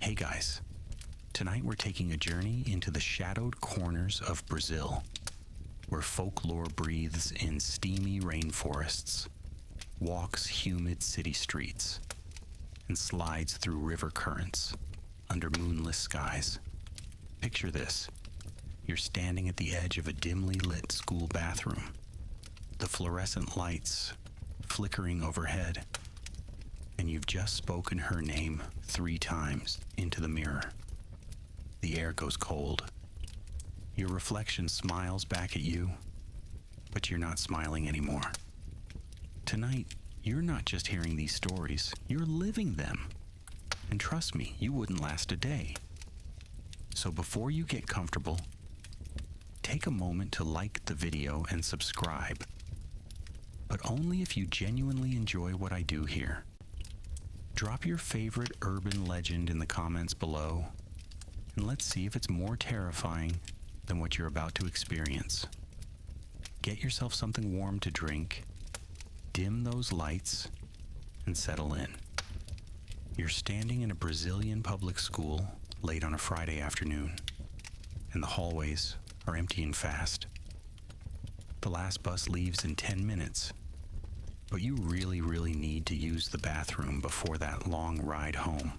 Hey guys, tonight we're taking a journey into the shadowed corners of Brazil, where folklore breathes in steamy rainforests, walks humid city streets, and slides through river currents under moonless skies. Picture this. You're standing at the edge of a dimly lit school bathroom, the fluorescent lights flickering overhead, and you've just spoken her name 3 times into the mirror. The air goes cold. Your reflection smiles back at you, but you're not smiling anymore. Tonight, you're not just hearing these stories, you're living them. And trust me, you wouldn't last a day. So before you get comfortable, take a moment to like the video and subscribe, but only if you genuinely enjoy what I do here. Drop your favorite urban legend in the comments below, and let's see if it's more terrifying than what you're about to experience. Get yourself something warm to drink, dim those lights, and settle in. You're standing in a Brazilian public school late on a Friday afternoon, and the hallways are emptying fast. The last bus leaves in 10 minutes, but you really need to use the bathroom before that long ride home.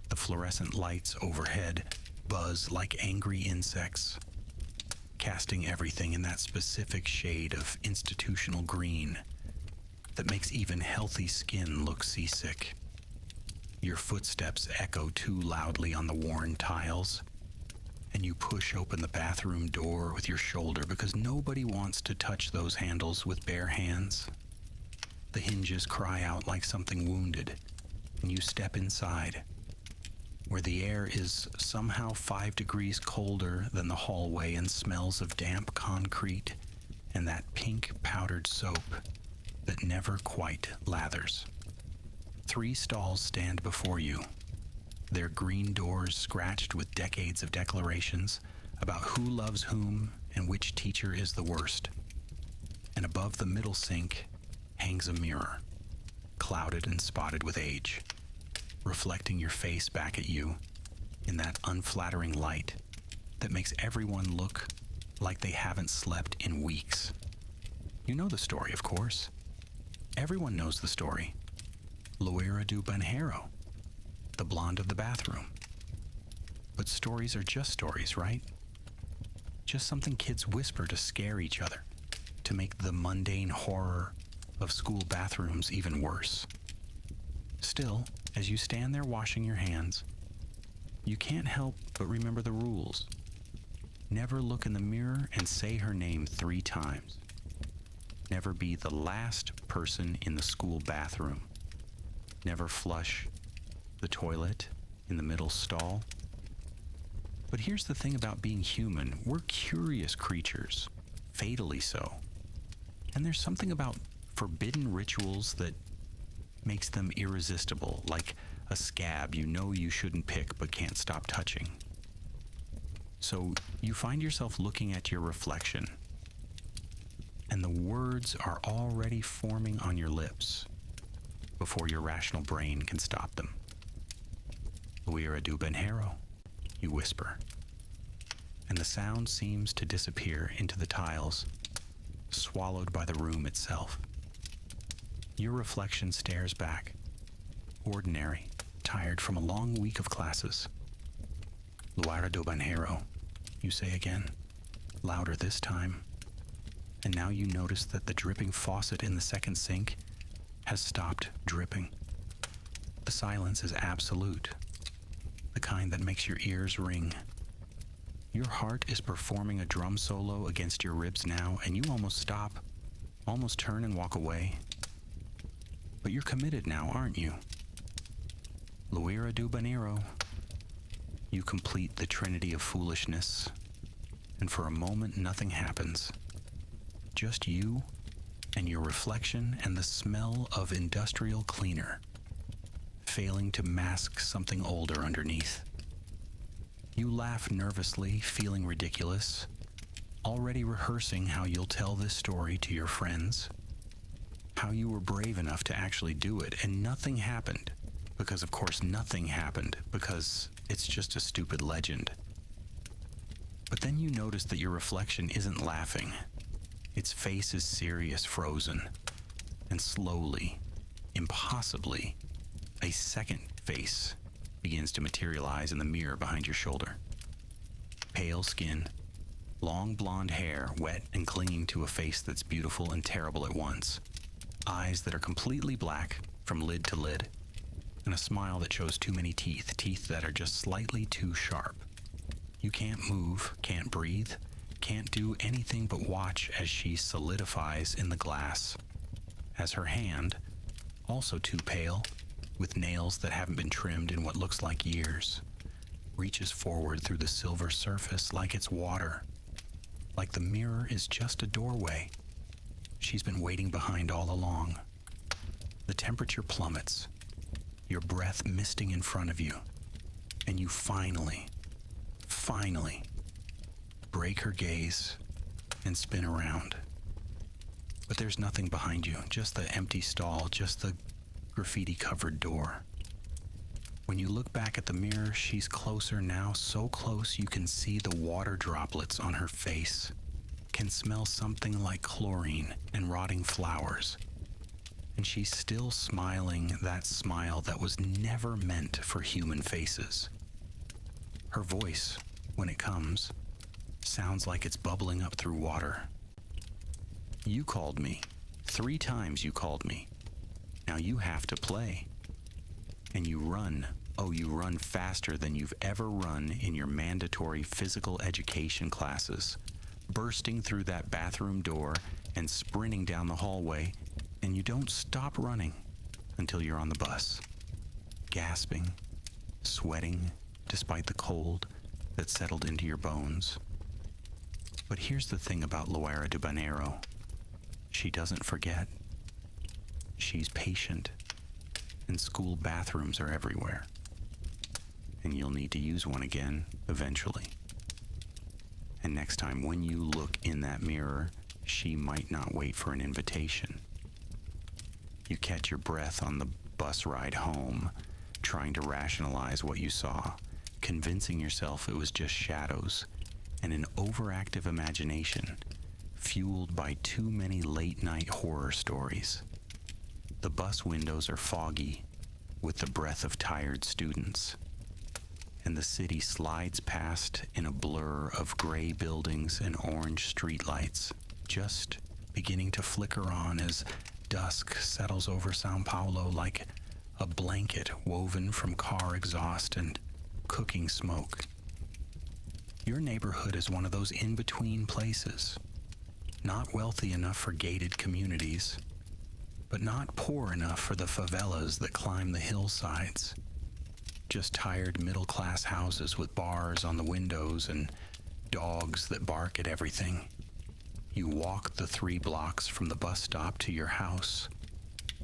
The fluorescent lights overhead buzz like angry insects, casting everything in that specific shade of institutional green that makes even healthy skin look seasick. Your footsteps echo too loudly on the worn tiles, and you push open the bathroom door with your shoulder because nobody wants to touch those handles with bare hands. The hinges cry out like something wounded, and you step inside, where the air is somehow 5 degrees colder than the hallway and smells of damp concrete and that pink powdered soap that never quite lathers. 3 stalls stand before you, their green doors scratched with decades of declarations about who loves whom and which teacher is the worst. And above the middle sink hangs a mirror, clouded and spotted with age, reflecting your face back at you in that unflattering light that makes everyone look like they haven't slept in weeks. You know the story, of course. Everyone knows the story. Loira do Banheiro, the blonde of the bathroom. But stories are just stories, right? Just something kids whisper to scare each other, to make the mundane horror of school bathrooms even worse. Still, as you stand there washing your hands, you can't help but remember the rules. Never look in the mirror and say her name 3 times. Never be the last person in the school bathroom. Never flush the toilet in the middle stall. But here's the thing about being human. We're curious creatures, fatally so. And there's something about forbidden rituals that makes them irresistible, like a scab you know you shouldn't pick but can't stop touching. So you find yourself looking at your reflection, and the words are already forming on your lips before your rational brain can stop them. Loira do Banheiro, you whisper, and the sound seems to disappear into the tiles, swallowed by the room itself. Your reflection stares back, ordinary, tired from a long week of classes. Loira do Banheiro, you say again, louder this time, and now you notice that the dripping faucet in the second sink has stopped dripping. The silence is absolute, the kind that makes your ears ring. Your heart is performing a drum solo against your ribs now, and you almost stop, almost turn and walk away. But you're committed now, aren't you? Loira do Banheiro. You complete the trinity of foolishness, and for a moment nothing happens. Just you and your reflection and the smell of industrial cleaner, failing to mask something older underneath. You laugh nervously, feeling ridiculous, already rehearsing how you'll tell this story to your friends, how you were brave enough to actually do it, and nothing happened. because of course nothing happened, because it's just a stupid legend. But then you notice that your reflection isn't laughing. Its face is serious, frozen, and slowly, impossibly, a second face begins to materialize in the mirror behind your shoulder. Pale skin, long blonde hair, wet and clinging to a face that's beautiful and terrible at once. Eyes that are completely black from lid to lid, and a smile that shows too many teeth, teeth that are just slightly too sharp. You can't move, can't breathe, can't do anything but watch as she solidifies in the glass, as her hand, also too pale, with nails that haven't been trimmed in what looks like years, reaches forward through the silver surface like it's water, like the mirror is just a doorway. She's been waiting behind all along. The temperature plummets, your breath misting in front of you, and you finally break her gaze and spin around. But there's nothing behind you, just the empty stall, just the graffiti-covered door. When you look back at the mirror, she's closer now, so close you can see the water droplets on her face, can smell something like chlorine and rotting flowers. And she's still smiling that smile that was never meant for human faces. Her voice, when it comes, sounds like it's bubbling up through water. You called me. 3 times you called me. Now you have to play. And you run. Oh, you run faster than you've ever run in your mandatory physical education classes, bursting through that bathroom door and sprinting down the hallway, and you don't stop running until you're on the bus, gasping, sweating despite the cold that settled into your bones. But here's the thing about Loera de Banero. She doesn't forget. She's patient, and school bathrooms are everywhere. And you'll need to use one again eventually. And next time when you look in that mirror, she might not wait for an invitation. You catch your breath on the bus ride home, trying to rationalize what you saw, convincing yourself it was just shadows and an overactive imagination fueled by too many late-night horror stories. The bus windows are foggy with the breath of tired students, and the city slides past in a blur of gray buildings and orange streetlights, just beginning to flicker on as dusk settles over Sao Paulo like a blanket woven from car exhaust and cooking smoke. Your neighborhood is one of those in-between places, not wealthy enough for gated communities, but not poor enough for the favelas that climb the hillsides. Just tired middle-class houses with bars on the windows and dogs that bark at everything. You walk the 3 blocks from the bus stop to your house,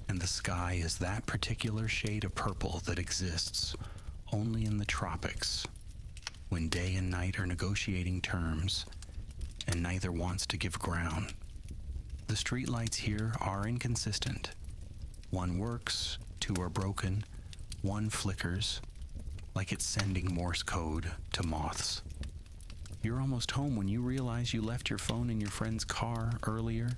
and the sky is that particular shade of purple that exists only in the tropics, when day and night are negotiating terms, and neither wants to give ground. The streetlights here are inconsistent. One works, 2 are broken, 1 flickers, like it's sending Morse code to moths. You're almost home when you realize you left your phone in your friend's car earlier,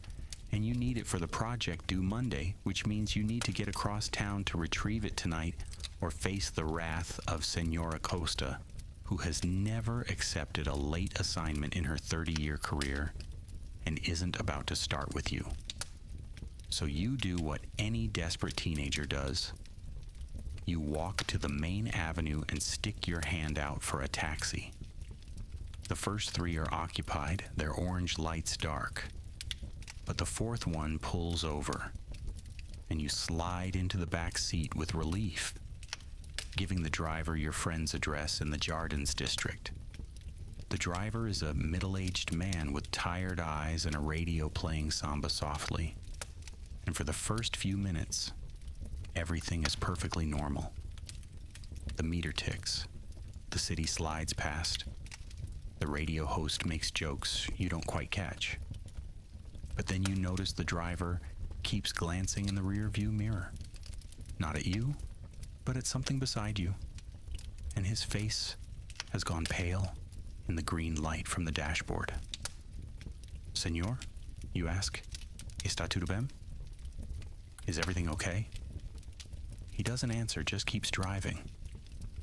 and you need it for the project due Monday, which means you need to get across town to retrieve it tonight or face the wrath of Senora Costa, who has never accepted a late assignment in her 30-year career and isn't about to start with you. So you do what any desperate teenager does. You walk to the main avenue and stick your hand out for a taxi. The first 3 are occupied, their orange lights dark. But the 4th one pulls over, and you slide into the back seat with relief, giving the driver your friend's address in the Jardins district. The driver is a middle-aged man with tired eyes and a radio playing samba softly. And for the first few minutes, everything is perfectly normal. The meter ticks. The city slides past. The radio host makes jokes you don't quite catch. But then you notice the driver keeps glancing in the rearview mirror. Not at you, but at something beside you, and his face has gone pale in the green light from the dashboard. Senor, you ask, ¿Está todo bien? Is everything okay? He doesn't answer, just keeps driving.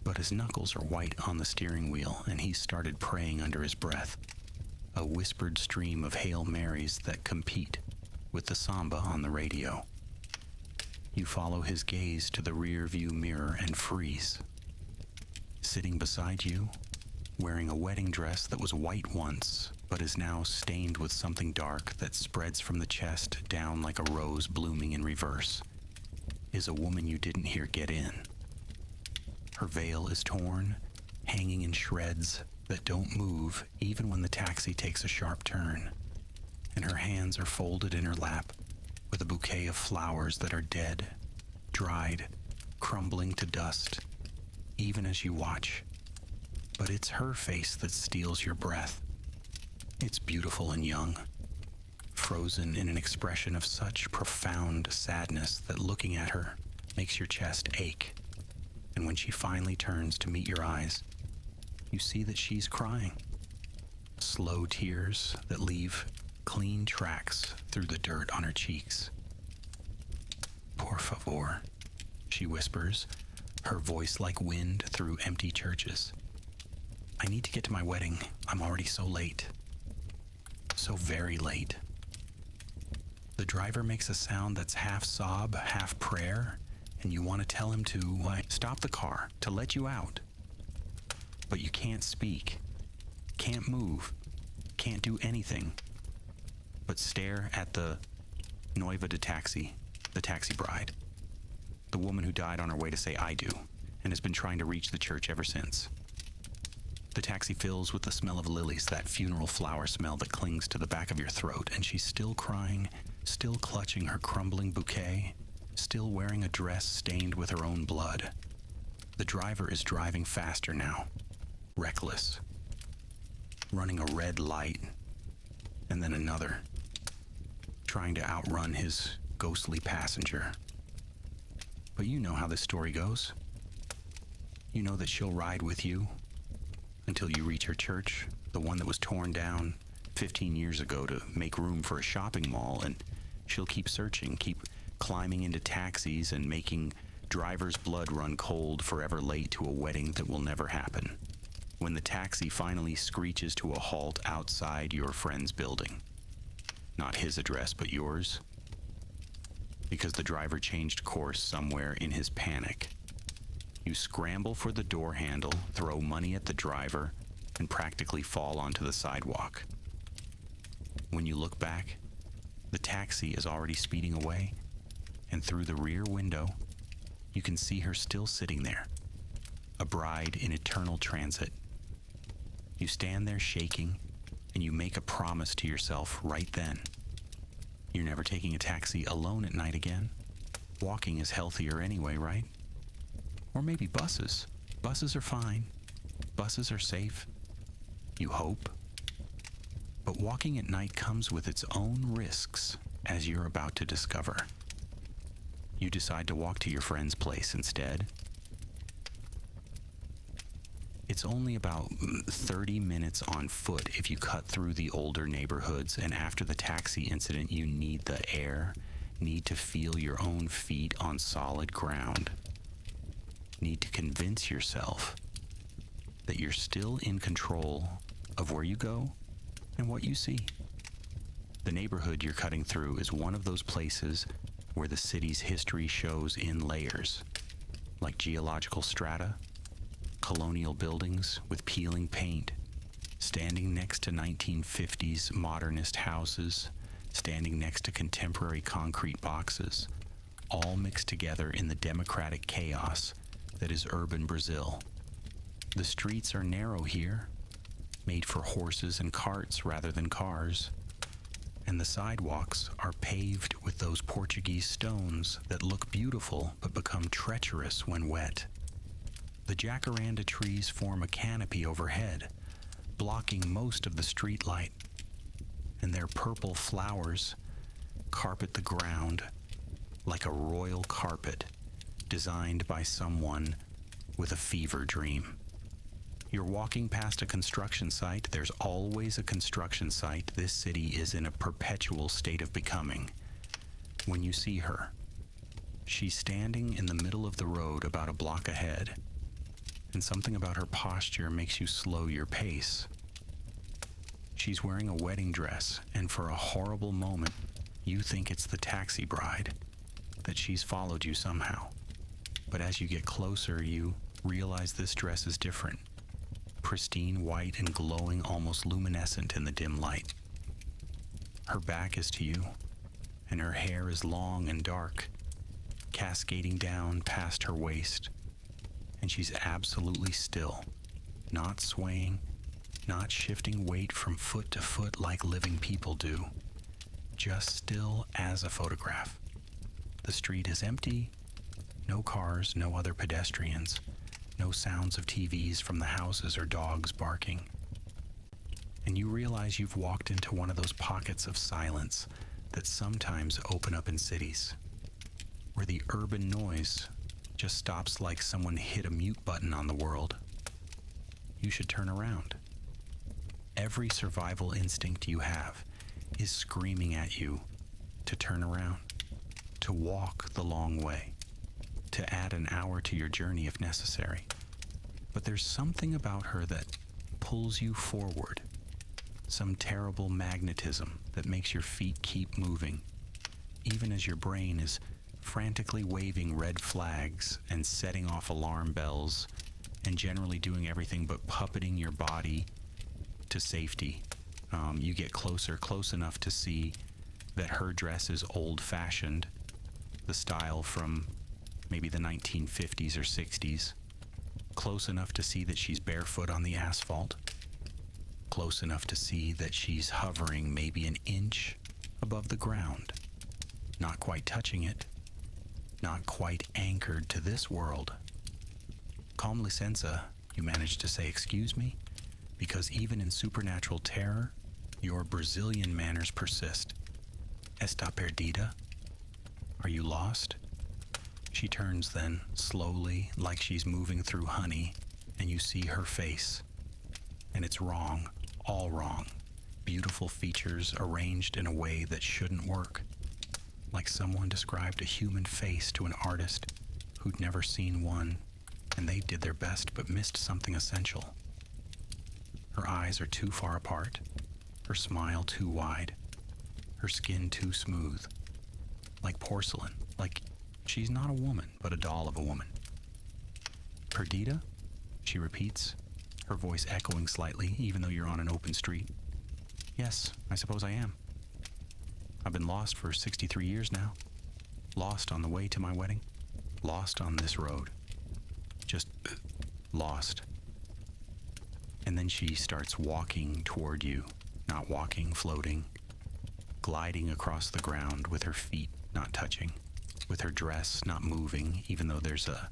But his knuckles are white on the steering wheel, and he's started praying under his breath, a whispered stream of Hail Marys that compete with the samba on the radio. You follow his gaze to the rear view mirror and freeze. Sitting beside you, wearing a wedding dress that was white once, but is now stained with something dark that spreads from the chest down like a rose blooming in reverse, is a woman you didn't hear get in. Her veil is torn, hanging in shreds that don't move even when the taxi takes a sharp turn, and her hands are folded in her lap with a bouquet of flowers that are dead, dried, crumbling to dust, even as you watch. But it's her face that steals your breath. It's beautiful and young, frozen in an expression of such profound sadness that looking at her makes your chest ache. And when she finally turns to meet your eyes, you see that she's crying. Slow tears that leave clean tracks through the dirt on her cheeks. Por favor, she whispers, her voice like wind through empty churches. I need to get to my wedding. I'm already so late. So very late. The driver makes a sound that's half sob, half prayer, and you want to tell him to stop the car, to let you out. But you can't speak, can't move, can't do anything but stare at the Noiva de Taxi, the taxi bride, the woman who died on her way to say I do, and has been trying to reach the church ever since. The taxi fills with the smell of lilies, that funeral flower smell that clings to the back of your throat, and she's still crying, still clutching her crumbling bouquet, still wearing a dress stained with her own blood. The driver is driving faster now, reckless, running a red light, and then another, trying to outrun his ghostly passenger. But you know how this story goes. You know that she'll ride with you until you reach her church, the one that was torn down 15 years ago to make room for a shopping mall, and she'll keep searching, keep climbing into taxis and making driver's blood run cold, forever late to a wedding that will never happen. When the taxi finally screeches to a halt outside your friend's building. Not his address, but yours. Because the driver changed course somewhere in his panic. You scramble for the door handle, throw money at the driver, and practically fall onto the sidewalk. When you look back, the taxi is already speeding away, and through the rear window, you can see her still sitting there, a bride in eternal transit. You stand there shaking, and you make a promise to yourself right then. You're never taking a taxi alone at night again. Walking is healthier anyway, right? Or maybe buses. Buses are fine. Buses are safe. You hope. But walking at night comes with its own risks, as you're about to discover. You decide to walk to your friend's place instead. It's only about 30 minutes on foot if you cut through the older neighborhoods, and after the taxi incident, you need the air, need to feel your own feet on solid ground. Need to convince yourself that you're still in control of where you go and what you see. The neighborhood you're cutting through is one of those places where the city's history shows in layers, like geological strata, colonial buildings with peeling paint, standing next to 1950s modernist houses, standing next to contemporary concrete boxes, all mixed together in the democratic chaos that is urban Brazil. The streets are narrow here, made for horses and carts rather than cars, and the sidewalks are paved with those Portuguese stones that look beautiful but become treacherous when wet. The jacaranda trees form a canopy overhead, blocking most of the street light, and their purple flowers carpet the ground like a royal carpet, designed by someone with a fever dream. You're walking past a construction site. There's always a construction site. This city is in a perpetual state of becoming. When you see her, she's standing in the middle of the road about a block ahead, and something about her posture makes you slow your pace. She's wearing a wedding dress, and for a horrible moment, you think it's the taxi bride, that she's followed you somehow. But as you get closer, you realize this dress is different. Pristine white and glowing, almost luminescent in the dim light. Her back is to you, and her hair is long and dark, cascading down past her waist, and she's absolutely still, not swaying, not shifting weight from foot to foot like living people do, just still as a photograph. The street is empty, no cars, no other pedestrians, no sounds of TVs from the houses or dogs barking. And you realize you've walked into one of those pockets of silence that sometimes open up in cities, where the urban noise just stops like someone hit a mute button on the world. You should turn around. Every survival instinct you have is screaming at you to turn around, to walk the long way, to add an hour to your journey if necessary. But there's something about her that pulls you forward, some terrible magnetism that makes your feet keep moving, even as your brain is frantically waving red flags and setting off alarm bells and generally doing everything but puppeting your body to safety. You get close enough to see that her dress is old-fashioned, the style from maybe the 1950s or 60s, close enough to see that she's barefoot on the asphalt, close enough to see that she's hovering maybe an inch above the ground, not quite touching it, not quite anchored to this world. Calmly senza, you manage to say, "Excuse me?" Because even in supernatural terror, your Brazilian manners persist. "Está perdida?" Are you lost? She turns then, slowly, like she's moving through honey, and you see her face. And it's wrong, all wrong. Beautiful features arranged in a way that shouldn't work. Like someone described a human face to an artist who'd never seen one, and they did their best but missed something essential. Her eyes are too far apart, her smile too wide, her skin too smooth, like porcelain, like she's not a woman, but a doll of a woman. "Perdida?" she repeats, her voice echoing slightly, even though you're on an open street. "Yes, I suppose I am. I've been lost for 63 years now. Lost on the way to my wedding. Lost on this road. Just lost." And then she starts walking toward you, not walking, floating, gliding across the ground with her feet not touching, with her dress not moving, even though there's a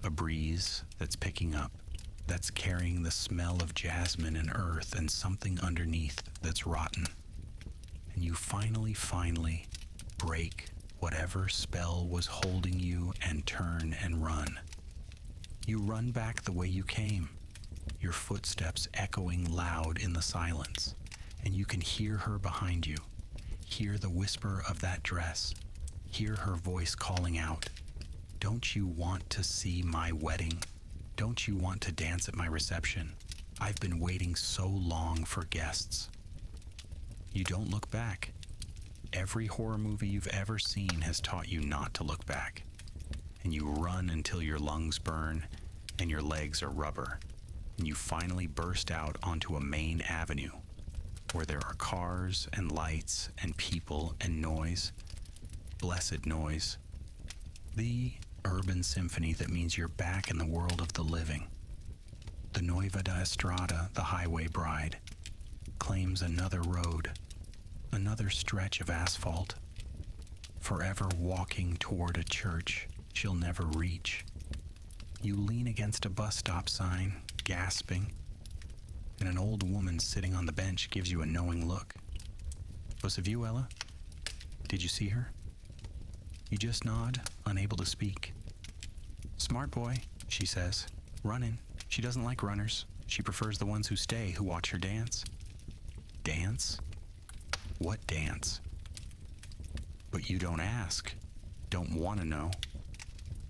breeze that's picking up, that's carrying the smell of jasmine and earth and something underneath that's rotten. And you finally break whatever spell was holding you and turn and run. You run back the way you came, your footsteps echoing loud in the silence, and you can hear her behind you, hear the whisper of that dress, hear her voice calling out, "Don't you want to see my wedding? Don't you want to dance at my reception? I've been waiting so long for guests." You don't look back. Every horror movie you've ever seen has taught you not to look back. And you run until your lungs burn and your legs are rubber. And you finally burst out onto a main avenue where there are cars and lights and people and noise. Blessed noise. The urban symphony that means you're back in the world of the living. The Noiva da Estrada, the highway bride, claims another road, another stretch of asphalt, forever walking toward a church she'll never reach. You lean against a bus stop sign, gasping, and an old woman sitting on the bench gives you a knowing look. "Was it you, Ella? Did you see her?" You just nod, unable to speak. Smart boy, she says. Running. She doesn't like runners. She prefers the ones who stay, who watch her dance. Dance? What dance? But you don't ask. Don't want to know.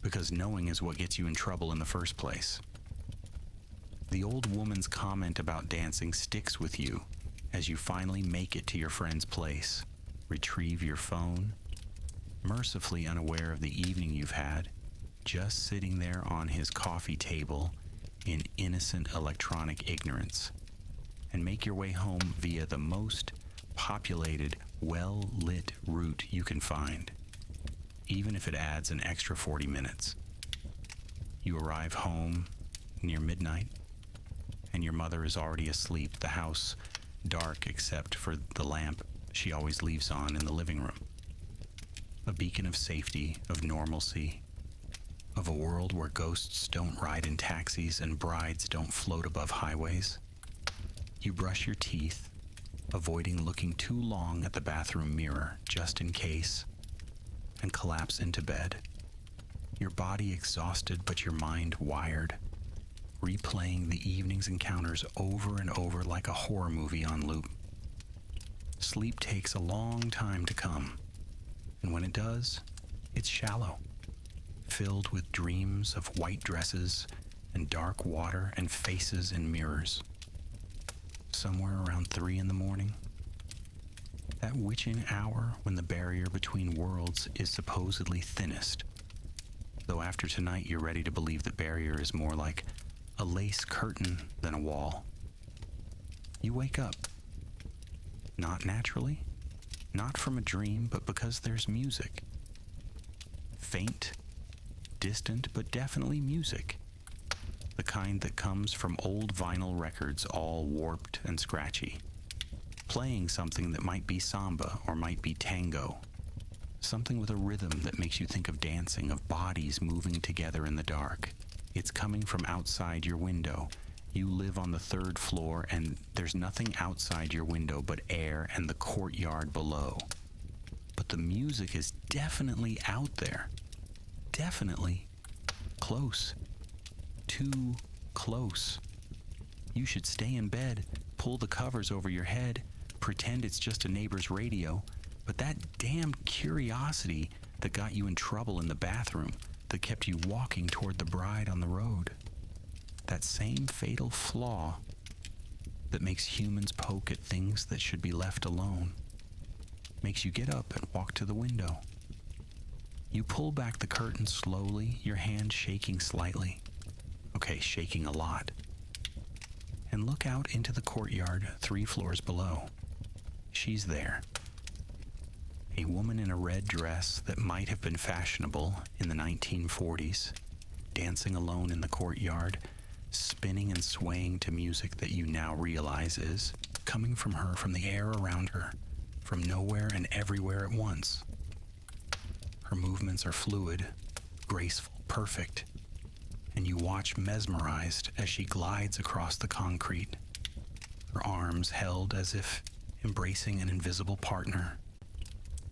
Because knowing is what gets you in trouble in the first place. The old woman's comment about dancing sticks with you as you finally make it to your friend's place, retrieve your phone, mercifully unaware of the evening you've had, just sitting there on his coffee table in innocent electronic ignorance, and make your way home via the most populated, well-lit route you can find, even if it adds an extra 40 minutes. You arrive home near midnight, and your mother is already asleep, the house dark except for the lamp she always leaves on in the living room. A beacon of safety, of normalcy, of a world where ghosts don't ride in taxis and brides don't float above highways. You brush your teeth, avoiding looking too long at the bathroom mirror just in case, and collapse into bed. Your body exhausted but your mind wired, replaying the evening's encounters over and over like a horror movie on loop. Sleep takes a long time to come, and when it does, it's shallow, filled with dreams of white dresses and dark water and faces in mirrors. Somewhere around 3 a.m, that witching hour when the barrier between worlds is supposedly thinnest, though after tonight you're ready to believe the barrier is more like a lace curtain than a wall. You wake up. Not naturally, not from a dream, but because there's music. Faint, distant, but definitely music. The kind that comes from old vinyl records all warped and scratchy. Playing something that might be samba or might be tango. Something with a rhythm that makes you think of dancing, of bodies moving together in the dark. It's coming from outside your window. You live on the 3rd floor and there's nothing outside your window but air and the courtyard below. But the music is definitely out there. Definitely close. Too close. You should stay in bed, pull the covers over your head, pretend it's just a neighbor's radio, but that damn curiosity that got you in trouble in the bathroom, that kept you walking toward the bride on the road. That same fatal flaw that makes humans poke at things that should be left alone, makes you get up and walk to the window. You pull back the curtain slowly, your hand shaking slightly. Okay, shaking a lot. And look out into the courtyard 3 floors below. She's there. A woman in a red dress that might have been fashionable in the 1940s, dancing alone in the courtyard, spinning and swaying to music that you now realize is coming from her, from the air around her, from nowhere and everywhere at once. Her movements are fluid, graceful, perfect, and you watch mesmerized as she glides across the concrete, her arms held as if embracing an invisible partner,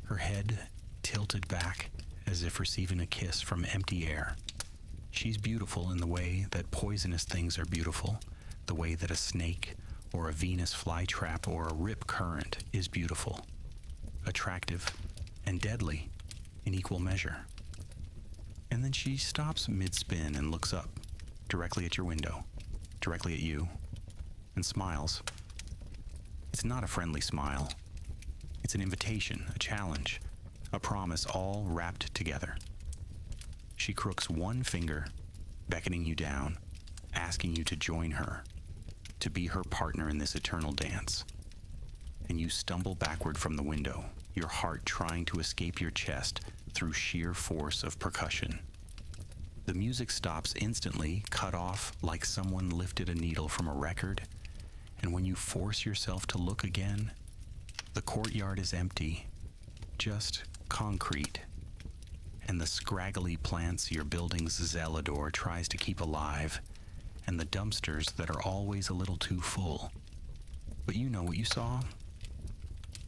her head tilted back as if receiving a kiss from empty air. She's beautiful in the way that poisonous things are beautiful, the way that a snake or a Venus flytrap or a rip current is beautiful, attractive, and deadly in equal measure. And then she stops mid-spin and looks up, directly at your window, directly at you, and smiles. It's not a friendly smile. It's an invitation, a challenge, a promise all wrapped together. She crooks one finger, beckoning you down, asking you to join her, to be her partner in this eternal dance. And you stumble backward from the window, your heart trying to escape your chest through sheer force of percussion. The music stops instantly, cut off like someone lifted a needle from a record, and when you force yourself to look again, the courtyard is empty, just concrete, and the scraggly plants your building's zealodor tries to keep alive, and the dumpsters that are always a little too full. But you know what you saw?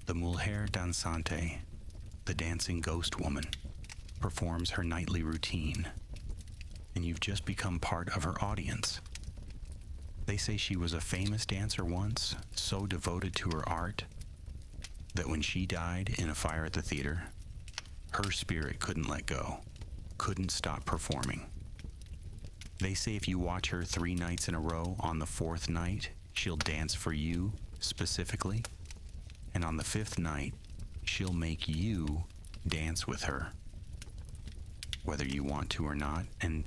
The mujer danzante, the dancing ghost woman, performs her nightly routine. and you've just become part of her audience. They say she was a famous dancer once, so devoted to her art that when she died in a fire at the theater, her spirit couldn't let go, couldn't stop performing. They say if you watch her 3 nights in a row, on the 4th night, she'll dance for you specifically, and on the 5th night, she'll make you dance with her, whether you want to or not, and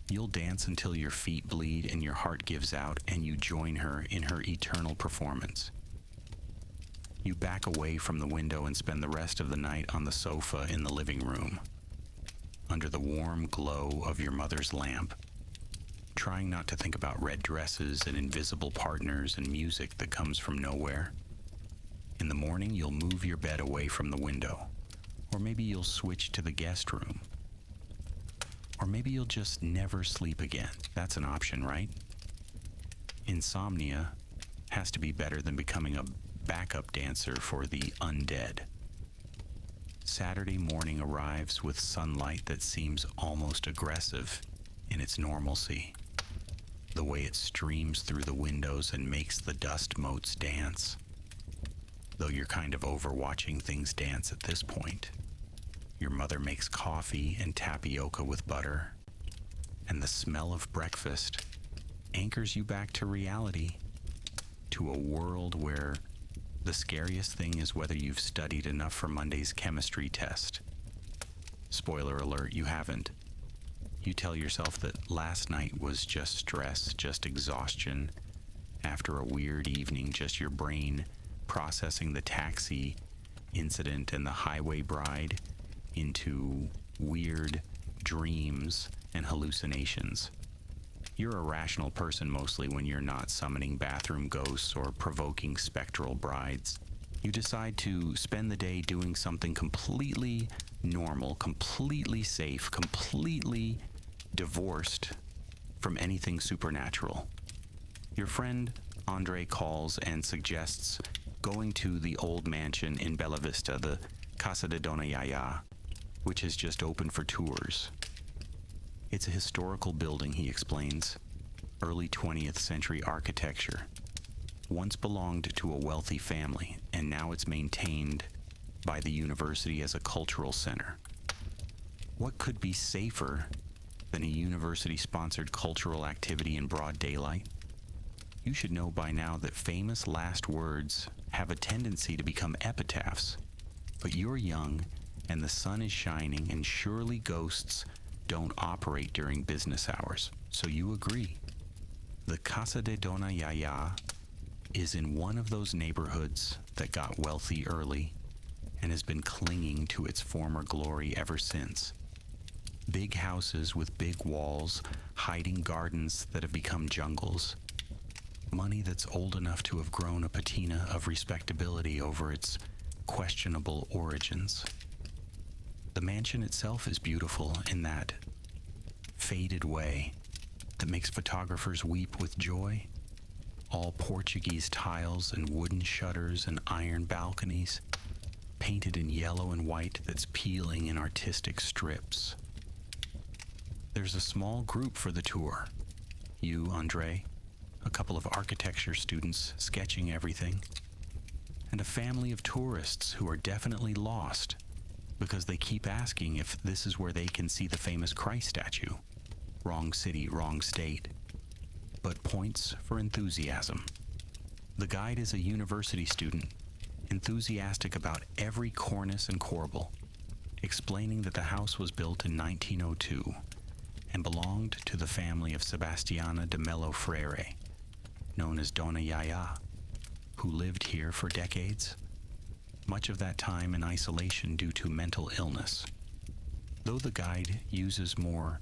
you'll dance until your feet bleed and your heart gives out, and you join her in her eternal performance. You back away from the window and spend the rest of the night on the sofa in the living room, under the warm glow of your mother's lamp, trying not to think about red dresses and invisible partners and music that comes from nowhere. In the morning, you'll move your bed away from the window, or maybe you'll switch to the guest room, or maybe you'll just never sleep again. That's an option, right? Insomnia has to be better than becoming a backup dancer for the undead. Saturday morning arrives with sunlight that seems almost aggressive in its normalcy, the way it streams through the windows and makes the dust motes dance, though you're kind of over watching things dance at this point. Your mother makes coffee and tapioca with butter, and the smell of breakfast anchors you back to reality, to a world where the scariest thing is whether you've studied enough for Monday's chemistry test. Spoiler alert, you haven't. You tell yourself that last night was just stress, just exhaustion, after a weird evening, just your brain processing the taxi incident and the highway bride into weird dreams and hallucinations. You're a rational person mostly when you're not summoning bathroom ghosts or provoking spectral brides. You decide to spend the day doing something completely normal, completely safe, completely divorced from anything supernatural. Your friend Andre calls and suggests going to the old mansion in Bella Vista, the Casa de Dona Yaya, which has just opened for tours. It's a historical building, he explains, early 20th century architecture. Once belonged to a wealthy family, and now it's maintained by the university as a cultural center. What could be safer than a university-sponsored cultural activity in broad daylight? You should know by now that famous last words have a tendency to become epitaphs. But you're young, and the sun is shining, and surely ghosts don't operate during business hours, so you agree. The Casa de Dona Yaya is in one of those neighborhoods that got wealthy early and has been clinging to its former glory ever since. Big houses with big walls, hiding gardens that have become jungles. Money that's old enough to have grown a patina of respectability over its questionable origins. The mansion itself is beautiful in that faded way that makes photographers weep with joy. All Portuguese tiles and wooden shutters and iron balconies, painted in yellow and white that's peeling in artistic strips. There's a small group for the tour. You, Andre, a couple of architecture students sketching everything, and a family of tourists who are definitely lost because they keep asking if this is where they can see the famous Christ statue. Wrong city, wrong state. But points for enthusiasm. The guide is a university student, enthusiastic about every cornice and corbel, explaining that the house was built in 1902 and belonged to the family of Sebastiana de Mello Freire, known as Dona Yaya, who lived here for decades, much of that time in isolation due to mental illness. Though the guide uses more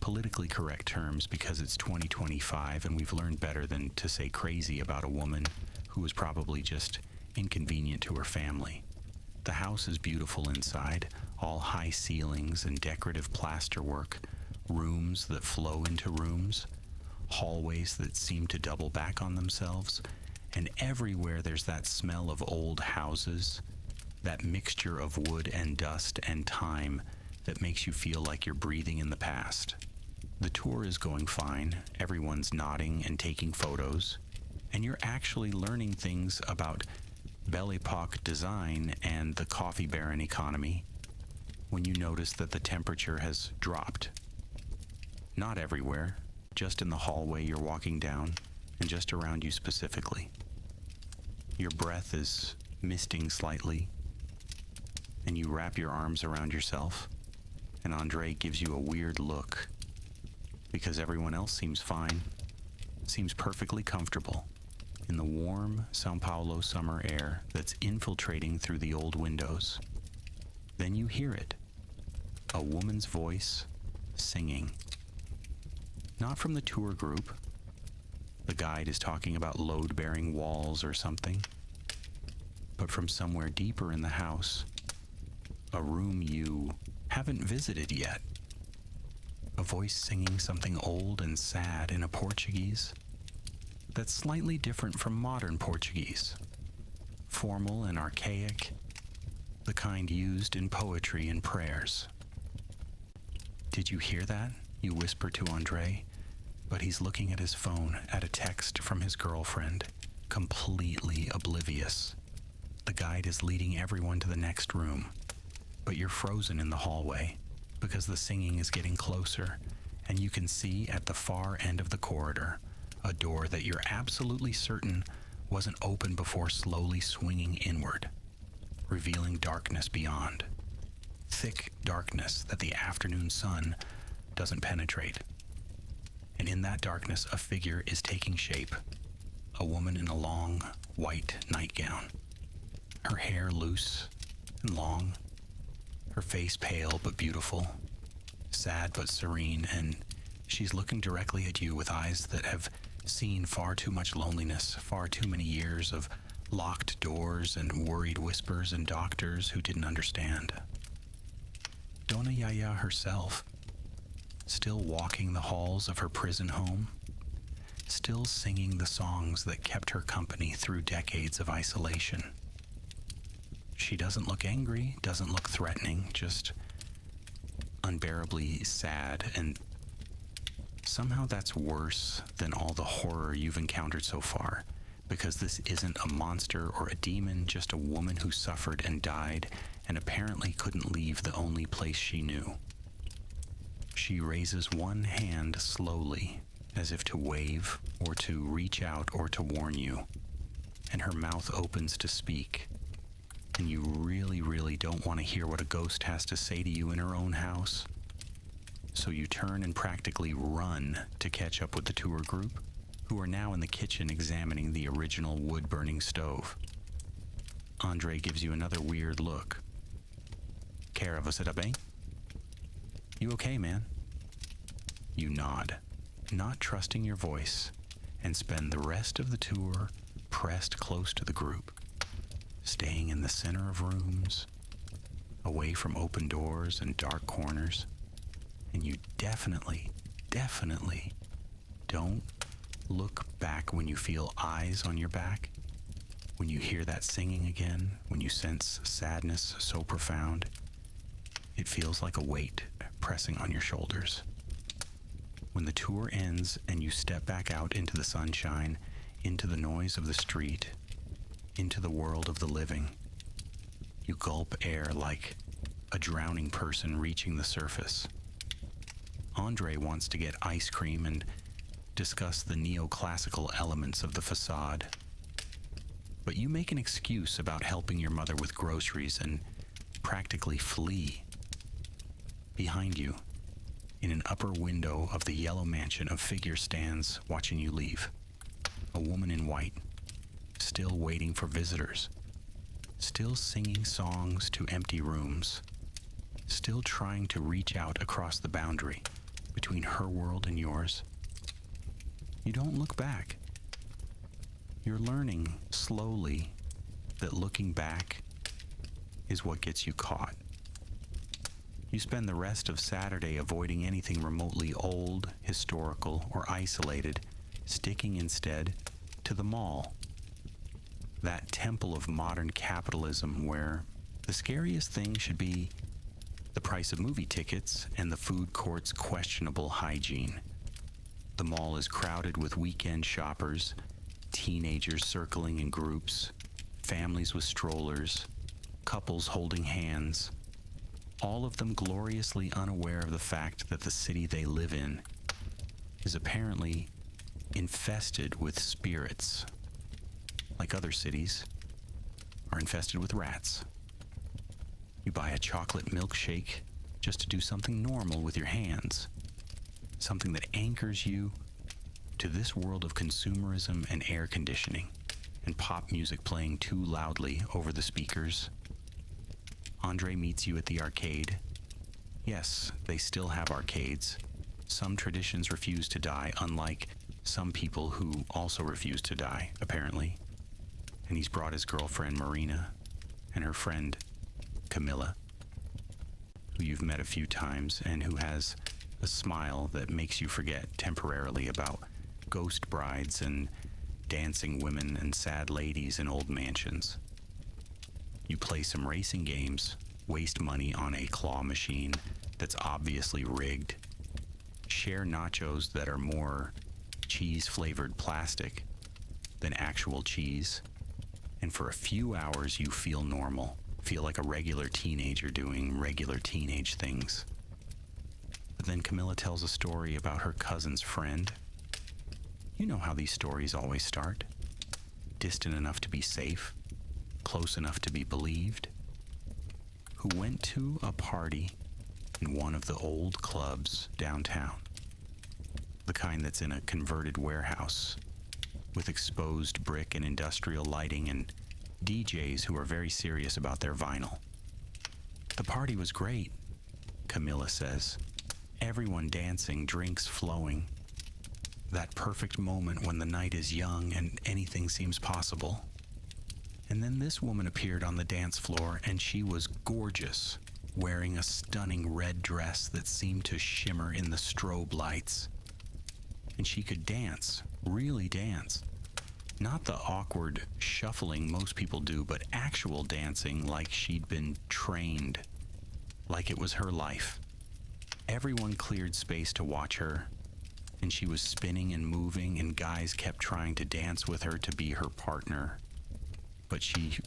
politically correct terms because it's 2025 and we've learned better than to say crazy about a woman who was probably just inconvenient to her family. The house is beautiful inside, all high ceilings and decorative plasterwork, rooms that flow into rooms, hallways that seem to double back on themselves, and everywhere there's that smell of old houses, that mixture of wood and dust and time that makes you feel like you're breathing in the past. The tour is going fine, everyone's nodding and taking photos, and you're actually learning things about Belle Epoque design and the coffee baron economy when you notice that the temperature has dropped. Not everywhere, just in the hallway you're walking down and just around you specifically. Your breath is misting slightly, and you wrap your arms around yourself, and Andre gives you a weird look because everyone else seems fine, seems perfectly comfortable in the warm Sao Paulo summer air that's infiltrating through the old windows. Then you hear it, a woman's voice singing. Not from the tour group. The guide is talking about load-bearing walls or something, but from somewhere deeper in the house, a room you haven't visited yet. A voice singing something old and sad in a Portuguese that's slightly different from modern Portuguese. Formal and archaic, the kind used in poetry and prayers. Did you hear that? You whisper to Andre, but he's looking at his phone at a text from his girlfriend, completely oblivious. The guide is leading everyone to the next room, but you're frozen in the hallway because the singing is getting closer, and you can see at the far end of the corridor a door that you're absolutely certain wasn't open before slowly swinging inward, revealing darkness beyond. Thick darkness that the afternoon sun doesn't penetrate. And in that darkness, a figure is taking shape. A woman in a long, white nightgown. Her hair loose and long. Her face pale but beautiful. Sad but serene, and she's looking directly at you with eyes that have seen far too much loneliness, far too many years of locked doors and worried whispers and doctors who didn't understand. Dona Yaya herself, still walking the halls of her prison home, still singing the songs that kept her company through decades of isolation. She doesn't look angry, doesn't look threatening, just unbearably sad, and somehow that's worse than all the horror you've encountered so far, because this isn't a monster or a demon, just a woman who suffered and died and apparently couldn't leave the only place she knew. She raises one hand slowly, as if to wave or to reach out or to warn you, and her mouth opens to speak, and you really, really don't want to hear what a ghost has to say to you in her own house. So you turn and practically run to catch up with the tour group, who are now in the kitchen examining the original wood-burning stove. Andre gives you another weird look. Cara, você tá bem? You okay, man? You nod, not trusting your voice, and spend the rest of the tour pressed close to the group, staying in the center of rooms, away from open doors and dark corners. And you definitely don't look back when you feel eyes on your back, when you hear that singing again, when you sense sadness so profound. It feels like a weight pressing on your shoulders. When the tour ends and you step back out into the sunshine, into the noise of the street, into the world of the living, you gulp air like a drowning person reaching the surface. Andre wants to get ice cream and discuss the neoclassical elements of the facade. But you make an excuse about helping your mother with groceries and practically flee. Behind you, in an upper window of the yellow mansion, a figure stands watching you leave. A woman in white, still waiting for visitors, still singing songs to empty rooms, still trying to reach out across the boundary between her world and yours. You don't look back. You're learning slowly that looking back is what gets you caught. You spend the rest of Saturday avoiding anything remotely old, historical, or isolated, sticking instead to the mall. That temple of modern capitalism where the scariest thing should be the price of movie tickets, and the food court's questionable hygiene. The mall is crowded with weekend shoppers, teenagers circling in groups, families with strollers, couples holding hands, all of them gloriously unaware of the fact that the city they live in is apparently infested with spirits, like other cities are infested with rats. You buy a chocolate milkshake just to do something normal with your hands, something that anchors you to this world of consumerism and air conditioning and pop music playing too loudly over the speakers. Andre meets you at the arcade. Yes, they still have arcades. Some traditions refuse to die, unlike some people who also refuse to die, apparently. And he's brought his girlfriend Marina and her friend Camilla, who you've met a few times and who has a smile that makes you forget temporarily about ghost brides and dancing women and sad ladies in old mansions. You play some racing games, waste money on a claw machine that's obviously rigged, share nachos that are more cheese-flavored plastic than actual cheese, and for a few hours you feel normal, feel like a regular teenager doing regular teenage things. But then Camilla tells a story about her cousin's friend. You know how these stories always start. Distant enough to be safe, close enough to be believed, who went to a party in one of the old clubs downtown, the kind that's in a converted warehouse with exposed brick and industrial lighting and DJs who are very serious about their vinyl. The party was great, Camilla says. Everyone dancing, drinks flowing. That perfect moment when the night is young and anything seems possible. And then this woman appeared on the dance floor, and she was gorgeous, wearing a stunning red dress that seemed to shimmer in the strobe lights. And she could dance, really dance. Not the awkward shuffling most people do, but actual dancing like she'd been trained, like it was her life. Everyone cleared space to watch her, and she was spinning and moving, and guys kept trying to dance with her to be her partner. But she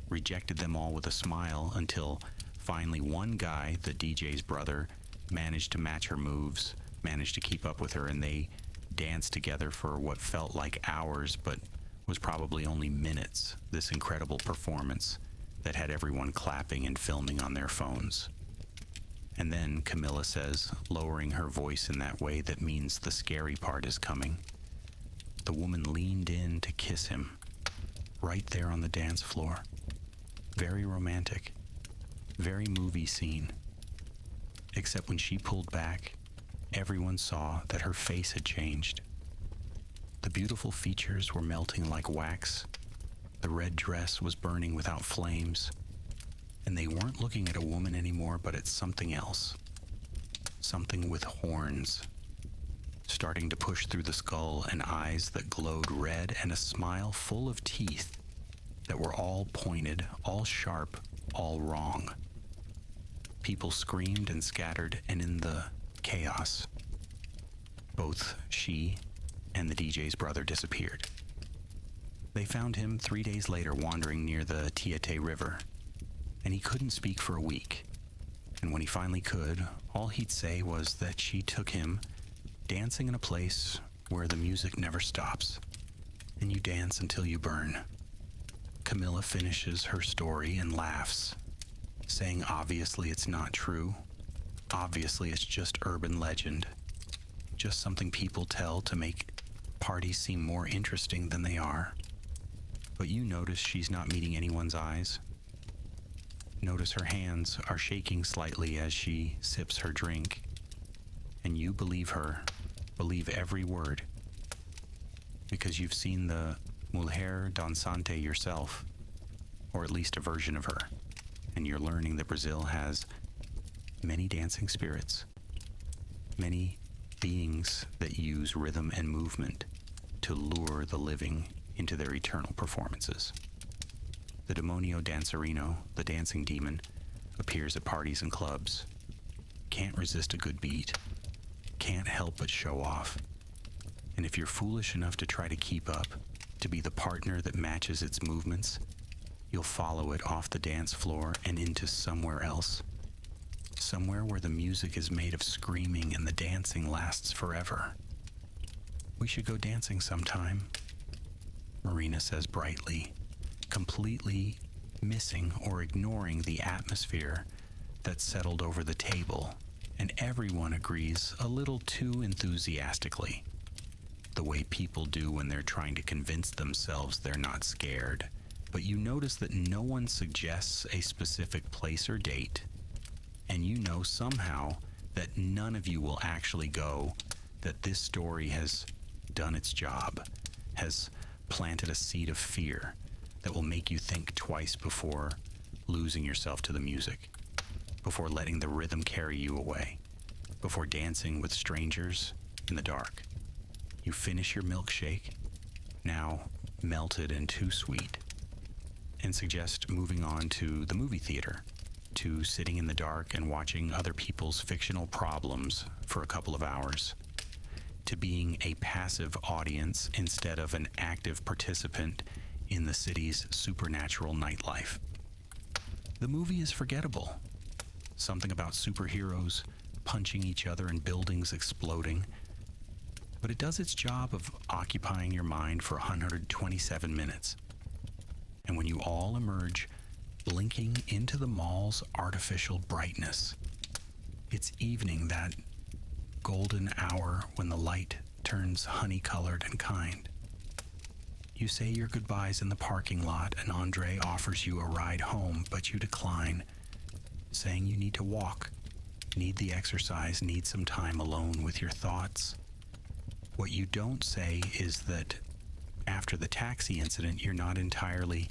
rejected them all with a smile until finally one guy, the DJ's brother, managed to match her moves, managed to keep up with her, and they danced together for what felt like hours, but was probably only minutes, this incredible performance that had everyone clapping and filming on their phones. And then, Camilla says, lowering her voice in that way that means the scary part is coming, the woman leaned in to kiss him, right there on the dance floor. Very romantic, very movie scene. Except when she pulled back, everyone saw that her face had changed. The beautiful features were melting like wax. The red dress was burning without flames. And they weren't looking at a woman anymore, but at something else. Something with horns, starting to push through the skull, and eyes that glowed red, and a smile full of teeth that were all pointed, all sharp, all wrong. People screamed and scattered, and in the chaos, both she and the DJ's brother disappeared. They found him 3 days later wandering near the Tietê River, and he couldn't speak for a week. And when he finally could, all he'd say was that she took him dancing in a place where the music never stops, and you dance until you burn. Camilla finishes her story and laughs, saying obviously it's not true. Obviously it's just urban legend. Just something people tell to make parties seem more interesting than they are. But you notice she's not meeting anyone's eyes. Notice her hands are shaking slightly as she sips her drink. And you believe her, believe every word. Because you've seen the Mulher Dançante yourself, or at least a version of her. And you're learning that Brazil has many dancing spirits, many beings that use rhythm and movement to lure the living into their eternal performances. The Demonio Dancerino, the dancing demon, appears at parties and clubs, can't resist a good beat, can't help but show off. And if you're foolish enough to try to keep up, to be the partner that matches its movements, you'll follow it off the dance floor and into somewhere else. Somewhere where the music is made of screaming and the dancing lasts forever. We should go dancing sometime, Marina says brightly, completely missing or ignoring the atmosphere that's settled over the table, and everyone agrees a little too enthusiastically, the way people do when they're trying to convince themselves they're not scared. But you notice that no one suggests a specific place or date, and you know somehow that none of you will actually go, that this story has done its job, has planted a seed of fear that will make you think twice before losing yourself to the music, before letting the rhythm carry you away, before dancing with strangers in the dark. You finish your milkshake, now melted and too sweet, and suggest moving on to the movie theater, to sitting in the dark and watching other people's fictional problems for a couple of hours, to being a passive audience instead of an active participant in the city's supernatural nightlife. The movie is forgettable. Something about superheroes punching each other and buildings exploding, but it does its job of occupying your mind for 127 minutes. And when you all emerge blinking into the mall's artificial brightness, it's evening, that golden hour when the light turns honey-colored and kind. You say your goodbyes in the parking lot, and Andre offers you a ride home, but you decline, saying you need to walk, need the exercise, need some time alone with your thoughts. What you don't say is that after the taxi incident, you're not entirely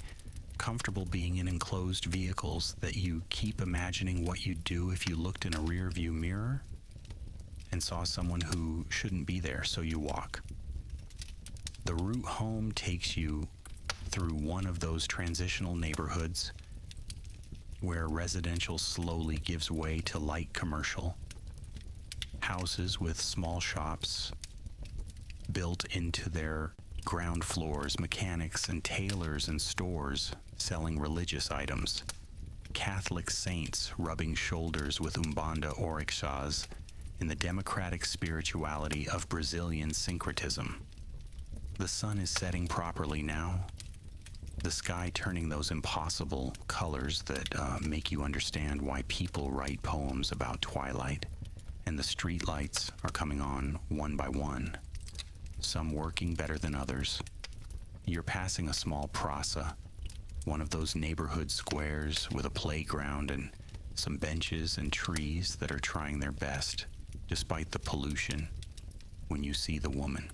comfortable being in enclosed vehicles, that you keep imagining what you'd do if you looked in a rear-view mirror and saw someone who shouldn't be there, so you walk. The route home takes you through one of those transitional neighborhoods where residential slowly gives way to light commercial. Houses with small shops built into their ground floors, mechanics and tailors and stores selling religious items, Catholic saints rubbing shoulders with Umbanda orixás in the democratic spirituality of Brazilian syncretism. The sun is setting properly now, the sky turning those impossible colors that make you understand why people write poems about twilight, and the street lights are coming on one by one, some working better than others. You're passing a small praça, one of those neighborhood squares with a playground and some benches and trees that are trying their best, despite the pollution, when you see the woman.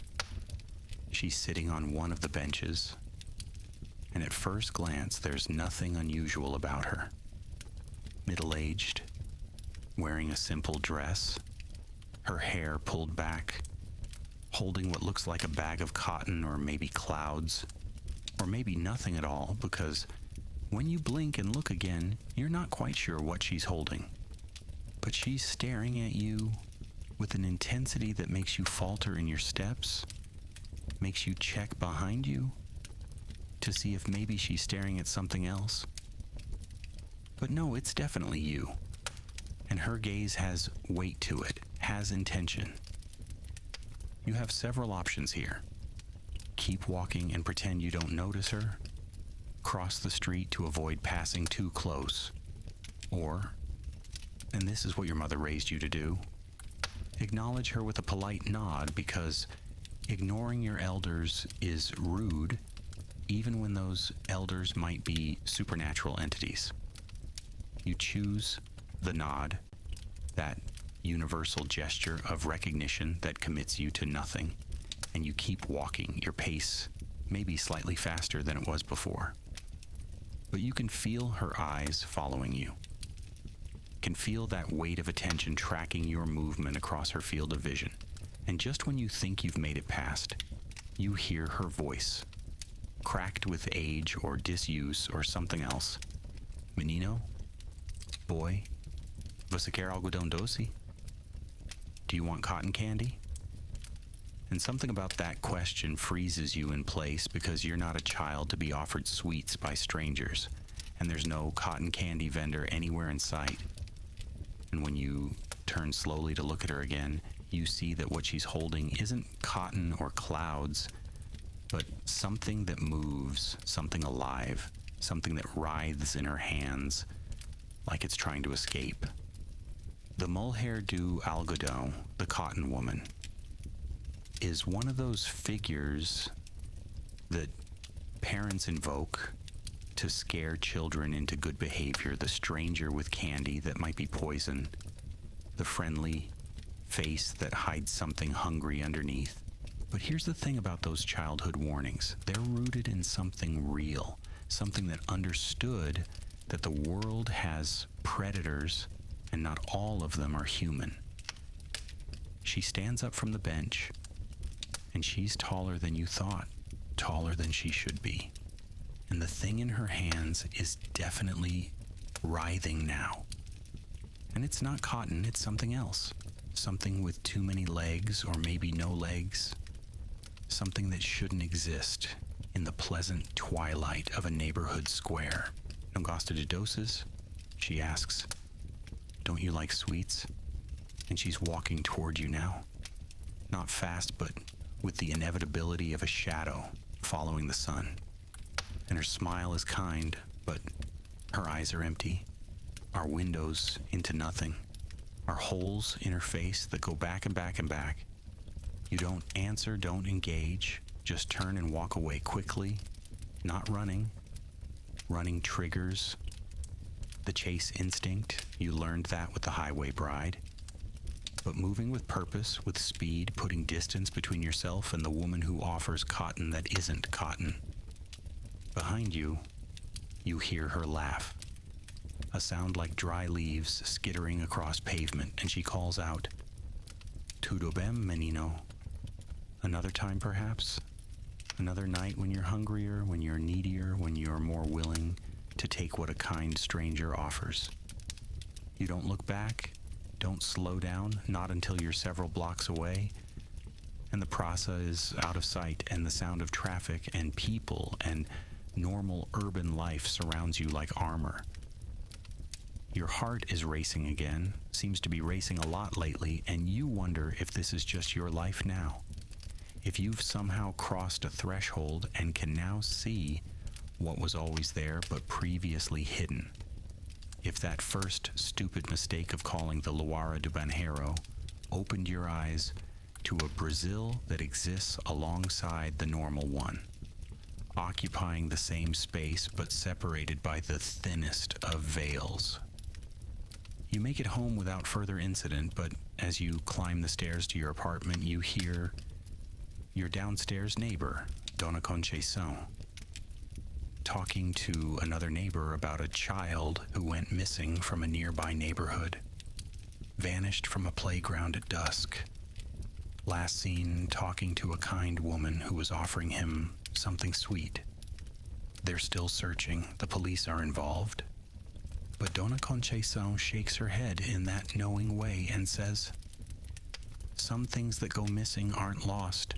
She's sitting on one of the benches, and at first glance, there's nothing unusual about her. Middle-aged, wearing a simple dress, her hair pulled back, holding what looks like a bag of cotton or maybe clouds, or maybe nothing at all, because when you blink and look again, you're not quite sure what she's holding. But she's staring at you with an intensity that makes you falter in your steps, makes you check behind you to see if maybe she's staring at something else. But no, it's definitely you. And her gaze has weight to it, has intention. You have several options here. Keep walking and pretend you don't notice her. Cross the street to avoid passing too close. Or, and this is what your mother raised you to do, acknowledge her with a polite nod, because ignoring your elders is rude, even when those elders might be supernatural entities. You choose the nod, that universal gesture of recognition that commits you to nothing, and you keep walking, your pace maybe slightly faster than it was before. But you can feel her eyes following you, can feel that weight of attention tracking your movement across her field of vision. And just when you think you've made it past, you hear her voice, cracked with age or disuse or something else. Menino, boy? Você quer algodão doce? Do you want cotton candy? And something about that question freezes you in place because you're not a child to be offered sweets by strangers, and there's no cotton candy vendor anywhere in sight. And when you turn slowly to look at her again, you see that what she's holding isn't cotton or clouds, but something that moves, something alive, something that writhes in her hands like it's trying to escape. The Mulher do Algodão, the cotton woman, is one of those figures that parents invoke to scare children into good behavior. The stranger with candy that might be poison, the friendly face that hides something hungry underneath. But here's the thing about those childhood warnings. They're rooted in something real, something that understood that the world has predators and not all of them are human. She stands up from the bench, and she's taller than you thought, taller than she should be. And the thing in her hands is definitely writhing now. And it's not cotton, it's something else. Something with too many legs, or maybe no legs. Something that shouldn't exist in the pleasant twilight of a neighborhood square. "Não gosta de doces?" she asks. "Don't you like sweets?" And she's walking toward you now. Not fast, but with the inevitability of a shadow following the sun. And her smile is kind, but her eyes are empty. Our windows into nothing. Our holes in her face that go back and back and back. You don't answer, don't engage. Just turn and walk away quickly, not running. Running triggers the chase instinct. You learned that with the highway bride. But moving with purpose, with speed, putting distance between yourself and the woman who offers cotton that isn't cotton. Behind you, you hear her laugh. A sound like dry leaves skittering across pavement, and she calls out, "Tudo bem, menino?" Another time, perhaps? Another night when you're hungrier, when you're needier, when you're more willing to take what a kind stranger offers. You don't look back, don't slow down, not until you're several blocks away, and the praça is out of sight, and the sound of traffic and people and normal urban life surrounds you like armor. Your heart is racing again, seems to be racing a lot lately, and you wonder if this is just your life now. If you've somehow crossed a threshold and can now see what was always there but previously hidden. If that first stupid mistake of calling the Luara do Banheiro opened your eyes to a Brazil that exists alongside the normal one, occupying the same space but separated by the thinnest of veils. You make it home without further incident, but as you climb the stairs to your apartment, you hear your downstairs neighbor, Dona Conceição, talking to another neighbor about a child who went missing from a nearby neighborhood, vanished from a playground at dusk. Last seen talking to a kind woman who was offering him something sweet. They're still searching. The police are involved. But Dona Conceição shakes her head in that knowing way and says, "Some things that go missing aren't lost,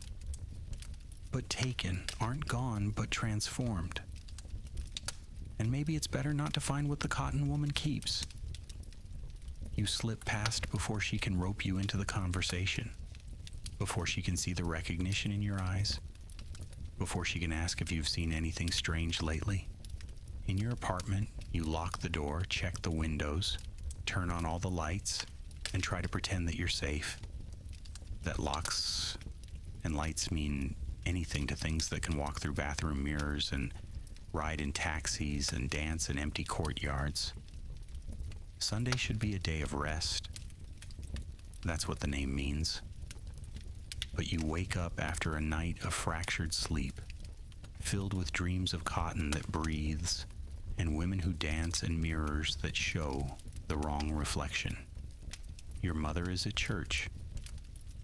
but taken, aren't gone, but transformed. And maybe it's better not to find what the cotton woman keeps." You slip past before she can rope you into the conversation, before she can see the recognition in your eyes, before she can ask if you've seen anything strange lately. In your apartment, you lock the door, check the windows, turn on all the lights, and try to pretend that you're safe. That locks and lights mean anything to things that can walk through bathroom mirrors and ride in taxis and dance in empty courtyards. Sunday should be a day of rest. That's what the name means. But you wake up after a night of fractured sleep, filled with dreams of cotton that breathes and women who dance and mirrors that show the wrong reflection. Your mother is at church.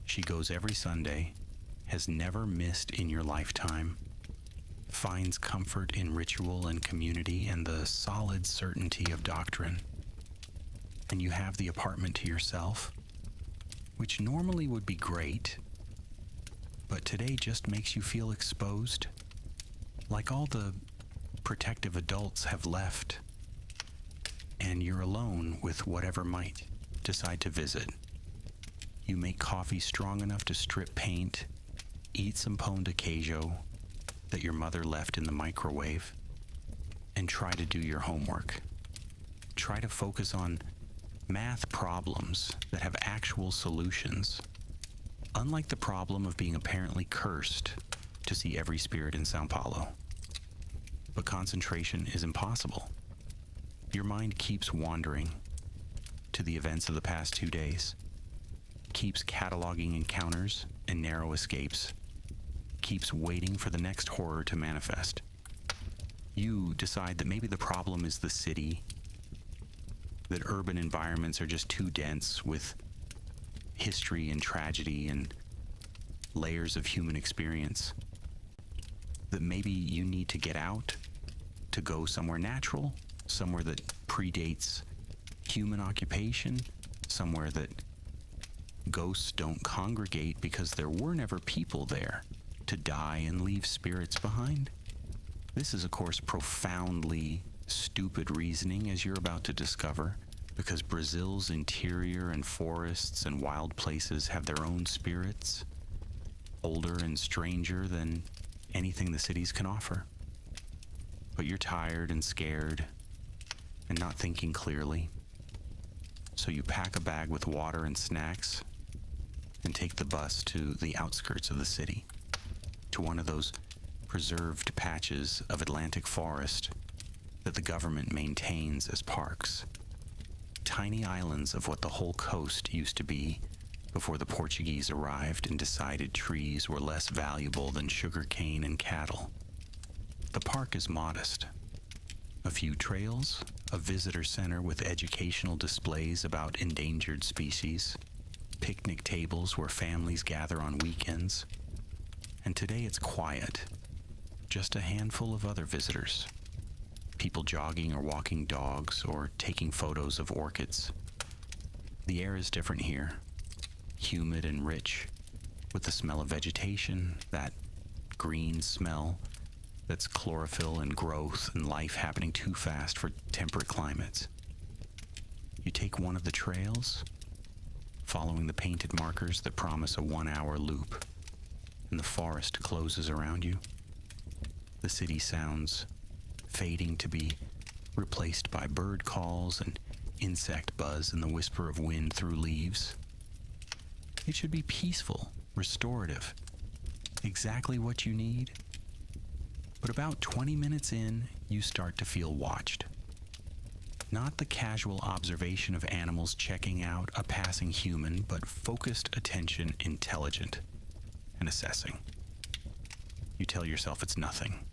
She goes every Sunday, has never missed in your lifetime, finds comfort in ritual and community and the solid certainty of doctrine. and you have the apartment to yourself, which normally would be great, but today just makes you feel exposed, like all the protective adults have left, and you're alone with whatever might decide to visit. You make coffee strong enough to strip paint, eat some pão de queijo that your mother left in the microwave, and try to do your homework. Try to focus on math problems that have actual solutions, unlike the problem of being apparently cursed to see every spirit in Sao Paulo. But concentration is impossible. Your mind keeps wandering to the events of the past 2 days, keeps cataloging encounters and narrow escapes, keeps waiting for the next horror to manifest. You decide that maybe the problem is the city, that urban environments are just too dense with history and tragedy and layers of human experience, that maybe you need to get out, to go somewhere natural, somewhere that predates human occupation, somewhere that ghosts don't congregate because there were never people there to die and leave spirits behind. This is, of course, profoundly stupid reasoning, as you're about to discover, because Brazil's interior and forests and wild places have their own spirits, older and stranger than anything the cities can offer. But you're tired and scared and not thinking clearly, so you pack a bag with water and snacks and take the bus to the outskirts of the city, to one of those preserved patches of Atlantic forest that the government maintains as parks. Tiny islands of what the whole coast used to be before the Portuguese arrived and decided trees were less valuable than sugarcane and cattle. The park is modest. A few trails, a visitor center with educational displays about endangered species, picnic tables where families gather on weekends. And today it's quiet. Just a handful of other visitors. People jogging or walking dogs or taking photos of orchids. The air is different here. Humid and rich, with the smell of vegetation, that green smell that's chlorophyll and growth and life happening too fast for temperate climates. You take one of the trails, following the painted markers that promise a 1-hour loop, and the forest closes around you. The city sounds fading to be replaced by bird calls and insect buzz and the whisper of wind through leaves. It should be peaceful, restorative, exactly what you need. But about 20 minutes in, you start to feel watched. Not the casual observation of animals checking out a passing human, but focused attention, intelligent and assessing. You tell yourself it's nothing,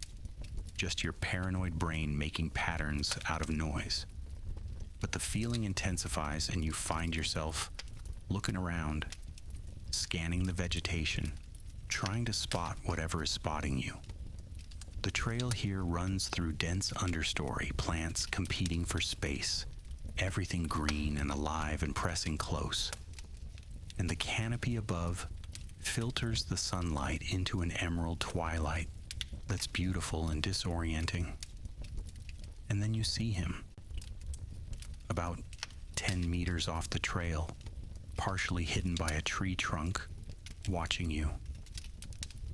just your paranoid brain making patterns out of noise. But the feeling intensifies and you find yourself looking around, scanning the vegetation, trying to spot whatever is spotting you. The trail here runs through dense understory, plants competing for space, everything green and alive and pressing close. And the canopy above filters the sunlight into an emerald twilight that's beautiful and disorienting. And then you see him, about 10 meters off the trail, partially hidden by a tree trunk, watching you.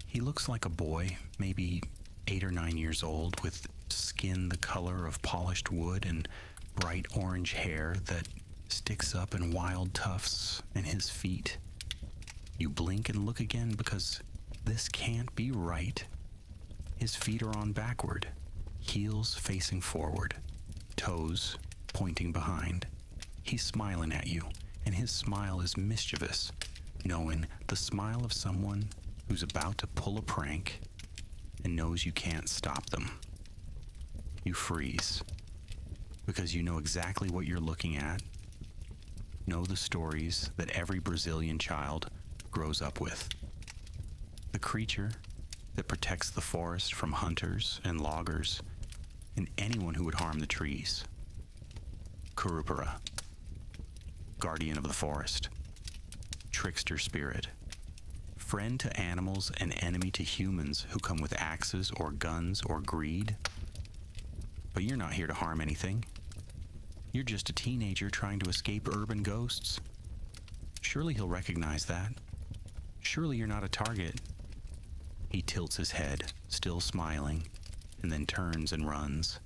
He looks like a boy, maybe 8 or 9 years old, with skin the color of polished wood and bright orange hair that sticks up in wild tufts in his feet. You blink and look again because this can't be right. His feet are on backward, heels facing forward, toes pointing behind. He's smiling at you, and his smile is mischievous, knowing the smile of someone who's about to pull a prank and knows you can't stop them. You freeze, because you know exactly what you're looking at, know the stories that every Brazilian child grows up with. The creature that protects the forest from hunters and loggers and anyone who would harm the trees. Curupira, guardian of the forest, trickster spirit, friend to animals and enemy to humans who come with axes or guns or greed. But you're not here to harm anything. You're just a teenager trying to escape urban ghosts. Surely he'll recognize that. Surely you're not a target. He tilts his head, still smiling, and then turns and runs,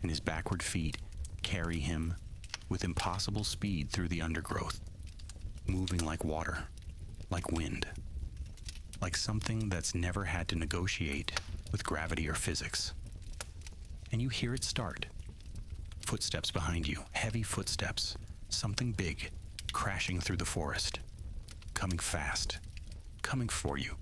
and his backward feet carry him with impossible speed through the undergrowth, moving like water, like wind, like something that's never had to negotiate with gravity or physics. And you hear it start. Footsteps behind you, heavy footsteps, something big, crashing through the forest, coming fast, coming for you.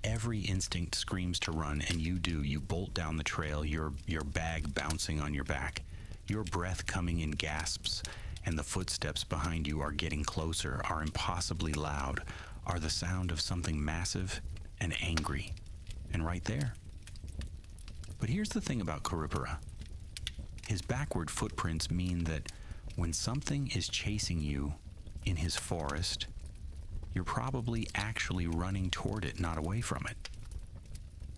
Every instinct screams to run, and you do. You bolt down the trail, your bag bouncing on your back, your breath coming in gasps, and the footsteps behind you are getting closer, are impossibly loud, are the sound of something massive and angry, and right there. But here's the thing about Kurupura. His backward footprints mean that when something is chasing you in his forest, you're probably actually running toward it, not away from it.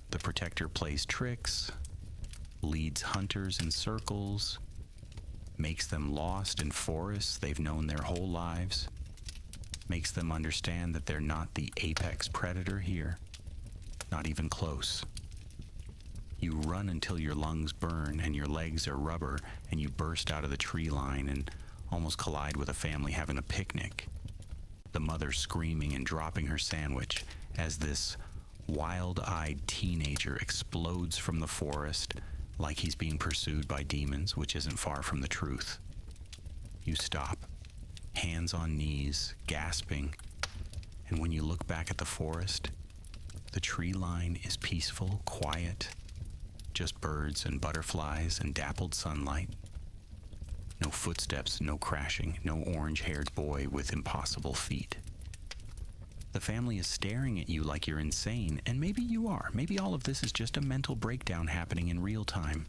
The protector plays tricks, leads hunters in circles, makes them lost in forests they've known their whole lives, makes them understand that they're not the apex predator here, not even close. You run until your lungs burn and your legs are rubber, and you burst out of the tree line and almost collide with a family having a picnic. The mother screaming and dropping her sandwich as this wild-eyed teenager explodes from the forest like he's being pursued by demons, which isn't far from the truth. You stop, hands on knees, gasping, and when you look back at the forest, the tree line is peaceful, quiet, just birds and butterflies and dappled sunlight. No footsteps, no crashing, no orange-haired boy with impossible feet. The family is staring at you like you're insane, and maybe you are. Maybe all of this is just a mental breakdown happening in real time.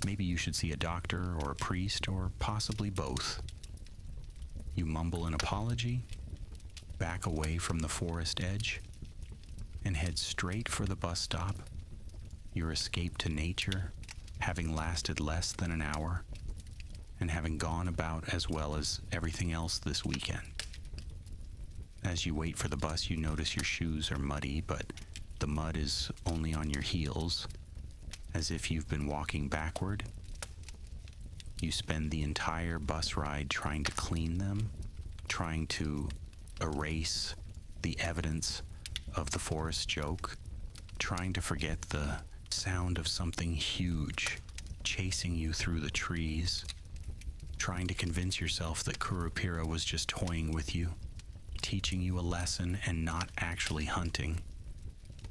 Maybe you should see a doctor or a priest or possibly both. You mumble an apology, back away from the forest edge, and head straight for the bus stop. Your escape to nature, having lasted less than an hour, and having gone about as well as everything else this weekend. As you wait for the bus, you notice your shoes are muddy, but the mud is only on your heels, as if you've been walking backward. You spend the entire bus ride trying to clean them, trying to erase the evidence of the forest joke, trying to forget the sound of something huge chasing you through the trees, trying to convince yourself that Kurupura was just toying with you, teaching you a lesson and not actually hunting.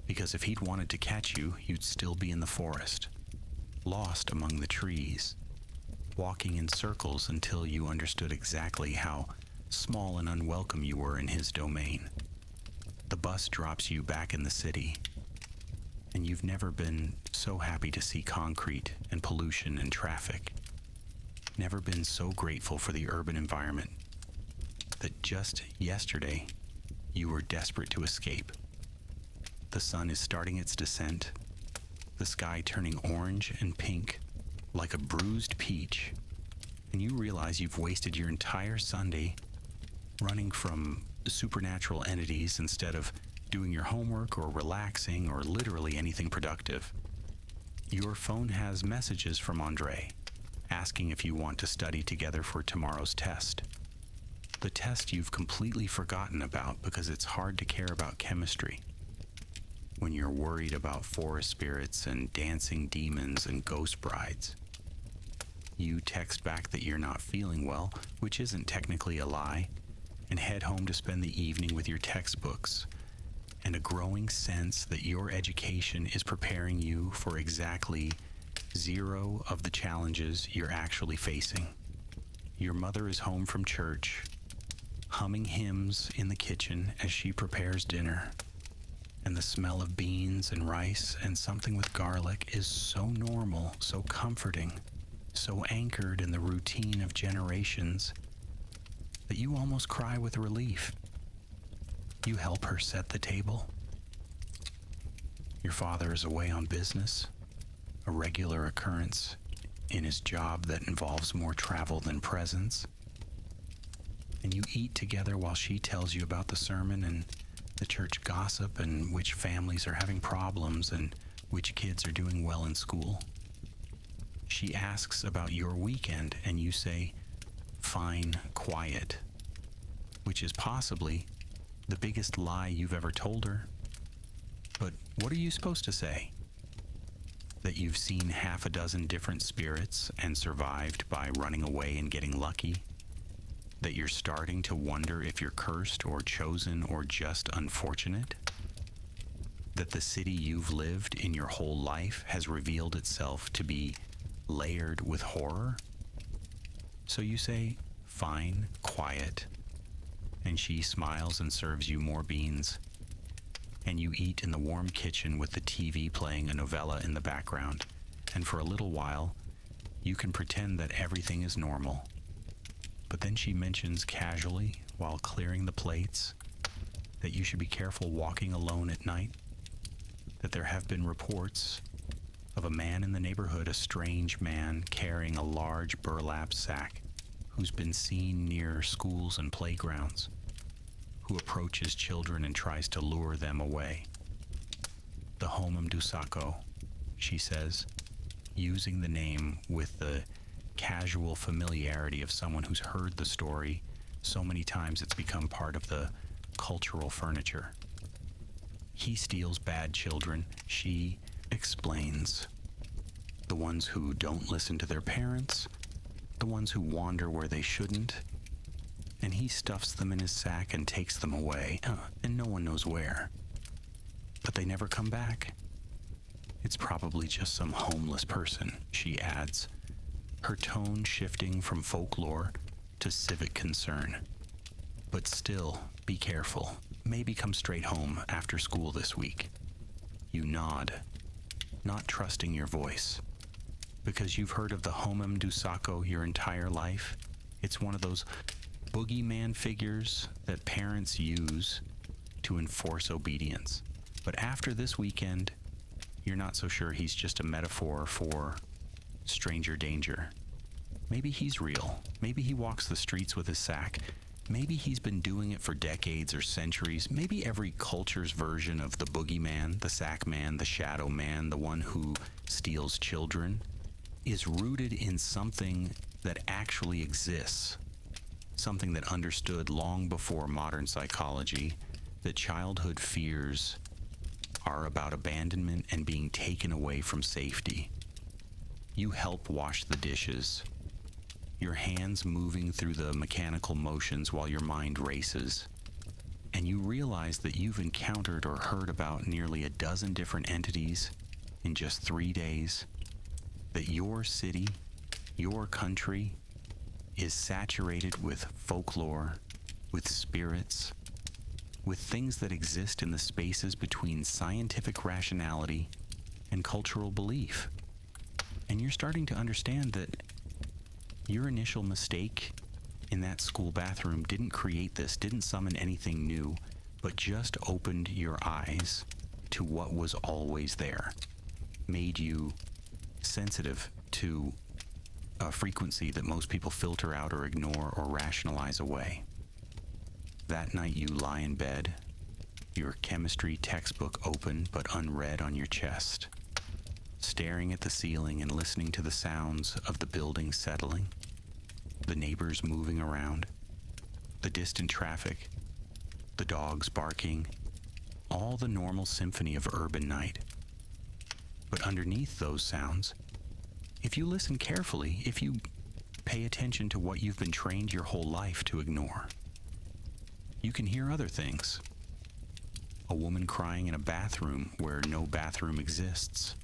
Because if he'd wanted to catch you, you'd still be in the forest, lost among the trees, walking in circles until you understood exactly how small and unwelcome you were in his domain. The bus drops you back in the city, and you've never been so happy to see concrete and pollution and traffic. Never been so grateful for the urban environment that just yesterday you were desperate to escape. The sun is starting its descent, the sky turning orange and pink like a bruised peach, and you realize you've wasted your entire Sunday running from supernatural entities instead of doing your homework or relaxing or literally anything productive. Your phone has messages from Andre asking if you want to study together for tomorrow's test. The test you've completely forgotten about because it's hard to care about chemistry when you're worried about forest spirits and dancing demons and ghost brides. You text back that you're not feeling well, which isn't technically a lie, and head home to spend the evening with your textbooks and a growing sense that your education is preparing you for exactly 0 of the challenges you're actually facing. Your mother is home from church, humming hymns in the kitchen as she prepares dinner, and the smell of beans and rice and something with garlic is so normal, so comforting, so anchored in the routine of generations that you almost cry with relief. You help her set the table. Your father is away on business, a regular occurrence in his job that involves more travel than presence. And you eat together while she tells you about the sermon and the church gossip and which families are having problems and which kids are doing well in school. She asks about your weekend and you say, "Fine, quiet," which is possibly the biggest lie you've ever told her. But what are you supposed to say? That you've seen half a dozen different spirits and survived by running away and getting lucky? That you're starting to wonder if you're cursed or chosen or just unfortunate? That the city you've lived in your whole life has revealed itself to be layered with horror? So you say, "Fine, quiet," and she smiles and serves you more beans. And you eat in the warm kitchen with the TV playing a novella in the background, and for a little while, you can pretend that everything is normal. But then she mentions casually, while clearing the plates, that you should be careful walking alone at night, that there have been reports of a man in the neighborhood, a strange man carrying a large burlap sack, who's been seen near schools and playgrounds, who approaches children and tries to lure them away. The Homem do Saco, she says, using the name with the casual familiarity of someone who's heard the story so many times it's become part of the cultural furniture. He steals bad children, she explains. The ones who don't listen to their parents, the ones who wander where they shouldn't, and he stuffs them in his sack and takes them away, and no one knows where. But they never come back. It's probably just some homeless person, she adds, her tone shifting from folklore to civic concern. But still, be careful. Maybe come straight home after school this week. You nod, not trusting your voice, because you've heard of the Homem do Saco your entire life. It's one of those boogeyman figures that parents use to enforce obedience. But after this weekend, you're not so sure he's just a metaphor for stranger danger. Maybe he's real. Maybe he walks the streets with his sack. Maybe he's been doing it for decades or centuries. Maybe every culture's version of the boogeyman, the sack man, the shadow man, the one who steals children, is rooted in something that actually exists. Something that understood long before modern psychology that childhood fears are about abandonment and being taken away from safety. You help wash the dishes, your hands moving through the mechanical motions while your mind races, and you realize that you've encountered or heard about nearly a dozen different entities in just 3 days, that your city, your country, is saturated with folklore, with spirits, with things that exist in the spaces between scientific rationality and cultural belief. And you're starting to understand that your initial mistake in that school bathroom didn't create this, didn't summon anything new, but just opened your eyes to what was always there, made you sensitive to a frequency that most people filter out or ignore or rationalize away. That night you lie in bed, your chemistry textbook open but unread on your chest, staring at the ceiling and listening to the sounds of the building settling, the neighbors moving around, the distant traffic, the dogs barking, all the normal symphony of urban night. But underneath those sounds, if you listen carefully, if you pay attention to what you've been trained your whole life to ignore, you can hear other things. A woman crying in a bathroom where no bathroom exists.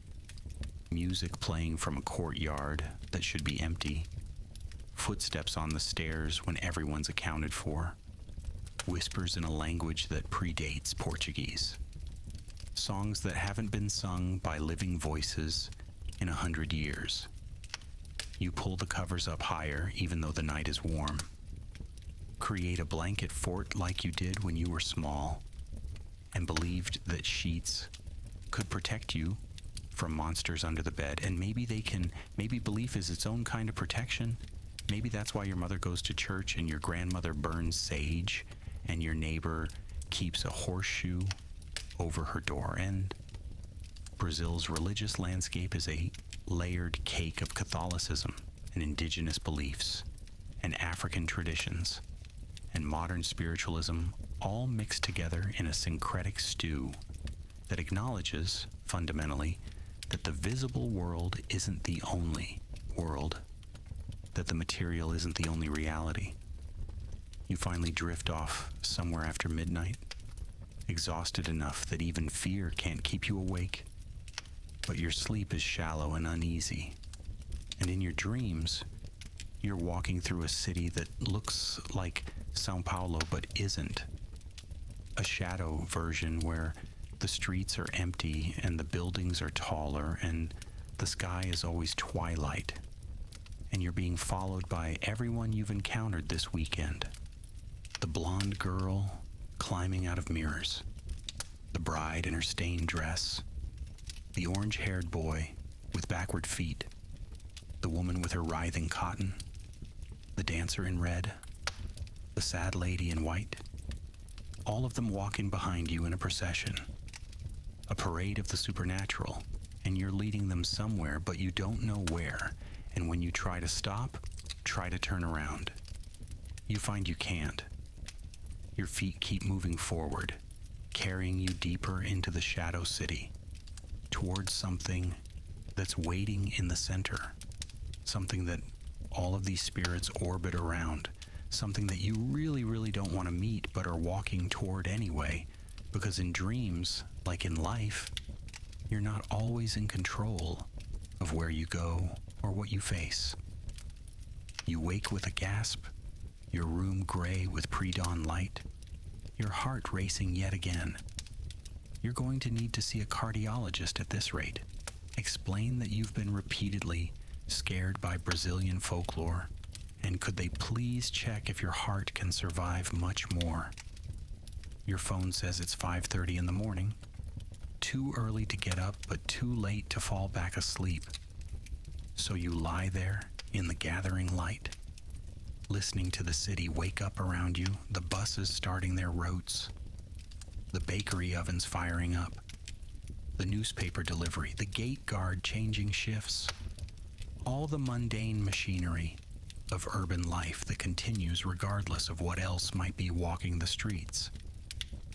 Music playing from a courtyard that should be empty. Footsteps on the stairs when everyone's accounted for. Whispers in a language that predates Portuguese. Songs that haven't been sung by living voices in 100 years. You pull the covers up higher even though the night is warm. create a blanket fort like you did when you were small and believed that sheets could protect you from monsters under the bed. And maybe belief is its own kind of protection. Maybe that's why your mother goes to church and your grandmother burns sage and your neighbor keeps a horseshoe over her door. And Brazil's religious landscape is a layered cake of Catholicism and indigenous beliefs and African traditions and modern spiritualism, all mixed together in a syncretic stew that acknowledges, fundamentally, that the visible world isn't the only world, that the material isn't the only reality. You finally drift off somewhere after midnight, exhausted enough that even fear can't keep you awake, but your sleep is shallow and uneasy. And in your dreams, you're walking through a city that looks like Sao Paulo but isn't. A shadow version where the streets are empty and the buildings are taller and the sky is always twilight. And you're being followed by everyone you've encountered this weekend. The blonde girl climbing out of mirrors, the bride in her stained dress, the orange-haired boy with backward feet, the woman with her writhing cotton, the dancer in red, the sad lady in white, all of them walking behind you in a procession, a parade of the supernatural, and you're leading them somewhere, but you don't know where, and when you try to stop, try to turn around, you find you can't. Your feet keep moving forward, carrying you deeper into the shadow city, towards something that's waiting in the center, something that all of these spirits orbit around, something that you really, really don't want to meet but are walking toward anyway, because in dreams, like in life, you're not always in control of where you go or what you face. You wake with a gasp, your room gray with pre-dawn light, your heart racing yet again. You're going to need to see a cardiologist at this rate. Explain that you've been repeatedly scared by Brazilian folklore, and could they please check if your heart can survive much more. Your phone says it's 5:30 in the morning. Too early to get up, but too late to fall back asleep. So you lie there in the gathering light, listening to the city wake up around you, the buses starting their routes, the bakery ovens firing up, the newspaper delivery, the gate guard changing shifts, all the mundane machinery of urban life that continues regardless of what else might be walking the streets.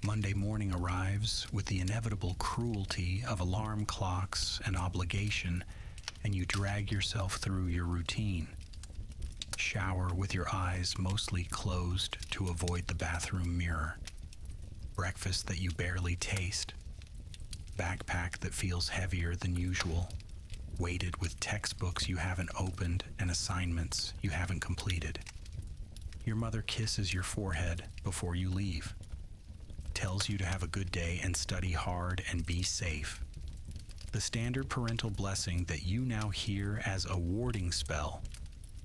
Monday morning arrives with the inevitable cruelty of alarm clocks and obligation, and you drag yourself through your routine. Shower with your eyes mostly closed to avoid the bathroom mirror. Breakfast that you barely taste. Backpack that feels heavier than usual, weighted with textbooks you haven't opened and assignments you haven't completed. Your mother kisses your forehead before you leave, tells you to have a good day and study hard and be safe. The standard parental blessing that you now hear as a warding spell,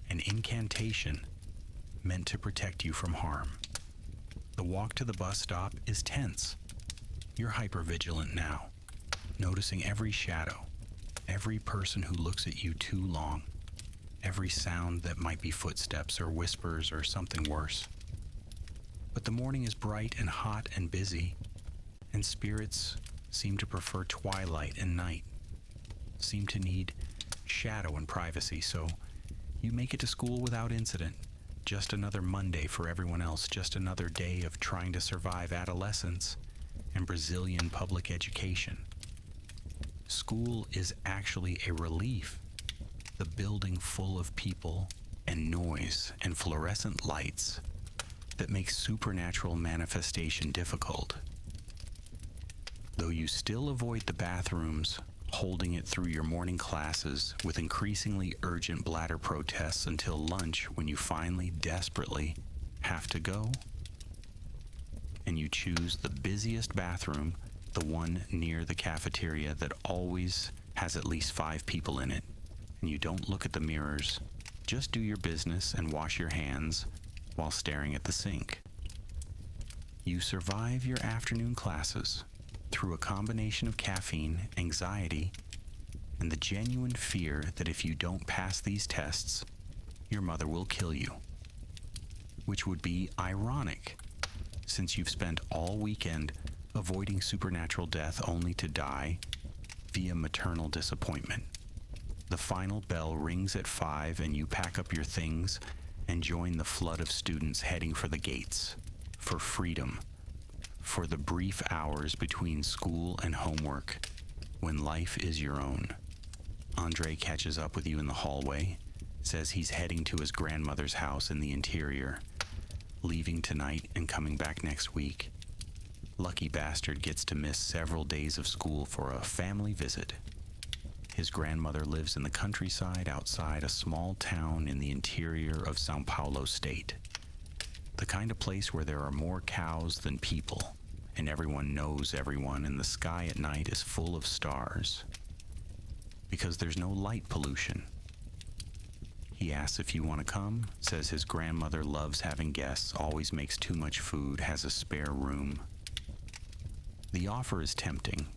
an incantation meant to protect you from harm. The walk to the bus stop is tense. You're hypervigilant now, noticing every shadow, every person who looks at you too long, every sound that might be footsteps or whispers or something worse. But the morning is bright and hot and busy, and spirits seem to prefer twilight and night, seem to need shadow and privacy, so you make it to school without incident. Just another Monday for everyone else, just another day of trying to survive adolescence and Brazilian public education. School is actually a relief. The building full of people and noise and fluorescent lights that makes supernatural manifestation difficult. Though you still avoid the bathrooms, holding it through your morning classes with increasingly urgent bladder protests until lunch when you finally desperately have to go. And you choose the busiest bathroom, the one near the cafeteria that always has at least 5 people in it. And you don't look at the mirrors, just do your business and wash your hands while staring at the sink. You survive your afternoon classes through a combination of caffeine, anxiety, and the genuine fear that if you don't pass these tests, your mother will kill you. Which would be ironic, since you've spent all weekend avoiding supernatural death only to die via maternal disappointment. The final bell rings at 5 and you pack up your things and join the flood of students heading for the gates, for freedom, for the brief hours between school and homework when life is your own. Andre catches up with you in the hallway, says he's heading to his grandmother's house in the interior, leaving tonight and coming back next week. Lucky bastard gets to miss several days of school for a family visit. His grandmother lives in the countryside outside a small town in the interior of São Paulo state. The kind of place where there are more cows than people, and everyone knows everyone, and the sky at night is full of stars. Because there's no light pollution. He asks if you want to come, says his grandmother loves having guests, always makes too much food, has a spare room. The offer is tempting.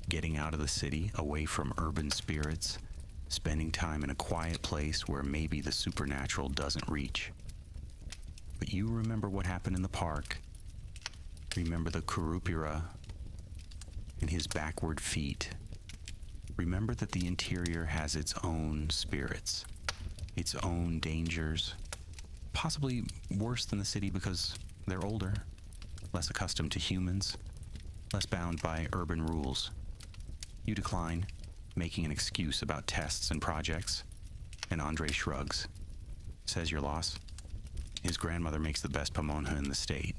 Getting out of the city, away from urban spirits, spending time in a quiet place where maybe the supernatural doesn't reach. But you remember what happened in the park. Remember the curupira and his backward feet. Remember that the interior has its own spirits, its own dangers, possibly worse than the city because they're older, less accustomed to humans, less bound by urban rules. You decline, making an excuse about tests and projects, and Andre shrugs, says your loss. His grandmother makes the best pamonja in the state.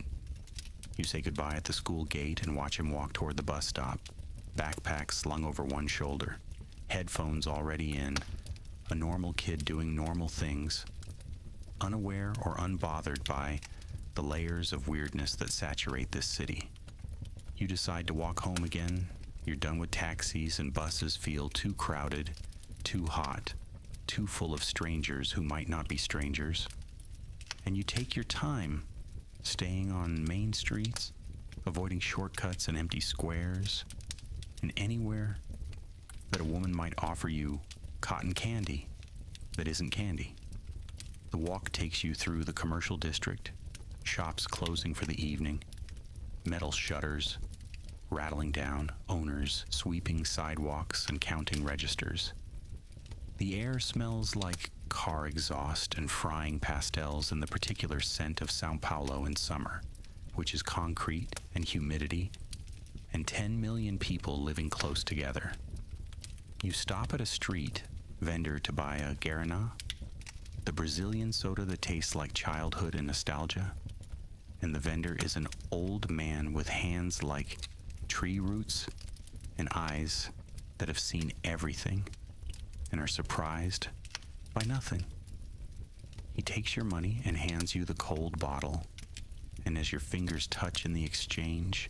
You say goodbye at the school gate and watch him walk toward the bus stop, backpack slung over one shoulder, headphones already in, a normal kid doing normal things, unaware or unbothered by the layers of weirdness that saturate this city. You decide to walk home again. You're done with taxis and buses feel too crowded, too hot, too full of strangers who might not be strangers. And you take your time, staying on main streets, avoiding shortcuts and empty squares, and anywhere that a woman might offer you cotton candy that isn't candy. The walk takes you through the commercial district, shops closing for the evening, metal shutters rattling down, owners sweeping sidewalks and counting registers. The air smells like car exhaust and frying pastels and the particular scent of São Paulo in summer, which is concrete and humidity and 10 million people living close together. You stop at a street vendor to buy a guaraná, the Brazilian soda that tastes like childhood and nostalgia, and the vendor is an old man with hands like tree roots and eyes that have seen everything and are surprised by nothing. He takes your money and hands you the cold bottle, and as your fingers touch in the exchange,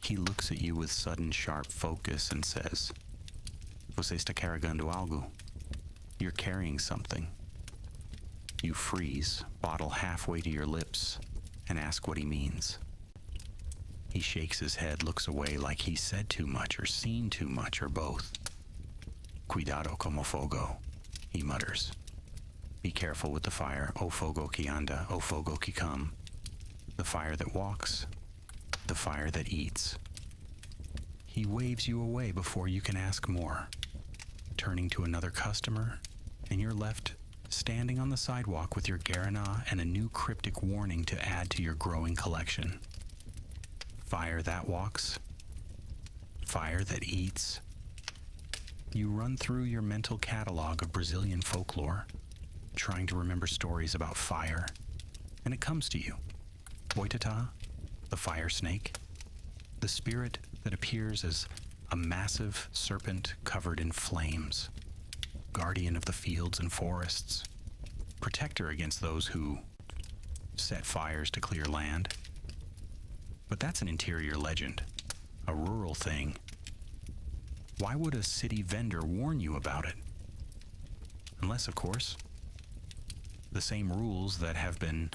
he looks at you with sudden sharp focus and says, "Você está carregando algo?" You're carrying something. You freeze, bottle halfway to your lips, and ask what he means. He shakes his head, looks away like he said too much or seen too much or both. "Cuidado como fogo," he mutters. "Be careful with the fire, o fogo que anda, o fogo que come." The fire that walks, the fire that eats. He waves you away before you can ask more, turning to another customer, and you're left standing on the sidewalk with your guaraná and a new cryptic warning to add to your growing collection. Fire that walks, fire that eats. You run through your mental catalog of Brazilian folklore, trying to remember stories about fire, and it comes to you. Boitatá, the fire snake, the spirit that appears as a massive serpent covered in flames, guardian of the fields and forests, protector against those who set fires to clear land. But that's an interior legend, a rural thing. Why would a city vendor warn you about it? Unless, of course, The same rules that have been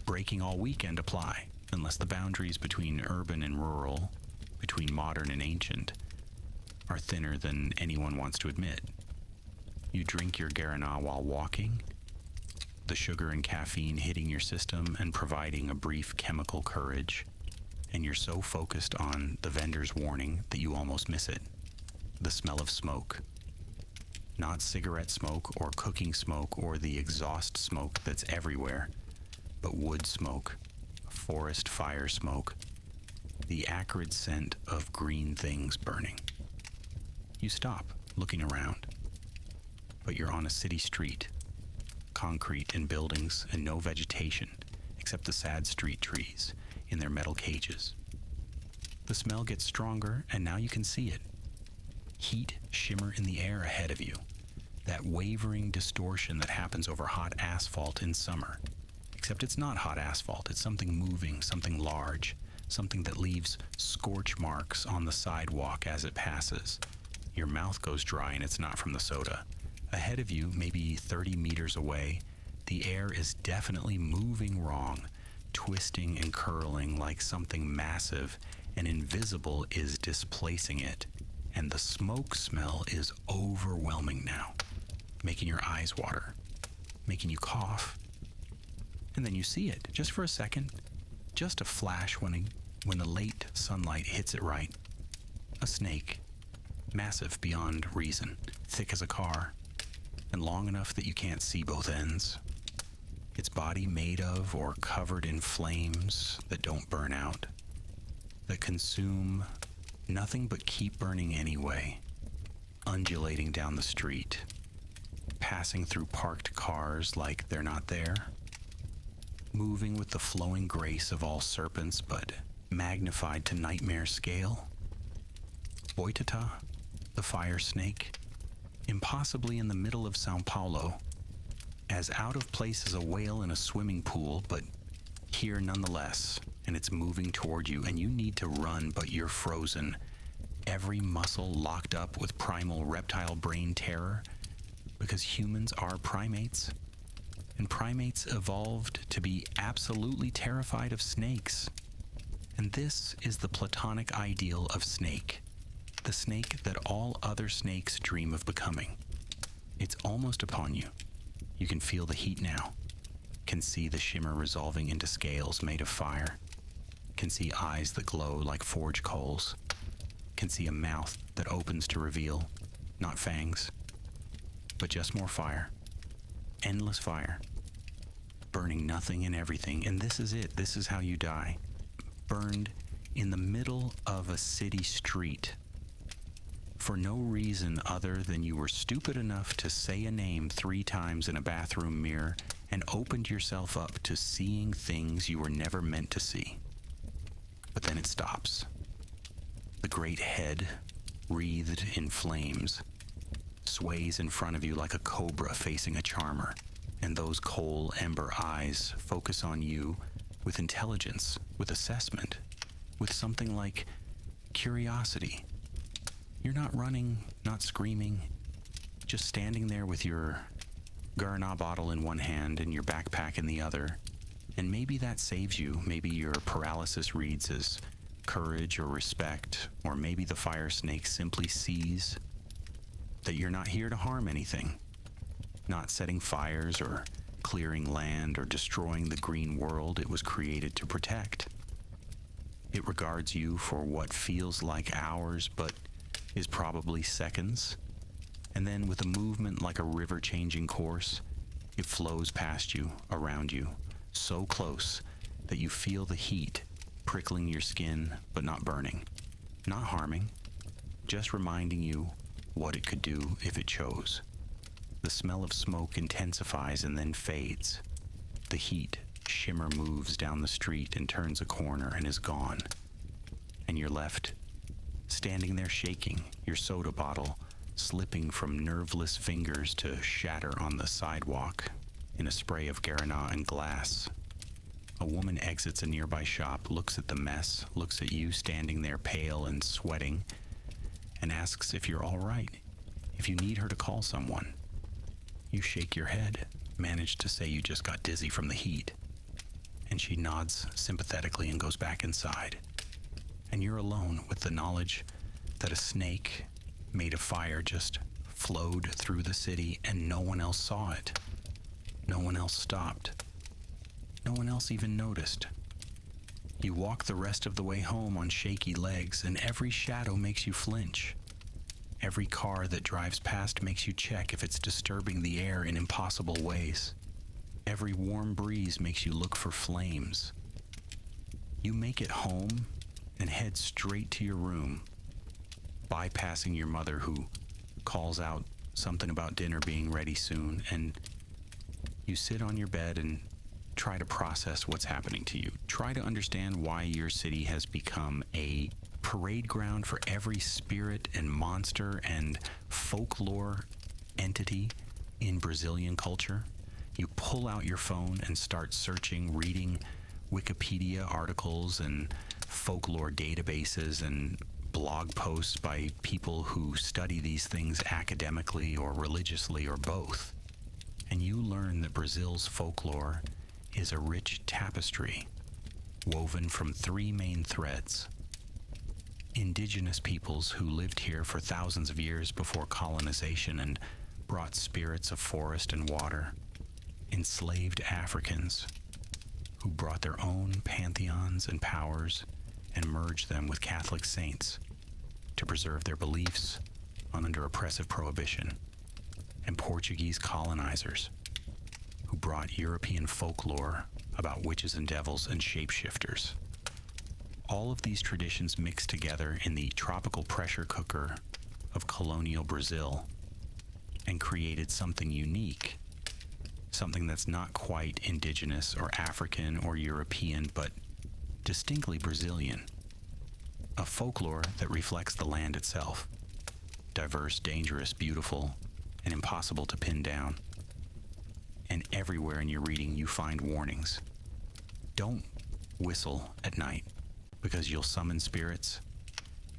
breaking all weekend apply, unless the boundaries between urban and rural, between modern and ancient, are thinner than anyone wants to admit. You drink your Guaraná while walking, the sugar and caffeine hitting your system and providing a brief chemical courage, and you're so focused on the vendor's warning that you almost miss it. The smell of smoke. Not cigarette smoke or cooking smoke or the exhaust smoke that's everywhere, but wood smoke, forest fire smoke, the acrid scent of green things burning. You stop, looking around. But you're on a city street, concrete and buildings and no vegetation except the sad street trees in their metal cages. The smell gets stronger and now you can see it. Heat shimmer in the air ahead of you. That wavering distortion that happens over hot asphalt in summer. Except it's not hot asphalt, it's something moving, something large, something that leaves scorch marks on the sidewalk as it passes. Your mouth goes dry and it's not from the soda. Ahead of you, maybe 30 meters away, the air is definitely moving wrong, twisting and curling like something massive and invisible is displacing it. And the smoke smell is overwhelming now, making your eyes water, making you cough. And then you see it, just for a second, just a flash when the late sunlight hits it right. A snake, massive beyond reason, thick as a car, and long enough that you can't see both ends. Its body made of or covered in flames that don't burn out, that consume nothing but keep burning anyway, undulating down the street, passing through parked cars like they're not there, moving with the flowing grace of all serpents but magnified to nightmare scale. Boitata, the fire snake, impossibly in the middle of Sao Paulo, as out of place as a whale in a swimming pool, but here nonetheless, and it's moving toward you, and you need to run, but you're frozen, every muscle locked up with primal reptile brain terror, because humans are primates, and primates evolved to be absolutely terrified of snakes. And this is the platonic ideal of snake, the snake that all other snakes dream of becoming. It's almost upon you. You can feel the heat now, can see the shimmer resolving into scales made of fire, can see eyes that glow like forge coals, can see a mouth that opens to reveal, not fangs, but just more fire, endless fire, burning nothing and everything. And this is it. This is how you die. Burned in the middle of a city street for no reason other than you were stupid enough to say a name 3 times in a bathroom mirror and opened yourself up to seeing things you were never meant to see. But then it stops. The great head, wreathed in flames, sways in front of you like a cobra facing a charmer, and those coal ember eyes focus on you with intelligence, with assessment, with something like curiosity. You're not running, not screaming, just standing there with your Guaraná bottle in one hand and your backpack in the other. And maybe that saves you. Maybe your paralysis reads as courage or respect, or maybe the fire snake simply sees that you're not here to harm anything, not setting fires or clearing land or destroying the green world it was created to protect. It regards you for what feels like hours, but is probably seconds, and then with a movement like a river changing course, it flows past you, around you, so close that you feel the heat prickling your skin but not burning, not harming, just reminding you what it could do if it chose. The smell of smoke intensifies and then fades. The heat shimmer moves down the street and turns a corner and is gone, and you're left standing there shaking, your soda bottle slipping from nerveless fingers to shatter on the sidewalk in a spray of Guaraná and glass. A woman exits a nearby shop, looks at the mess, looks at you standing there pale and sweating, and asks if you're all right, if you need her to call someone. You shake your head, managed to say you just got dizzy from the heat. And she nods sympathetically and goes back inside. And you're alone with the knowledge that a snake made of fire just flowed through the city and no one else saw it. No one else stopped. No one else even noticed. You walk the rest of the way home on shaky legs, and every shadow makes you flinch. Every car that drives past makes you check if it's disturbing the air in impossible ways. Every warm breeze makes you look for flames. You make it home and head straight to your room, bypassing your mother who calls out something about dinner being ready soon, and you sit on your bed and try to process what's happening to you. Try to understand why your city has become a parade ground for every spirit and monster and folklore entity in Brazilian culture. You pull out your phone and start searching, reading Wikipedia articles and folklore databases and blog posts by people who study these things academically or religiously or both. And you learn that Brazil's folklore is a rich tapestry woven from three main threads. Indigenous peoples who lived here for thousands of years before colonization and brought spirits of forest and water. Enslaved Africans who brought their own pantheons and powers and merged them with Catholic saints to preserve their beliefs under oppressive prohibition. And Portuguese colonizers who brought European folklore about witches and devils and shapeshifters. All of these traditions mixed together in the tropical pressure cooker of colonial Brazil and created something unique, something that's not quite indigenous or African or European, but distinctly Brazilian. A folklore that reflects the land itself. Diverse, dangerous, beautiful, and impossible to pin down. And everywhere in your reading you find warnings. Don't whistle at night because you'll summon spirits.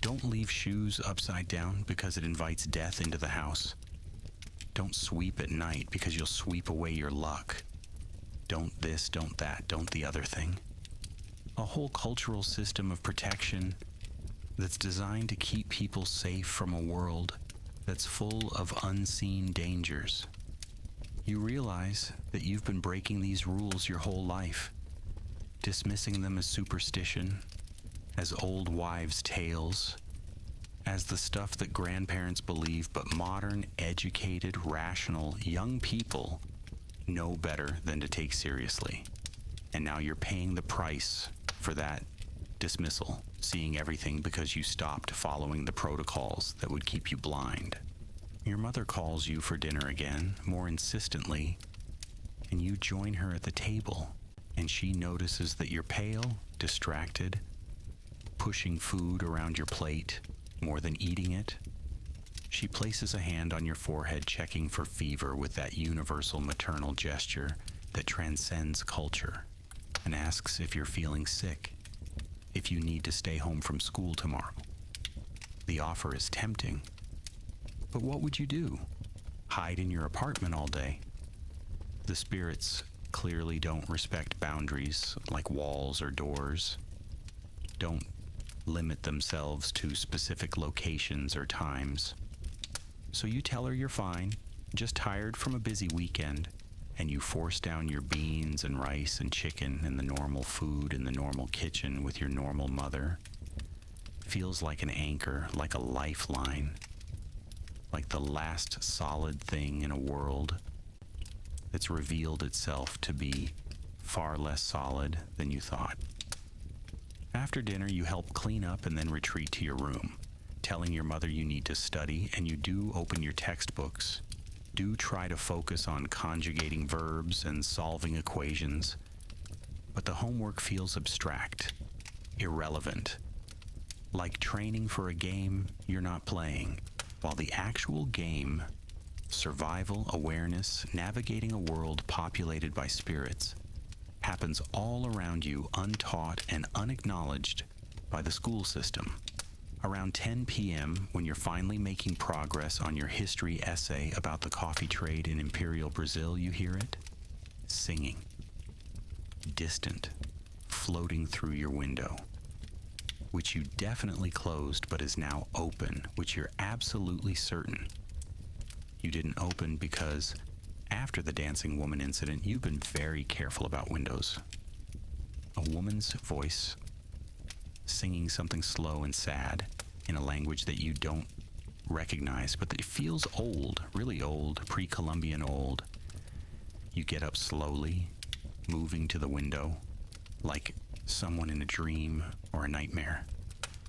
Don't leave shoes upside down because it invites death into the house. Don't sweep at night because you'll sweep away your luck. Don't this, don't that, don't the other thing. A whole cultural system of protection that's designed to keep people safe from a world that's full of unseen dangers. You realize that you've been breaking these rules your whole life, dismissing them as superstition, as old wives' tales, as the stuff that grandparents believe, but modern, educated, rational, young people know better than to take seriously. And now you're paying the price for that dismissal, seeing everything because you stopped following the protocols that would keep you blind. Your mother calls you for dinner again, more insistently, and you join her at the table, and she notices that you're pale, distracted, pushing food around your plate more than eating it. She places a hand on your forehead, checking for fever with that universal maternal gesture that transcends culture, and asks if you're feeling sick, if you need to stay home from school tomorrow. The offer is tempting. But what would you do? Hide in your apartment all day? The spirits clearly don't respect boundaries like walls or doors, don't limit themselves to specific locations or times. So you tell her you're fine, just tired from a busy weekend, and you force down your beans and rice and chicken and the normal food in the normal kitchen with your normal mother. Feels like an anchor, like a lifeline. Like the last solid thing in a world that's revealed itself to be far less solid than you thought. After dinner, you help clean up and then retreat to your room, telling your mother you need to study, and you do open your textbooks. Do try to focus on conjugating verbs and solving equations, but the homework feels abstract, irrelevant, like training for a game you're not playing. While the actual game, survival, awareness, navigating a world populated by spirits, happens all around you, untaught and unacknowledged by the school system. Around 10 p.m., when you're finally making progress on your history essay about the coffee trade in Imperial Brazil, you hear it. singing, distant, floating through your window, which you definitely closed but is now open, which you're absolutely certain you didn't open because after the dancing woman incident, you've been very careful about windows. A woman's voice singing something slow and sad in a language that you don't recognize, but that feels old, really old, pre-Columbian old. You get up slowly, moving to the window, like someone in a dream or a nightmare,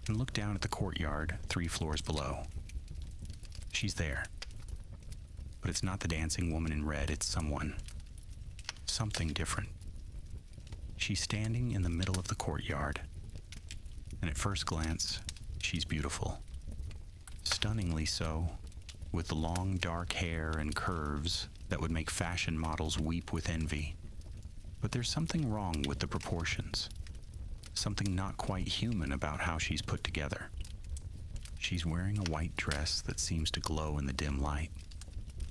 and look down at the courtyard 3 floors below. She's there. But it's not the dancing woman in red, it's something different. She's standing in the middle of the courtyard, and at first glance, she's beautiful. Stunningly so, with long dark hair and curves that would make fashion models weep with envy. But there's something wrong with the proportions. Something not quite human about how she's put together. She's wearing a white dress that seems to glow in the dim light.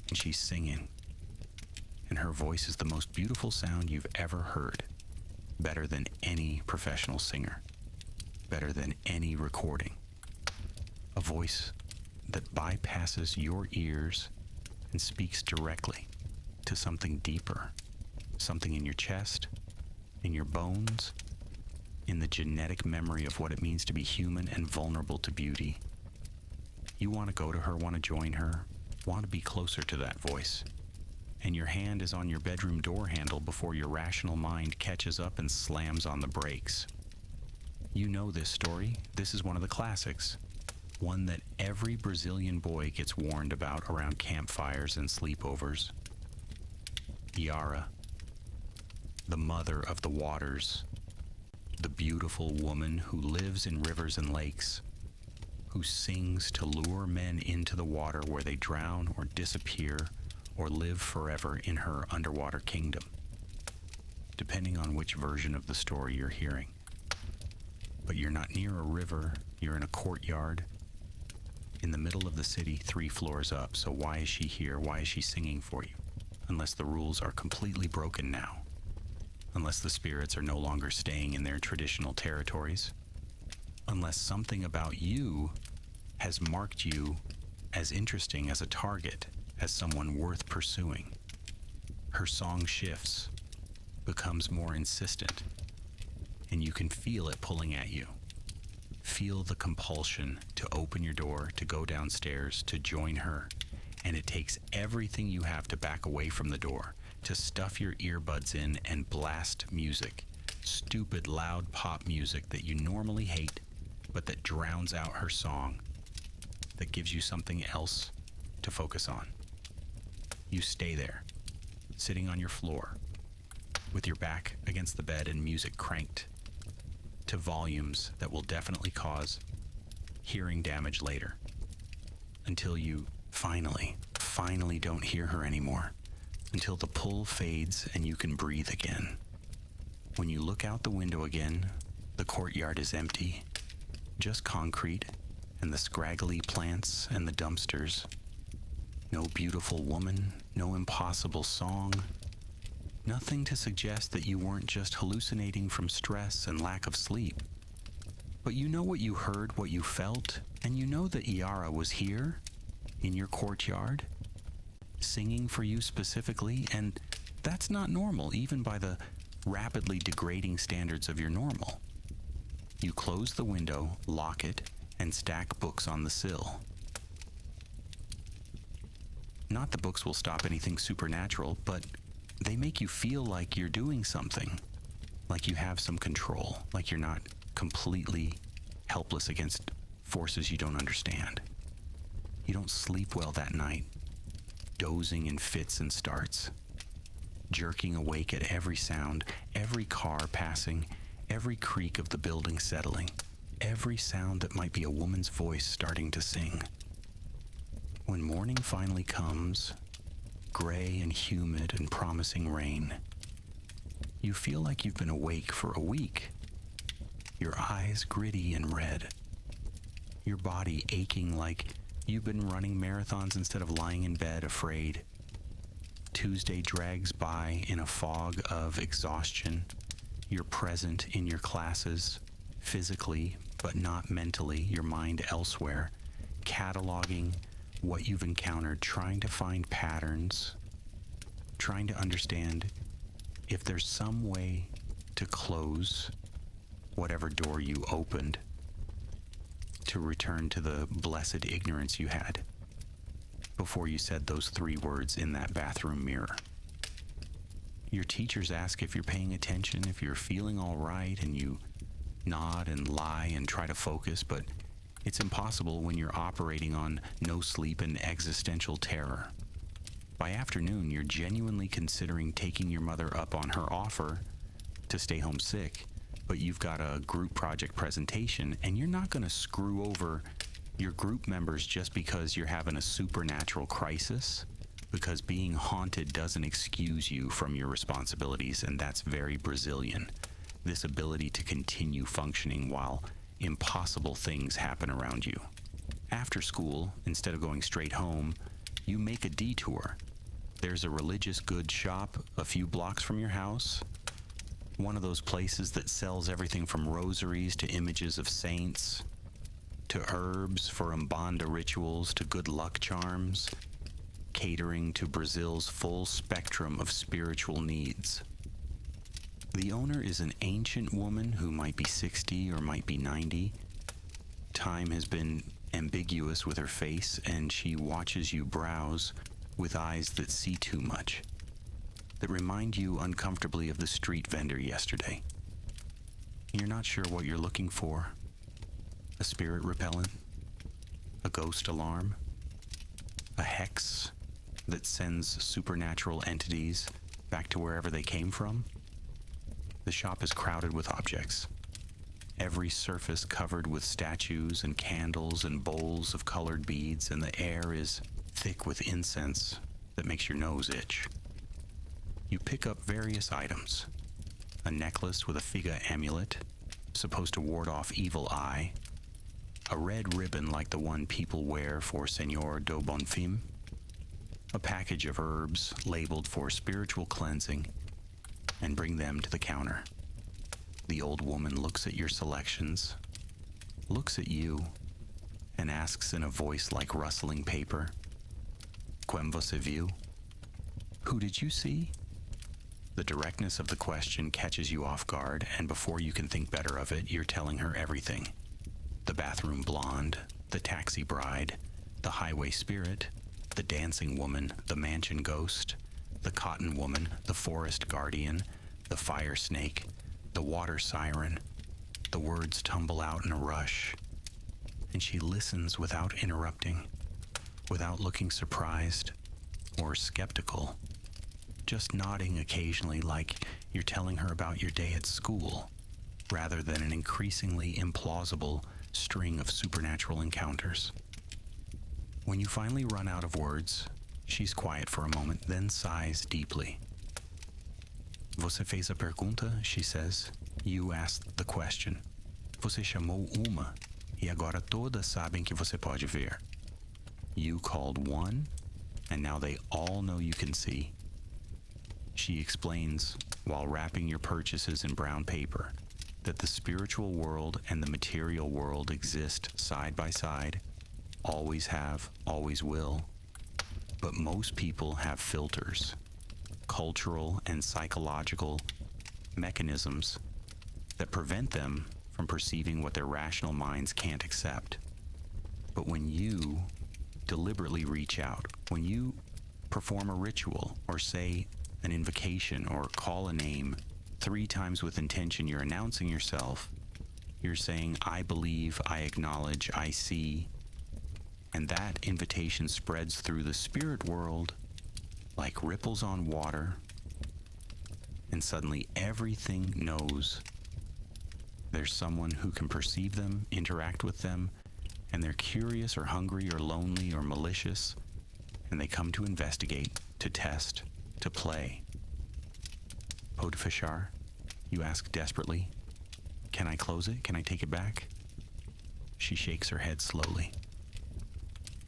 And she's singing. And her voice is the most beautiful sound you've ever heard. Better than any professional singer. Better than any recording. A voice that bypasses your ears and speaks directly to something deeper. Something in your chest, in your bones, in the genetic memory of what it means to be human and vulnerable to beauty. You want to go to her, want to join her, want to be closer to that voice. And your hand is on your bedroom door handle before your rational mind catches up and slams on the brakes. You know this story. This is one of the classics. One that every Brazilian boy gets warned about around campfires and sleepovers. Yara, the mother of the waters, the beautiful woman who lives in rivers and lakes, who sings to lure men into the water where they drown or disappear or live forever in her underwater kingdom, depending on which version of the story you're hearing. But you're not near a river, you're in a courtyard, in the middle of the city, 3 floors up. So why is she here? Why is she singing for you? Unless the rules are completely broken now. Unless the spirits are no longer staying in their traditional territories. Unless something about you has marked you as interesting as a target, as someone worth pursuing. Her song shifts, becomes more insistent, and you can feel it pulling at you. Feel the compulsion to open your door, to go downstairs, to join her, and it takes everything you have to back away from the door, to stuff your earbuds in and blast music, stupid loud pop music that you normally hate, but that drowns out her song, that gives you something else to focus on. You stay there, sitting on your floor, with your back against the bed and music cranked to volumes that will definitely cause hearing damage later, until you finally don't hear her anymore, until the pull fades and you can breathe again. When you look out the window again, the courtyard is empty, just concrete and the scraggly plants and the dumpsters. No beautiful woman, no impossible song. Nothing to suggest that you weren't just hallucinating from stress and lack of sleep. But you know what you heard, what you felt, and you know that Iara was here, in your courtyard, singing for you specifically, and that's not normal, even by the rapidly degrading standards of your normal. You close the window, lock it, and stack books on the sill. Not that books will stop anything supernatural, but they make you feel like you're doing something, like you have some control, like you're not completely helpless against forces you don't understand. You don't sleep well that night, dozing in fits and starts, jerking awake at every sound, every car passing, every creak of the building settling, every sound that might be a woman's voice starting to sing. When morning finally comes, gray and humid and promising rain, you feel like you've been awake for a week. Your eyes gritty and red. Your body aching like you've been running marathons instead of lying in bed afraid. Tuesday drags by in a fog of exhaustion. You're present in your classes, physically, but not mentally, your mind elsewhere, cataloging what you've encountered, trying to find patterns, trying to understand if there's some way to close whatever door you opened, to return to the blessed ignorance you had before you said those 3 words in that bathroom mirror. Your teachers ask if you're paying attention, if you're feeling all right, and you nod and lie and try to focus, but it's impossible when you're operating on no sleep and existential terror. By afternoon, you're genuinely considering taking your mother up on her offer to stay home sick, but you've got a group project presentation, and you're not going to screw over your group members just because you're having a supernatural crisis, because being haunted doesn't excuse you from your responsibilities, and that's very Brazilian. This ability to continue functioning while impossible things happen around you. After school, instead of going straight home, you make a detour. There's a religious goods shop a few blocks from your house, one of those places that sells everything from rosaries to images of saints, to herbs for Umbanda rituals, to good luck charms, catering to Brazil's full spectrum of spiritual needs. The owner is an ancient woman who might be 60 or might be 90. Time has been ambiguous with her face, and she watches you browse with eyes that see too much, that remind you uncomfortably of the street vendor yesterday. You're not sure what you're looking for. A spirit repellent? A ghost alarm? A hex that sends supernatural entities back to wherever they came from? The shop is crowded with objects. Every surface covered with statues and candles and bowls of colored beads, and the air is thick with incense that makes your nose itch. You pick up various items. A necklace with a Figa amulet, supposed to ward off evil eye. A red ribbon like the one people wear for Senhor do Bonfim. A package of herbs labeled for spiritual cleansing, and bring them to the counter. The old woman looks at your selections, looks at you, and asks in a voice like rustling paper, "Quem você viu?" Who did you see? The directness of the question catches you off guard, and before you can think better of it, you're telling her everything. The bathroom blonde, the taxi bride, the highway spirit, the dancing woman, the mansion ghost, the cotton woman, the forest guardian, the fire snake, the water siren. The words tumble out in a rush, and she listens without interrupting, without looking surprised or skeptical, just nodding occasionally like you're telling her about your day at school, rather than an increasingly implausible string of supernatural encounters. When you finally run out of words, she's quiet for a moment, then sighs deeply. Você fez a pergunta, she says. You asked the question. Você chamou uma, e agora todas sabem que você pode ver. You called one, and now they all know you can see. She explains, while wrapping your purchases in brown paper, that the spiritual world and the material world exist side by side, always have, always will. But most people have filters, cultural and psychological mechanisms that prevent them from perceiving what their rational minds can't accept. But when you deliberately reach out, when you perform a ritual or say an invocation or call a name 3 times with intention, you're announcing yourself. You're saying, I believe, I acknowledge, I see. And that invitation spreads through the spirit world like ripples on water. And suddenly everything knows there's someone who can perceive them, interact with them, and they're curious or hungry or lonely or malicious, and they come to investigate, to test, to play. Pode fechar? You ask desperately. Can I close it? Can I take it back? She shakes her head slowly.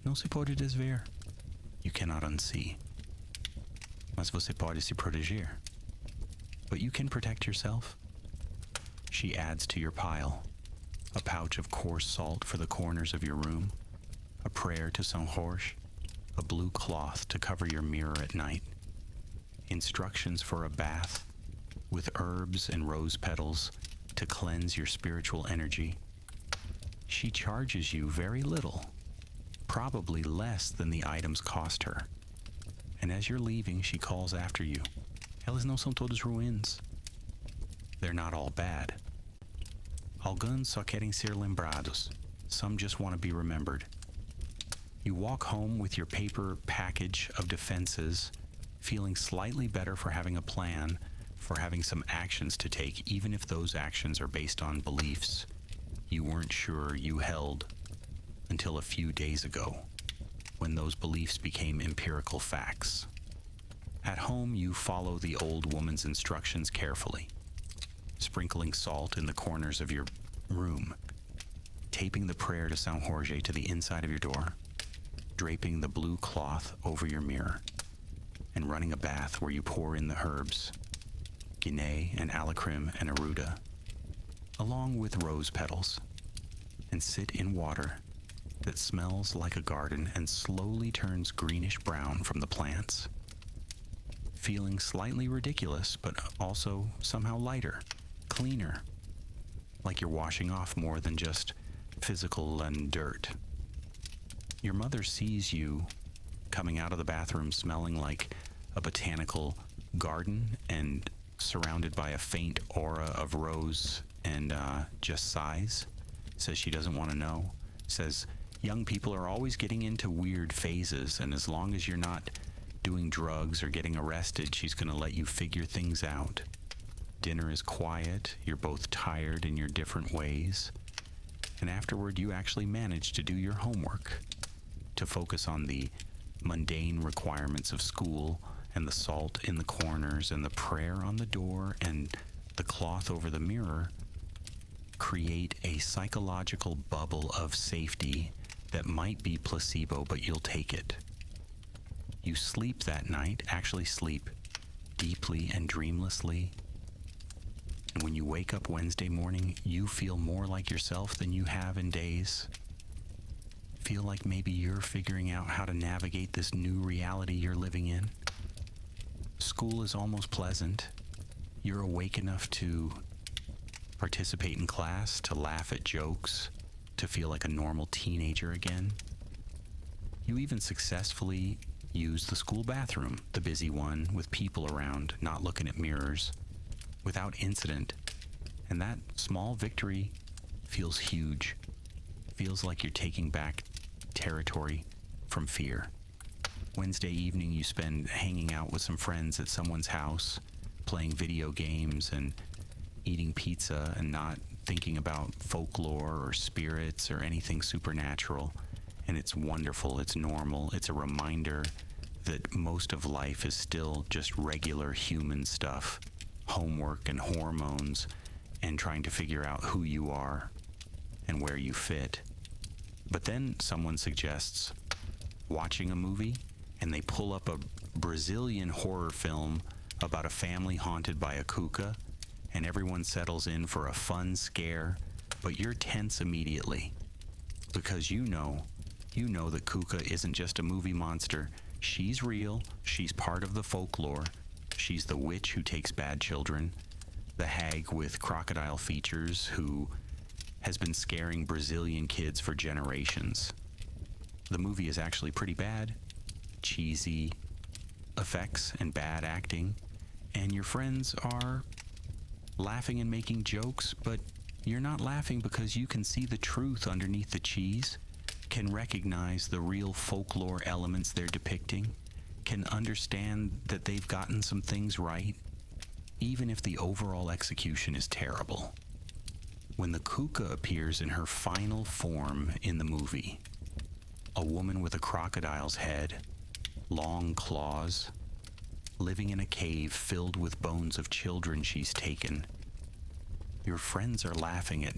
Não se pode desver. You cannot unsee. Mas você pode se proteger. But you can protect yourself. She adds to your pile. A pouch of coarse salt for the corners of your room, a prayer to Saint Jorge, a blue cloth to cover your mirror at night, instructions for a bath with herbs and rose petals to cleanse your spiritual energy. She charges you very little, probably less than the items cost her. And as you're leaving, she calls after you. Elas não são todas ruins. They're not all bad. Alguns só querem ser lembrados. Some just want to be remembered. You walk home with your paper package of defenses, feeling slightly better for having a plan, for having some actions to take, even if those actions are based on beliefs you weren't sure you held until a few days ago, when those beliefs became empirical facts. At home, you follow the old woman's instructions carefully, sprinkling salt in the corners of your room, taping the prayer to Saint Jorge to the inside of your door, draping the blue cloth over your mirror, and running a bath where you pour in the herbs, guinea and alacrim and aruda, along with rose petals, and sit in water that smells like a garden and slowly turns greenish-brown from the plants, feeling slightly ridiculous, but also somehow lighter, cleaner, like you're washing off more than just physical and dirt. Your mother sees you coming out of the bathroom smelling like a botanical garden and surrounded by a faint aura of rose and just sighs. Says she doesn't want to know. Says young people are always getting into weird phases, and as long as you're not doing drugs or getting arrested, she's going to let you figure things out. Dinner is quiet, you're both tired in your different ways, and afterward you actually manage to do your homework, to focus on the mundane requirements of school and the salt in the corners and the prayer on the door and the cloth over the mirror. Create a psychological bubble of safety that might be placebo, but you'll take it. You sleep that night, actually sleep deeply and dreamlessly. And when you wake up Wednesday morning, you feel more like yourself than you have in days. Feel like maybe you're figuring out how to navigate this new reality you're living in. School is almost pleasant. You're awake enough to participate in class, to laugh at jokes, to feel like a normal teenager again. You even successfully use the school bathroom, the busy one, with people around, not looking at mirrors, without incident. And that small victory feels huge. Feels like you're taking back territory from fear. Wednesday evening you spend hanging out with some friends at someone's house, playing video games and eating pizza and not thinking about folklore or spirits or anything supernatural. And it's wonderful, it's normal, it's a reminder that most of life is still just regular human stuff, homework and hormones, and trying to figure out who you are and where you fit. But then someone suggests watching a movie, and they pull up a Brazilian horror film about a family haunted by a cuca, and everyone settles in for a fun scare, but you're tense immediately because you know that Cuca isn't just a movie monster. She's real. She's part of the folklore. She's the witch who takes bad children, the hag with crocodile features who has been scaring Brazilian kids for generations. The movie is actually pretty bad, cheesy effects and bad acting, and your friends are laughing and making jokes, but you're not laughing because you can see the truth underneath the cheese, can recognize the real folklore elements they're depicting, can understand that they've gotten some things right, even if the overall execution is terrible. When the Cuca appears in her final form in the movie, a woman with a crocodile's head, long claws, living in a cave filled with bones of children she's taken, your friends are laughing at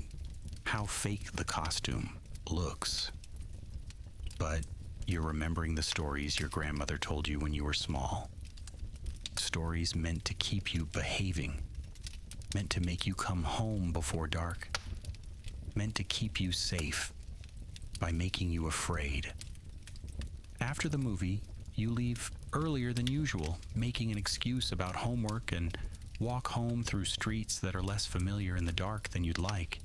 how fake the costume looks. But you're remembering the stories your grandmother told you when you were small. stories meant to keep you behaving, meant to make you come home before dark, meant to keep you safe by making you afraid. After the movie, you leave earlier than usual, making an excuse about homework and walk home through streets that are less familiar in the dark than you'd like.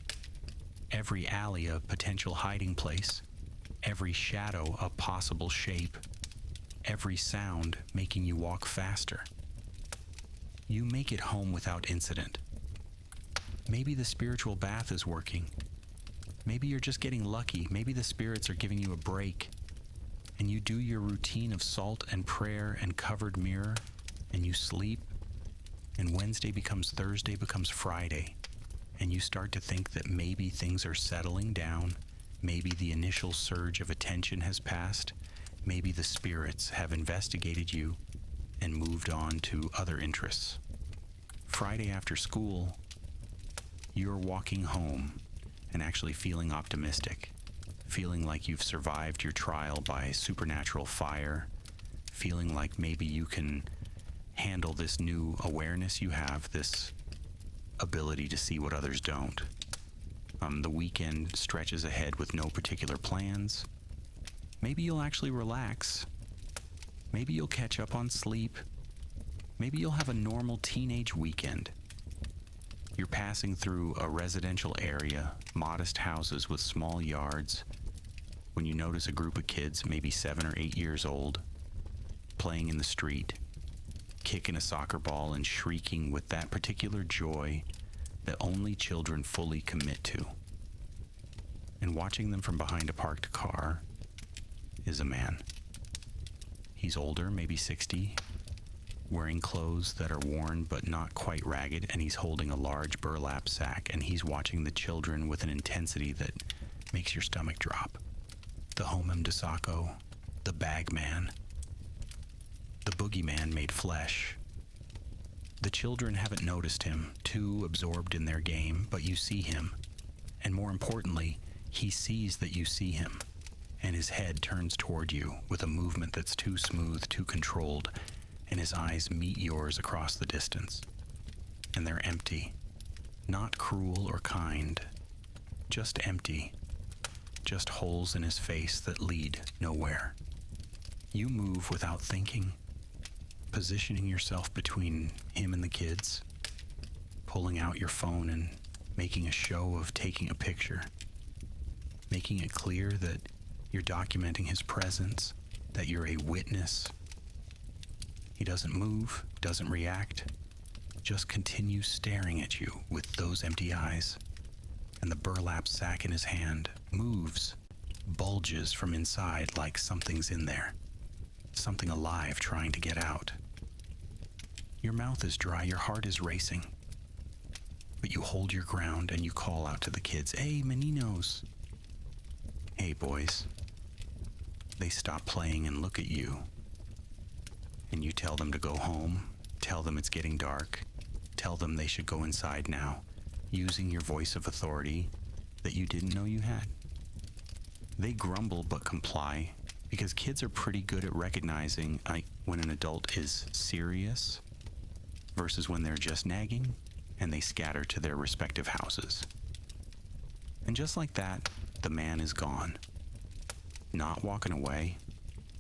Every alley a potential hiding place, every shadow a possible shape, every sound making you walk faster. You make it home without incident. Maybe the spiritual bath is working. Maybe you're just getting lucky. Maybe the spirits are giving you a break. And you do your routine of salt and prayer and covered mirror, and you sleep, and Wednesday becomes Thursday, becomes Friday, and you start to think that maybe things are settling down, maybe the initial surge of attention has passed, maybe the spirits have investigated you and moved on to other interests. Friday after school, you're walking home and actually feeling optimistic, feeling like you've survived your trial by supernatural fire, feeling like maybe you can handle this new awareness you have, this ability to see what others don't. The weekend stretches ahead with no particular plans. Maybe you'll actually relax. Maybe you'll catch up on sleep. Maybe you'll have a normal teenage weekend. You're passing through a residential area, modest houses with small yards, when you notice a group of kids, maybe 7 or 8 years old, playing in the street, kicking a soccer ball and shrieking with that particular joy that only children fully commit to. And watching them from behind a parked car is a man. He's older, maybe 60, wearing clothes that are worn but not quite ragged, and he's holding a large burlap sack, and he's watching the children with an intensity that makes your stomach drop. The Homem de Saco, the bag man, the boogeyman made flesh. The children haven't noticed him, too absorbed in their game, but you see him. And more importantly, he sees that you see him, and his head turns toward you with a movement that's too smooth, too controlled, and his eyes meet yours across the distance. And they're empty, not cruel or kind, just empty, just holes in his face that lead nowhere. You move without thinking, positioning yourself between him and the kids, pulling out your phone and making a show of taking a picture, making it clear that you're documenting his presence, that you're a witness. He doesn't move, doesn't react, just continues staring at you with those empty eyes. And the burlap sack in his hand moves, bulges from inside like something's in there, something alive trying to get out. Your mouth is dry, your heart is racing, but you hold your ground and you call out to the kids, "Hey, meninos." Hey, boys. They stop playing and look at you. And you tell them to go home, tell them it's getting dark, tell them they should go inside now, using your voice of authority that you didn't know you had. They grumble but comply, because kids are pretty good at recognizing when an adult is serious versus when they're just nagging, and they scatter to their respective houses. And just like that, the man is gone. Not walking away,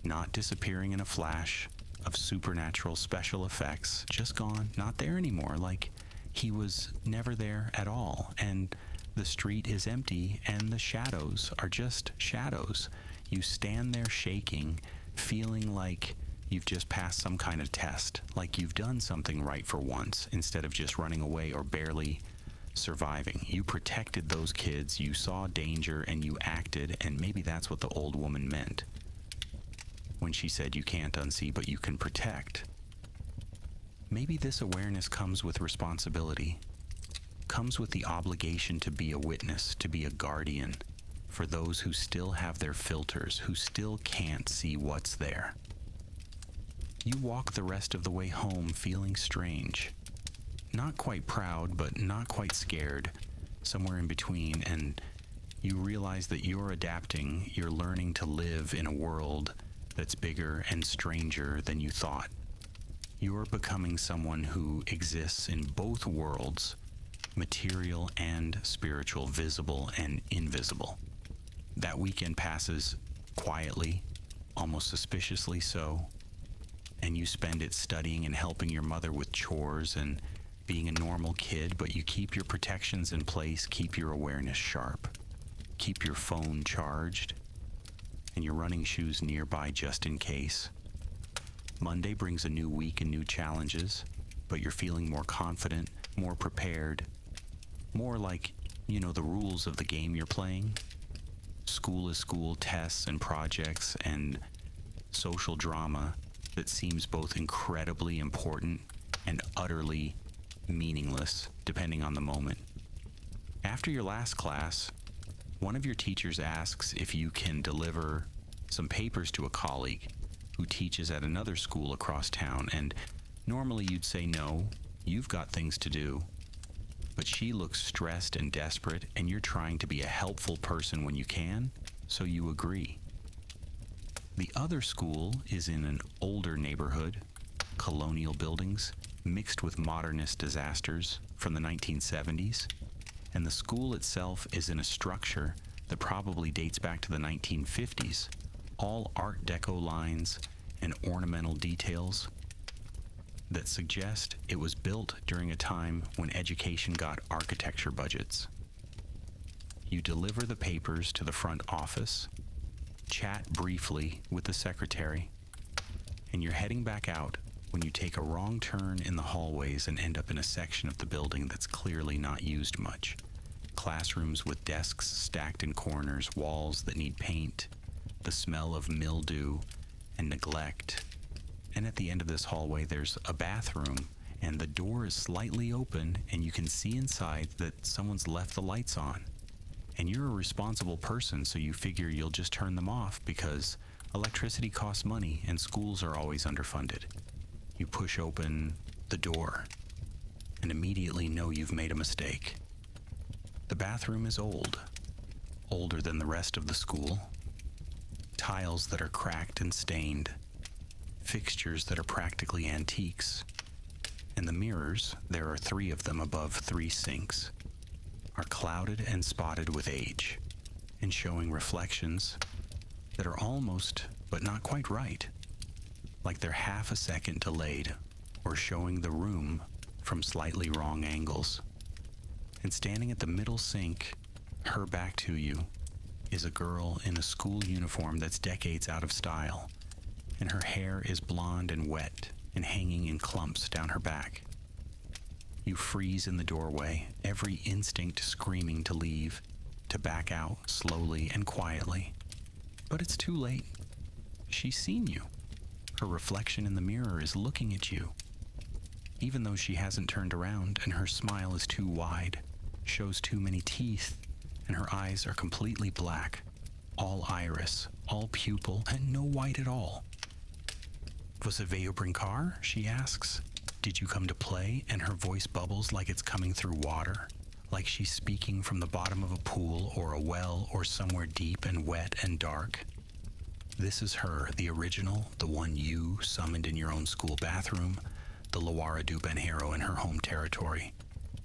not disappearing in a flash of supernatural special effects, just gone, not there anymore, like he was never there at all. And the street is empty, and the shadows are just shadows. You stand there shaking, feeling like you've just passed some kind of test, like you've done something right for once, instead of just running away or barely surviving. You protected those kids, you saw danger, and you acted, and maybe that's what the old woman meant when she said you can't unsee, but you can protect. Maybe this awareness comes with responsibility, comes with the obligation to be a witness, to be a guardian for those who still have their filters, who still can't see what's there. You walk the rest of the way home feeling strange, not quite proud, but not quite scared, somewhere in between, and you realize that you're adapting, you're learning to live in a world that's bigger and stranger than you thought. You're becoming someone who exists in both worlds, material and spiritual, visible and invisible. That weekend passes quietly, almost suspiciously so, and you spend it studying and helping your mother with chores and being a normal kid, but you keep your protections in place, keep your awareness sharp, keep your phone charged, and your running shoes nearby just in case. Monday brings a new week and new challenges, but you're feeling more confident, more prepared, more like you know the rules of the game you're playing. School is school, tests and projects and social drama that seems both incredibly important and utterly meaningless, depending on the moment. After your last class, one of your teachers asks if you can deliver some papers to a colleague who teaches at another school across town, and normally you'd say no, you've got things to do. But she looks stressed and desperate, and you're trying to be a helpful person when you can, so you agree. The other school is in an older neighborhood, colonial buildings, mixed with modernist disasters from the 1970s, and the school itself is in a structure that probably dates back to the 1950s, all Art Deco lines and ornamental details that suggest it was built during a time when education got architecture budgets. You deliver the papers to the front office, chat briefly with the secretary, and you're heading back out when you take a wrong turn in the hallways and end up in a section of the building that's clearly not used much. Classrooms with desks stacked in corners, walls that need paint, the smell of mildew and neglect. And at the end of this hallway, there's a bathroom, and the door is slightly open, and you can see inside that someone's left the lights on. And you're a responsible person, so you figure you'll just turn them off because electricity costs money and schools are always underfunded. You push open the door and immediately know you've made a mistake. The bathroom is old, older than the rest of the school. Tiles that are cracked and stained, fixtures that are practically antiques, and the mirrors, there are 3 of them above 3 sinks, are clouded and spotted with age, and showing reflections that are almost, but not quite right, like they're half a second delayed, or showing the room from slightly wrong angles. And standing at the middle sink, her back to you, is a girl in a school uniform that's decades out of style, and her hair is blonde and wet and hanging in clumps down her back. You freeze in the doorway, every instinct screaming to leave, to back out slowly and quietly. But it's too late. She's seen you. Her reflection in the mirror is looking at you, even though she hasn't turned around, and her smile is too wide, shows too many teeth, and her eyes are completely black, all iris, all pupil, and no white at all. "Você veio brincar?" she asks. "Did you come to play?" And her voice bubbles like it's coming through water, like she's speaking from the bottom of a pool or a well or somewhere deep and wet and dark. This is her, the original, the one you summoned in your own school bathroom, the Loara do Banheiro in her home territory.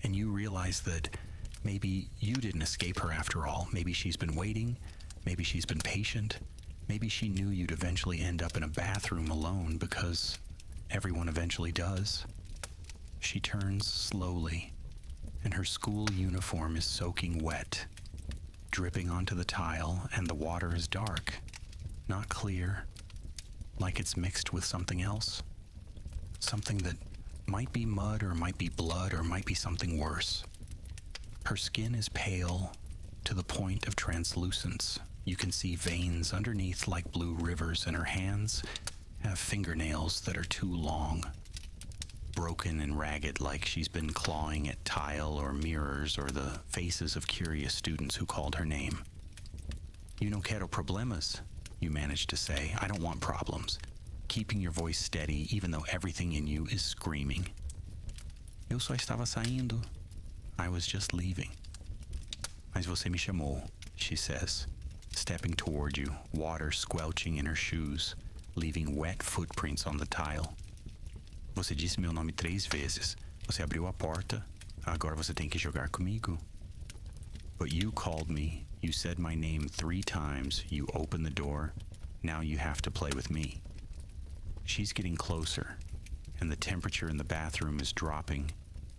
And you realize that maybe you didn't escape her after all. Maybe she's been waiting. Maybe she's been patient. Maybe she knew you'd eventually end up in a bathroom alone because everyone eventually does. She turns slowly, and her school uniform is soaking wet, dripping onto the tile, and the water is dark, not clear, like it's mixed with something else. Something that might be mud or might be blood or might be something worse. Her skin is pale to the point of translucence. You can see veins underneath like blue rivers, and her hands have fingernails that are too long, broken and ragged, like she's been clawing at tile or mirrors or the faces of curious students who called her name. "You no quero problemas," you manage to say. "I don't want problems," keeping your voice steady even though everything in you is screaming. "Eu só estava saindo. I was just leaving." "Mas você me chamou," she says, stepping toward you, water squelching in her shoes, leaving wet footprints on the tile. Você disse meu nome 3 vezes. Você abriu a porta. Agora você tem que jogar comigo. But you called me. You said my name 3 times. You opened the door. Now you have to play with me. She's getting closer, and the temperature in the bathroom is dropping.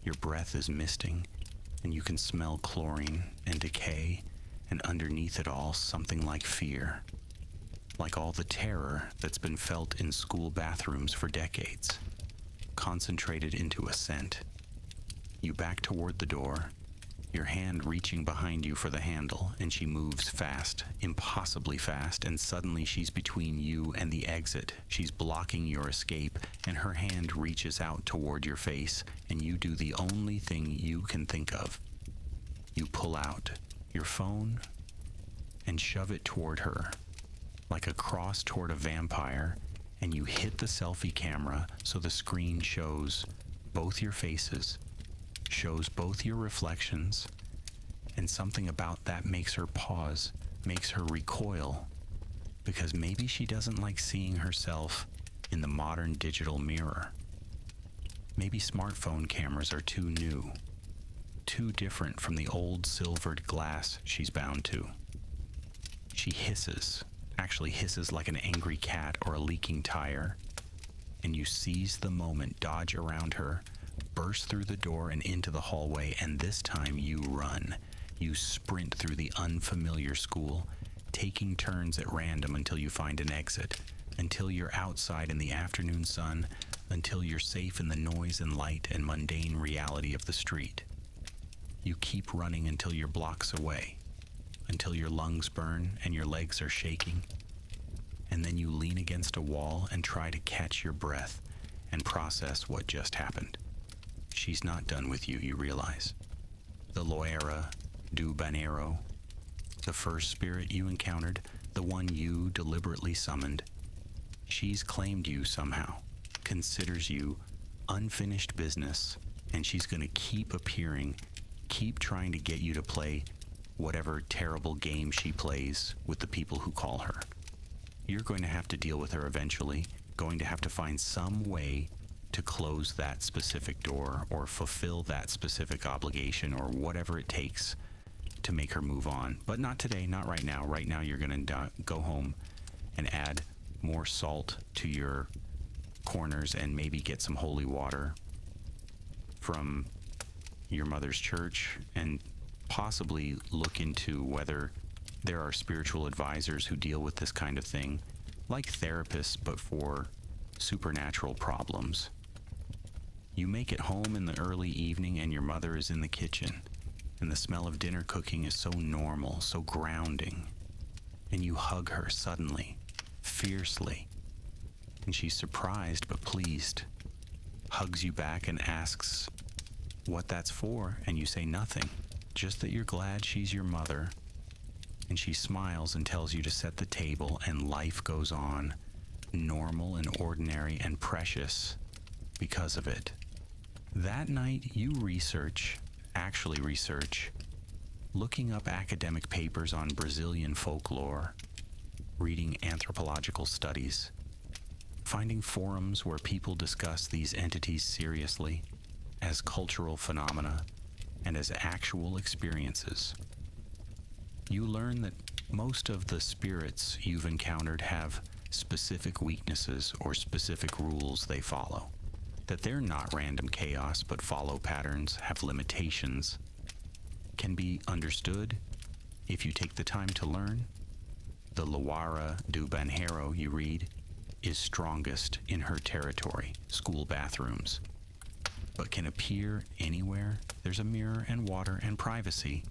Your breath is misting, and you can smell chlorine and decay, and underneath it all, something like fear. Like all the terror that's been felt in school bathrooms for decades, concentrated into a scent. You back toward the door, your hand reaching behind you for the handle, and she moves fast, impossibly fast, and suddenly she's between you and the exit. She's blocking your escape, and her hand reaches out toward your face, and you do the only thing you can think of. You pull out your phone and shove it toward her, like a cross toward a vampire, and you hit the selfie camera so the screen shows both your faces, shows both your reflections, and something about that makes her pause, makes her recoil, because maybe she doesn't like seeing herself in the modern digital mirror. Maybe smartphone cameras are too new, too different from the old silvered glass she's bound to. She hisses, actually hisses like an angry cat or a leaking tire, and you seize the moment, dodge around her, burst through the door and into the hallway, and this time you run. You sprint through the unfamiliar school, taking turns at random until you find an exit, until you're outside in the afternoon sun, until you're safe in the noise and light and mundane reality of the street. You keep running until you're blocks away, until your lungs burn and your legs are shaking, and then you lean against a wall and try to catch your breath and process what just happened. She's not done with you, you realize. The Loera do Banero, the first spirit you encountered, the one you deliberately summoned. She's claimed you somehow, considers you unfinished business, and she's going to keep appearing, keep trying to get you to play whatever terrible game she plays with the people who call her. You're going to have to deal with her eventually, going to have to find some way to close that specific door or fulfill that specific obligation or whatever it takes to make her move on. But not today, not right now. Right now you're going to go home and add more salt to your corners and maybe get some holy water from your mother's church and possibly look into whether there are spiritual advisors who deal with this kind of thing, like therapists, but for supernatural problems. You make it home in the early evening and your mother is in the kitchen, and the smell of dinner cooking is so normal, so grounding, and you hug her suddenly, fiercely, and she's surprised but pleased, hugs you back and asks what that's for, and you say nothing, just that you're glad she's your mother, and she smiles and tells you to set the table, and life goes on, normal and ordinary and precious because of it. That night you actually research, looking up academic papers on Brazilian folklore, reading anthropological studies, finding forums where people discuss these entities seriously as cultural phenomena and as actual experiences. You learn that most of the spirits you've encountered have specific weaknesses or specific rules they follow, that they're not random chaos but follow patterns, have limitations, can be understood if you take the time to learn. The Loara do Banheiro you read is strongest in her territory, school bathrooms, but can appear anywhere there's a mirror and water and privacy.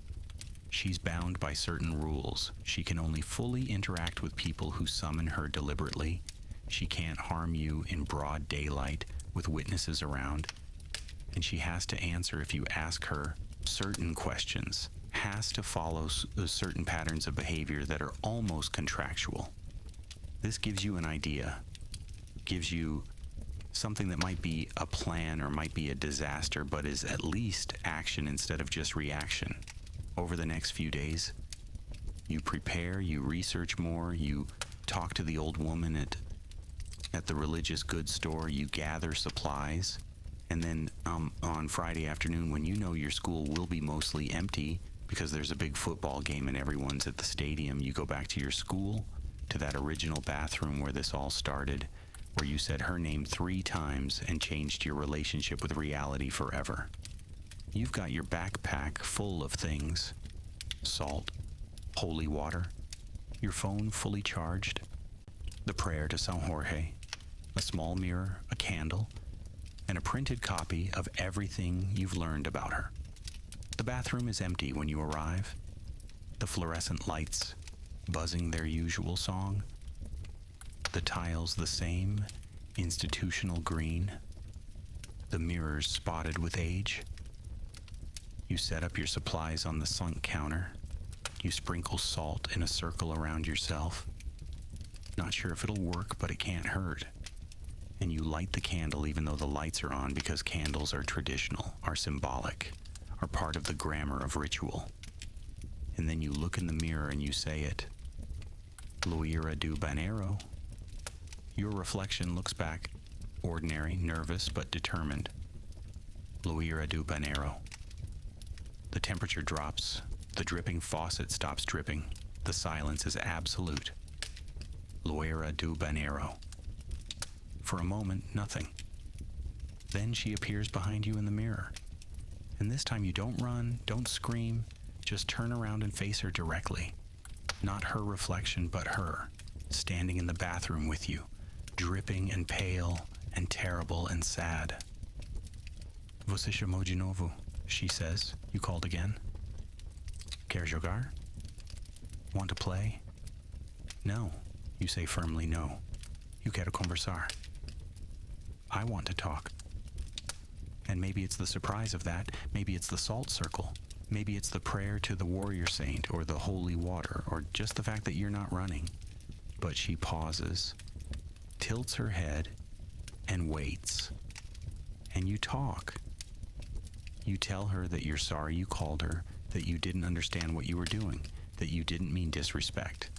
She's bound by certain rules. She can only fully interact with people who summon her deliberately. She can't harm you in broad daylight with witnesses around. And she has to answer if you ask her certain questions, has to follow certain patterns of behavior that are almost contractual. This gives you an idea, gives you something that might be a plan or might be a disaster, but is at least action instead of just reaction. Over the next few days, you prepare, you research more, you talk to the old woman at At the religious goods store, you gather supplies, and then on Friday afternoon, when you know your school will be mostly empty because there's a big football game and everyone's at the stadium, you go back to your school, to that original bathroom where this all started, where you said her name 3 times and changed your relationship with reality forever. You've got your backpack full of things: salt, holy water, your phone fully charged, the prayer to San Jorge, a small mirror, a candle, and a printed copy of everything you've learned about her. The bathroom is empty when you arrive. The fluorescent lights buzzing their usual song. The tiles the same, institutional green. The mirrors spotted with age. You set up your supplies on the sunk counter. You sprinkle salt in a circle around yourself. Not sure if it'll work, but it can't hurt. And you light the candle even though the lights are on, because candles are traditional, are symbolic, are part of the grammar of ritual. And then you look in the mirror and you say it. Loira do banero. Your reflection looks back, ordinary, nervous, but determined. Loira do banero. The temperature drops. The dripping faucet stops dripping. The silence is absolute. Loira do banero. For a moment, nothing. Then she appears behind you in the mirror. And this time you don't run, don't scream, just turn around and face her directly. Not her reflection, but her, standing in the bathroom with you, dripping and pale and terrible and sad. Você chamou de novo, she says. You called again. Quer jogar? Want to play? No, you say firmly no. Eu quero conversar. I want to talk. And maybe it's the surprise of that. Maybe it's the salt circle. Maybe it's the prayer to the warrior saint or the holy water, or just the fact that you're not running. But she pauses, tilts her head, and waits. And you talk. You tell her that you're sorry you called her, that you didn't understand what you were doing, that you didn't mean disrespect.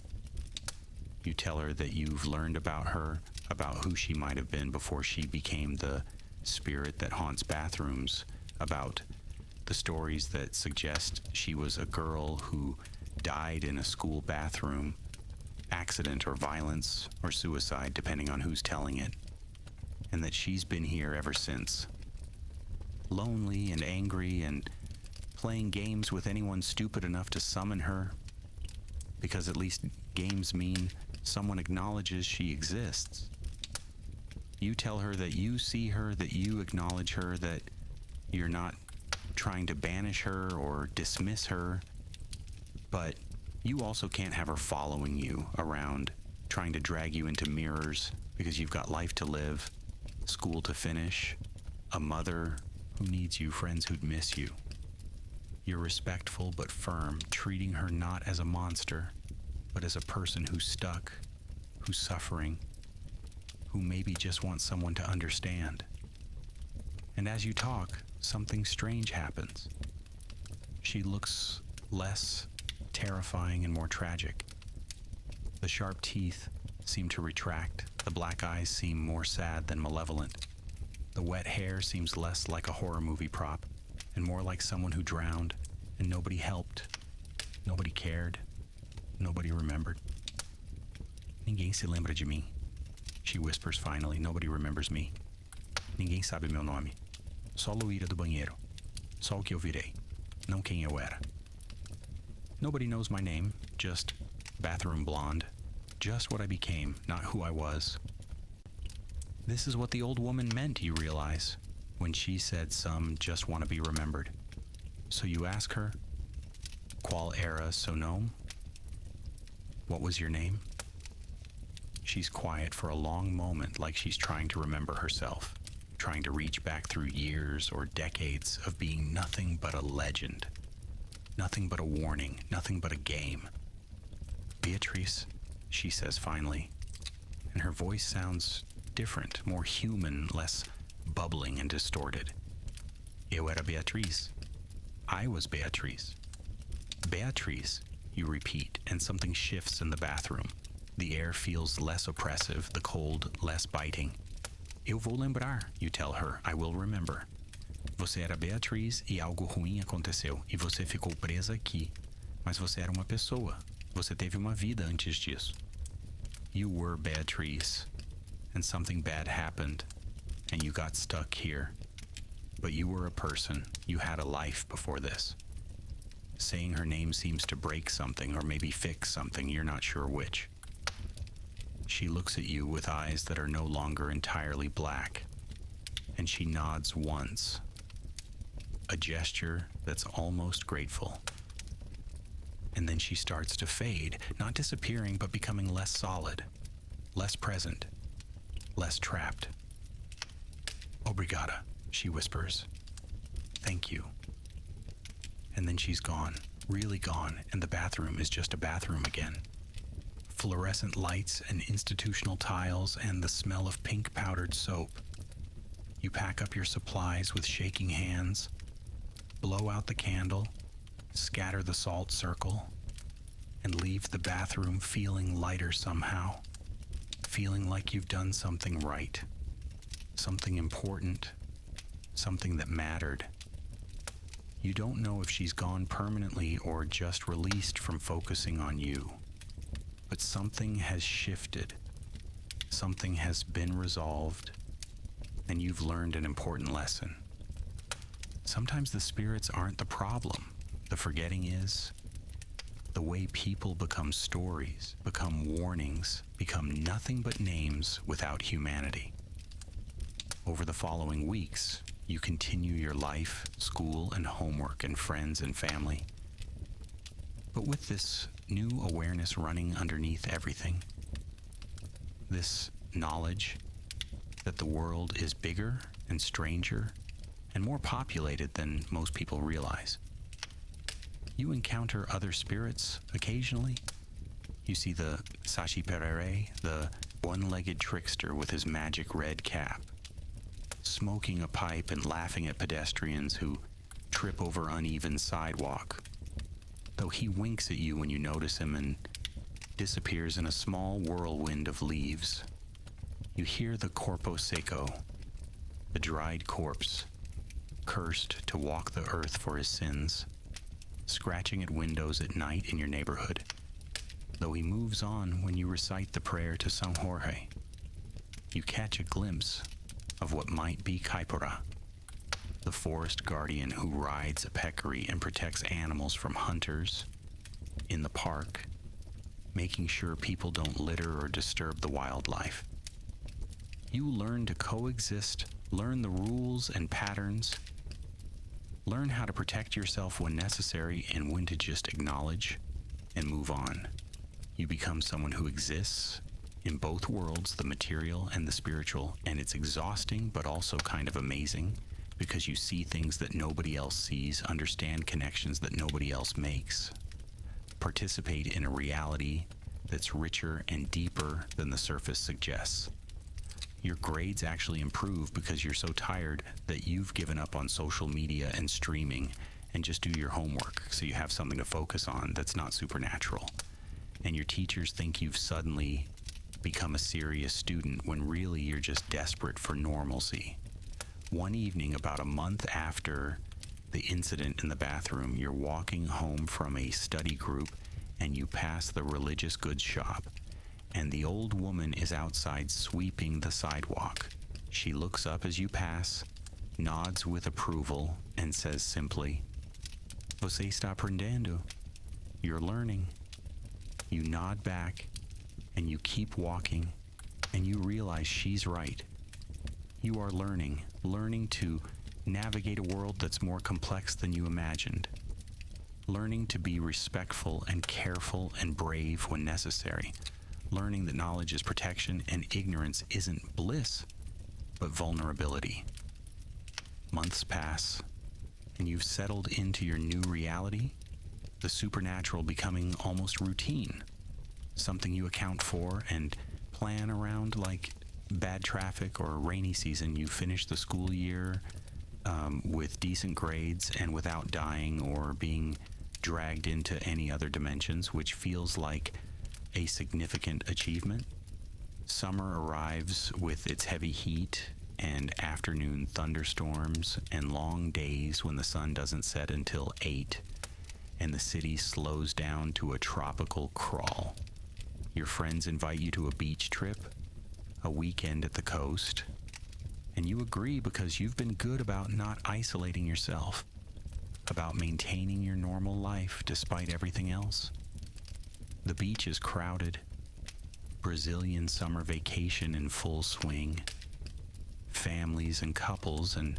You tell her that you've learned about her, about who she might have been before she became the spirit that haunts bathrooms, about the stories that suggest she was a girl who died in a school bathroom, accident or violence or suicide, depending on who's telling it, and that she's been here ever since. Lonely and angry and playing games with anyone stupid enough to summon her, because at least games mean someone acknowledges she exists. You tell her that you see her, that you acknowledge her, that you're not trying to banish her or dismiss her, but you also can't have her following you around, trying to drag you into mirrors, because you've got life to live, school to finish, a mother who needs you, friends who'd miss you. You're respectful but firm, treating her not as a monster, but as a person who's stuck, who's suffering, who maybe just wants someone to understand. And as you talk, something strange happens. She looks less terrifying and more tragic. The sharp teeth seem to retract. The black eyes seem more sad than malevolent. The wet hair seems less like a horror movie prop and more like someone who drowned and nobody helped, nobody cared, nobody remembered. Ninguém se lembra de mim, she whispers finally. Nobody remembers me. Ninguém sabe meu nome. Só Loira do banheiro. Só o que eu virei, não quem eu era. Nobody knows my name, just bathroom blonde. Just what I became, not who I was. This is what the old woman meant, you realize, when she said some just want to be remembered. So you ask her, qual era seu nome? What was your name? She's quiet for a long moment, like she's trying to remember herself, trying to reach back through years or decades of being nothing but a legend, nothing but a warning, nothing but a game. Beatrice, she says finally, and her voice sounds different, more human, less bubbling and distorted. Eu era Beatriz. I was Beatrice. Beatrice, you repeat, and something shifts in the bathroom. The air feels less oppressive, the cold less biting. Eu vou lembrar, you tell her. I will remember. Você era Beatriz e algo ruim aconteceu, e você ficou presa aqui. Mas você era uma pessoa. Você teve uma vida antes disso. You were Beatriz, and something bad happened, and you got stuck here. But you were a person. You had a life before this. Saying her name seems to break something, or maybe fix something, you're not sure which. She looks at you with eyes that are no longer entirely black, and she nods once. A gesture that's almost grateful. And then she starts to fade, not disappearing, but becoming less solid, less present, less trapped. Obrigada, she whispers. Thank you. And then she's gone, really gone, and the bathroom is just a bathroom again. Fluorescent lights and institutional tiles and the smell of pink powdered soap. You pack up your supplies with shaking hands, blow out the candle, scatter the salt circle, and leave the bathroom feeling lighter somehow, feeling like you've done something right, something important, something that mattered. You don't know if she's gone permanently or just released from focusing on you, but something has shifted, something has been resolved, and you've learned an important lesson. Sometimes the spirits aren't the problem. The forgetting is. The way people become stories, become warnings, become nothing but names without humanity. Over the following weeks, you continue your life, school, and homework, and friends and family. But with this new awareness running underneath everything, this knowledge that the world is bigger and stranger and more populated than most people realize. You encounter other spirits occasionally. You see the Sashi Perere, the one-legged trickster with his magic red cap, smoking a pipe and laughing at pedestrians who trip over uneven sidewalk, though he winks at you when you notice him and disappears in a small whirlwind of leaves. You hear the corpo seco, the dried corpse, cursed to walk the earth for his sins, scratching at windows at night in your neighborhood, though he moves on when you recite the prayer to San Jorge. You catch a glimpse of what might be Kaipora, the forest guardian who rides a peccary and protects animals from hunters in the park, making sure people don't litter or disturb the wildlife. You learn to coexist, learn the rules and patterns, learn how to protect yourself when necessary and when to just acknowledge and move on. You become someone who exists in both worlds, the material and the spiritual, and it's exhausting but also kind of amazing because you see things that nobody else sees, understand connections that nobody else makes, participate in a reality that's richer and deeper than the surface suggests. Your grades actually improve because you're so tired that you've given up on social media and streaming and just do your homework so you have something to focus on that's not supernatural. And your teachers think you've suddenly become a serious student when really you're just desperate for normalcy. One evening, about a month after the incident in the bathroom, you're walking home from a study group and you pass the religious goods shop. And the old woman is outside sweeping the sidewalk. She looks up as you pass, nods with approval, and says simply, "Você está aprendendo." You're learning. You nod back, and you keep walking, and you realize she's right. You are learning to navigate a world that's more complex than you imagined. Learning to be respectful and careful and brave when necessary. Learning that knowledge is protection and ignorance isn't bliss, but vulnerability. Months pass, and you've settled into your new reality, the supernatural becoming almost routine, something you account for and plan around like bad traffic or a rainy season. You finish the school year with decent grades and without dying or being dragged into any other dimensions, which feels like a significant achievement. Summer arrives with its heavy heat and afternoon thunderstorms and long days when the sun doesn't set until 8 and the city slows down to a tropical crawl. Your friends invite you to a beach trip, a weekend at the coast, and you agree because you've been good about not isolating yourself, about maintaining your normal life despite everything else. The beach is crowded, Brazilian summer vacation in full swing, families and couples and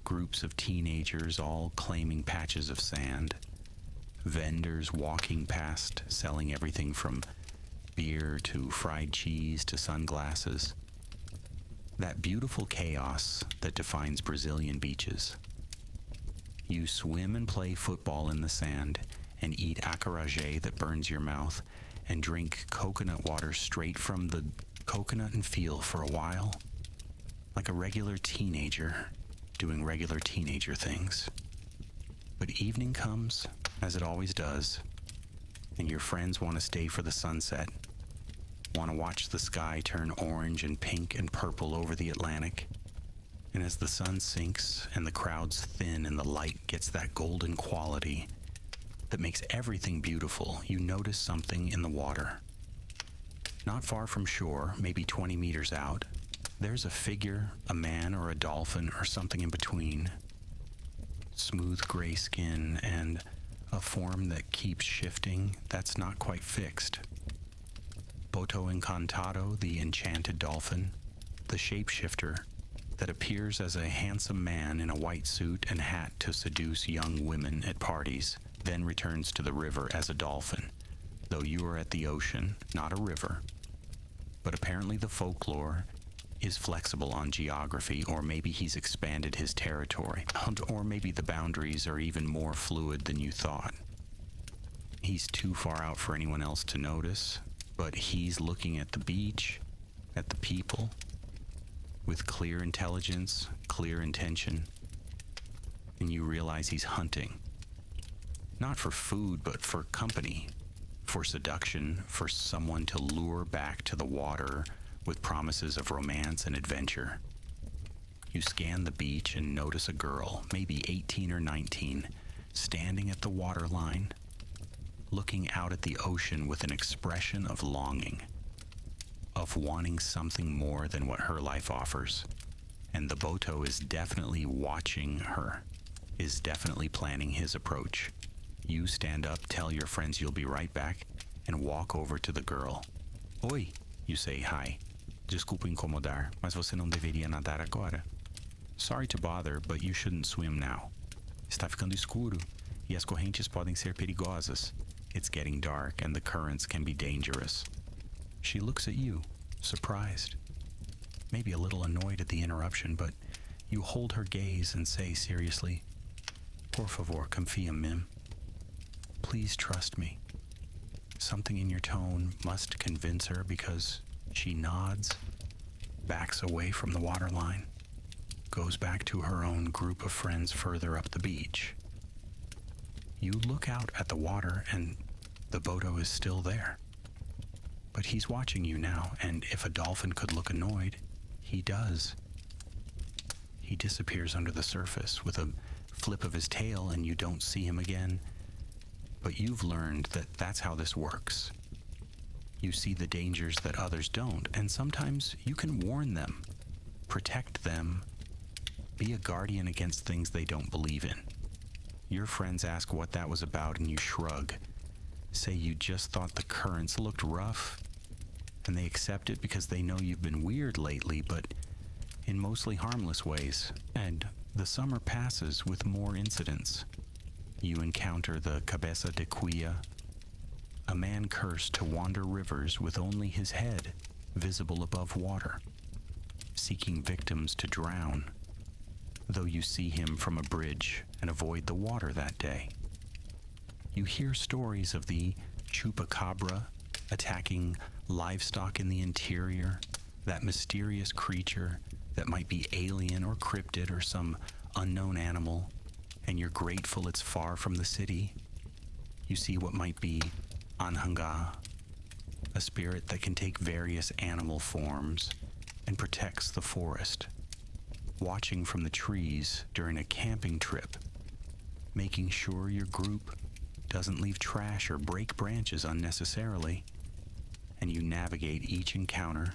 groups of teenagers all claiming patches of sand, vendors walking past selling everything from beer to fried cheese to sunglasses. That beautiful chaos that defines Brazilian beaches. You swim and play football in the sand and eat acarajé that burns your mouth and drink coconut water straight from the coconut and feel for a while, like a regular teenager doing regular teenager things. But evening comes, as it always does, and your friends want to stay for the sunset, want to watch the sky turn orange and pink and purple over the Atlantic. And as the sun sinks and the crowds thin and the light gets that golden quality that makes everything beautiful, you notice something in the water. Not far from shore, maybe 20 meters out, there's a figure, a man or a dolphin or something in between. Smooth gray skin and a form that keeps shifting that's not quite fixed. Boto Encantado, the enchanted dolphin, the shapeshifter that appears as a handsome man in a white suit and hat to seduce young women at parties, then returns to the river as a dolphin, though you are at the ocean, not a river. But apparently the folklore is flexible on geography, or maybe he's expanded his territory, or maybe the boundaries are even more fluid than you thought. He's too far out for anyone else to notice, but he's looking at the beach, at the people, with clear intelligence, clear intention, and you realize he's hunting. Not for food, but for company, for seduction, for someone to lure back to the water with promises of romance and adventure. You scan the beach and notice a girl, maybe 18 or 19, standing at the waterline, looking out at the ocean with an expression of longing, of wanting something more than what her life offers. And the Boto is definitely watching her, is definitely planning his approach. You stand up, tell your friends you'll be right back, and walk over to the girl. Oi, you say hi. Desculpa incomodar, mas você não deveria nadar agora. Sorry to bother, but you shouldn't swim now. Está ficando escuro, e as correntes podem ser perigosas. It's getting dark, and the currents can be dangerous. She looks at you, surprised, maybe a little annoyed at the interruption, but you hold her gaze and say seriously, Por favor, confía en mim. Please trust me. Something in your tone must convince her because she nods, backs away from the waterline, goes back to her own group of friends further up the beach. You look out at the water and the Boto is still there. But he's watching you now, and if a dolphin could look annoyed, he does. He disappears under the surface with a flip of his tail and you don't see him again. But you've learned that that's how this works. You see the dangers that others don't, and sometimes you can warn them, protect them, be a guardian against things they don't believe in. Your friends ask what that was about and you shrug. Say you just thought the currents looked rough, and they accept it because they know you've been weird lately, but in mostly harmless ways. And the summer passes with more incidents. You encounter the Cabeça de Cuia, a man cursed to wander rivers with only his head visible above water, seeking victims to drown, though you see him from a bridge and avoid the water that day. You hear stories of the chupacabra attacking livestock in the interior, that mysterious creature that might be alien or cryptid or some unknown animal, and you're grateful it's far from the city. You see what might be anhanga, a spirit that can take various animal forms and protects the forest, watching from the trees during a camping trip, making sure your group doesn't leave trash or break branches unnecessarily, and you navigate each encounter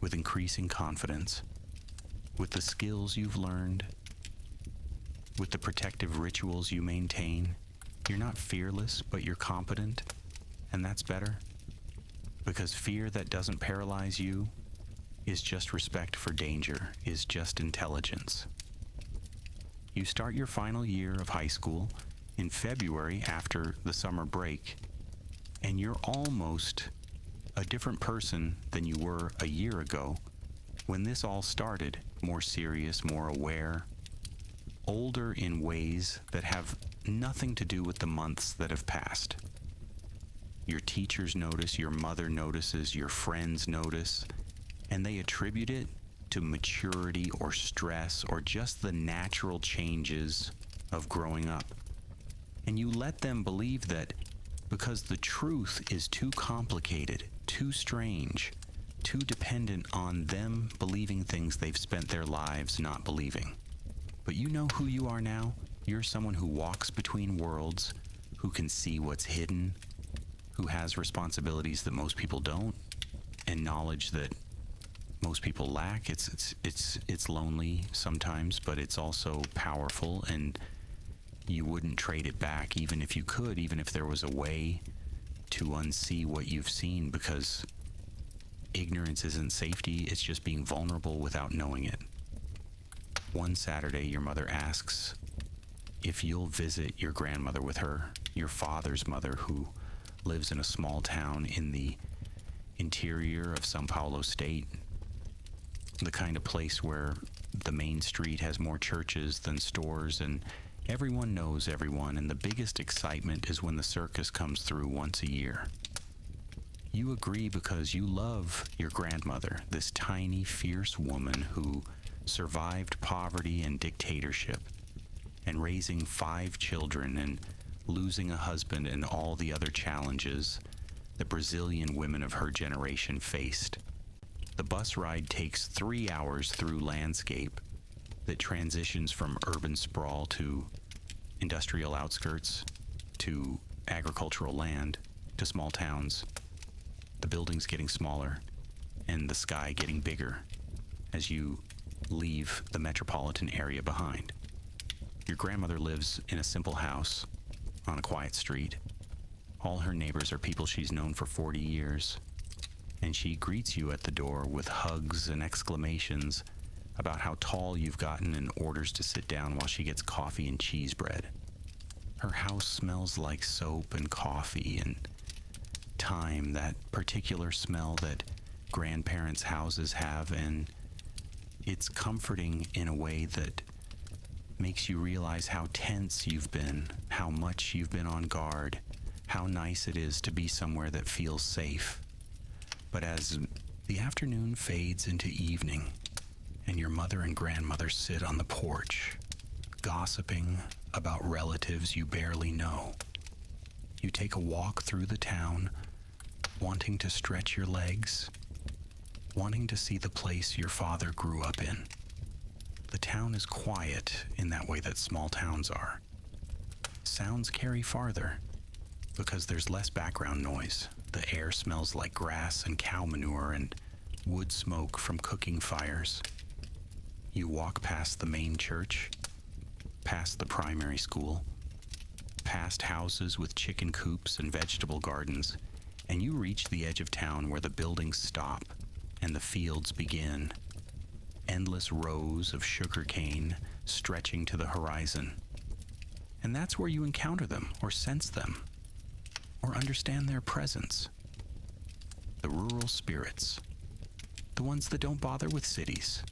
with increasing confidence, with the skills you've learned, with the protective rituals you maintain. You're not fearless, but you're competent, and that's better, because fear that doesn't paralyze you is just respect for danger, is just intelligence. You start your final year of high school in February after the summer break, and you're almost a different person than you were a year ago when this all started, more serious, more aware, older in ways that have nothing to do with the months that have passed. Your teachers notice, your mother notices, your friends notice, and they attribute it to maturity or stress or just the natural changes of growing up. And you let them believe that because the truth is too complicated, too strange, too dependent on them believing things they've spent their lives not believing. But you know who you are now? You're someone who walks between worlds, who can see what's hidden, who has responsibilities that most people don't, and knowledge that most people lack. It's lonely sometimes, but it's also powerful, and you wouldn't trade it back even if you could, even if there was a way to unsee what you've seen, because ignorance isn't safety, it's just being vulnerable without knowing it. One Saturday, your mother asks if you'll visit your grandmother with her, your father's mother, who lives in a small town in the interior of São Paulo state, the kind of place where the main street has more churches than stores, and everyone knows everyone, and the biggest excitement is when the circus comes through once a year. You agree because you love your grandmother, this tiny, fierce woman who survived poverty and dictatorship, and raising 5 children and losing a husband and all the other challenges that Brazilian women of her generation faced. The bus ride takes 3 hours through landscape that transitions from urban sprawl to industrial outskirts to agricultural land to small towns, the buildings getting smaller and the sky getting bigger as you leave the metropolitan area behind. Your grandmother lives in a simple house on a quiet street. All her neighbors are people she's known for 40 years, and she greets you at the door with hugs and exclamations about how tall you've gotten and orders to sit down while she gets coffee and cheese bread. Her house smells like soap and coffee and time, that particular smell that grandparents' houses have, and it's comforting in a way that makes you realize how tense you've been, how much you've been on guard, how nice it is to be somewhere that feels safe. But as the afternoon fades into evening, and your mother and grandmother sit on the porch, gossiping about relatives you barely know, you take a walk through the town, wanting to stretch your legs, wanting to see the place your father grew up in. The town is quiet in that way that small towns are. Sounds carry farther because there's less background noise. The air smells like grass and cow manure and wood smoke from cooking fires. You walk past the main church, past the primary school, past houses with chicken coops and vegetable gardens, and you reach the edge of town where the buildings stop and the fields begin. Endless rows of sugarcane stretching to the horizon. And that's where you encounter them, or sense them, or understand their presence. The rural spirits, the ones that don't bother with cities,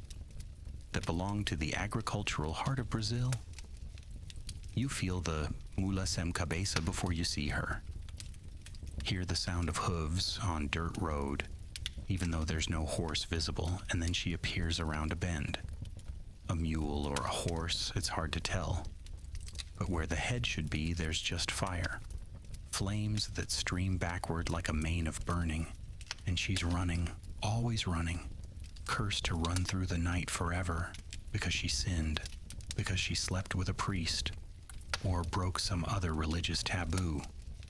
that belong to the agricultural heart of Brazil. You feel the mula sem cabeça before you see her. Hear the sound of hooves on dirt road, even though there's no horse visible, and then she appears around a bend. A mule or a horse, it's hard to tell. But where the head should be, there's just fire. flames that stream backward like a mane of burning, and she's running, always running, cursed to run through the night forever because she sinned, because she slept with a priest, or broke some other religious taboo,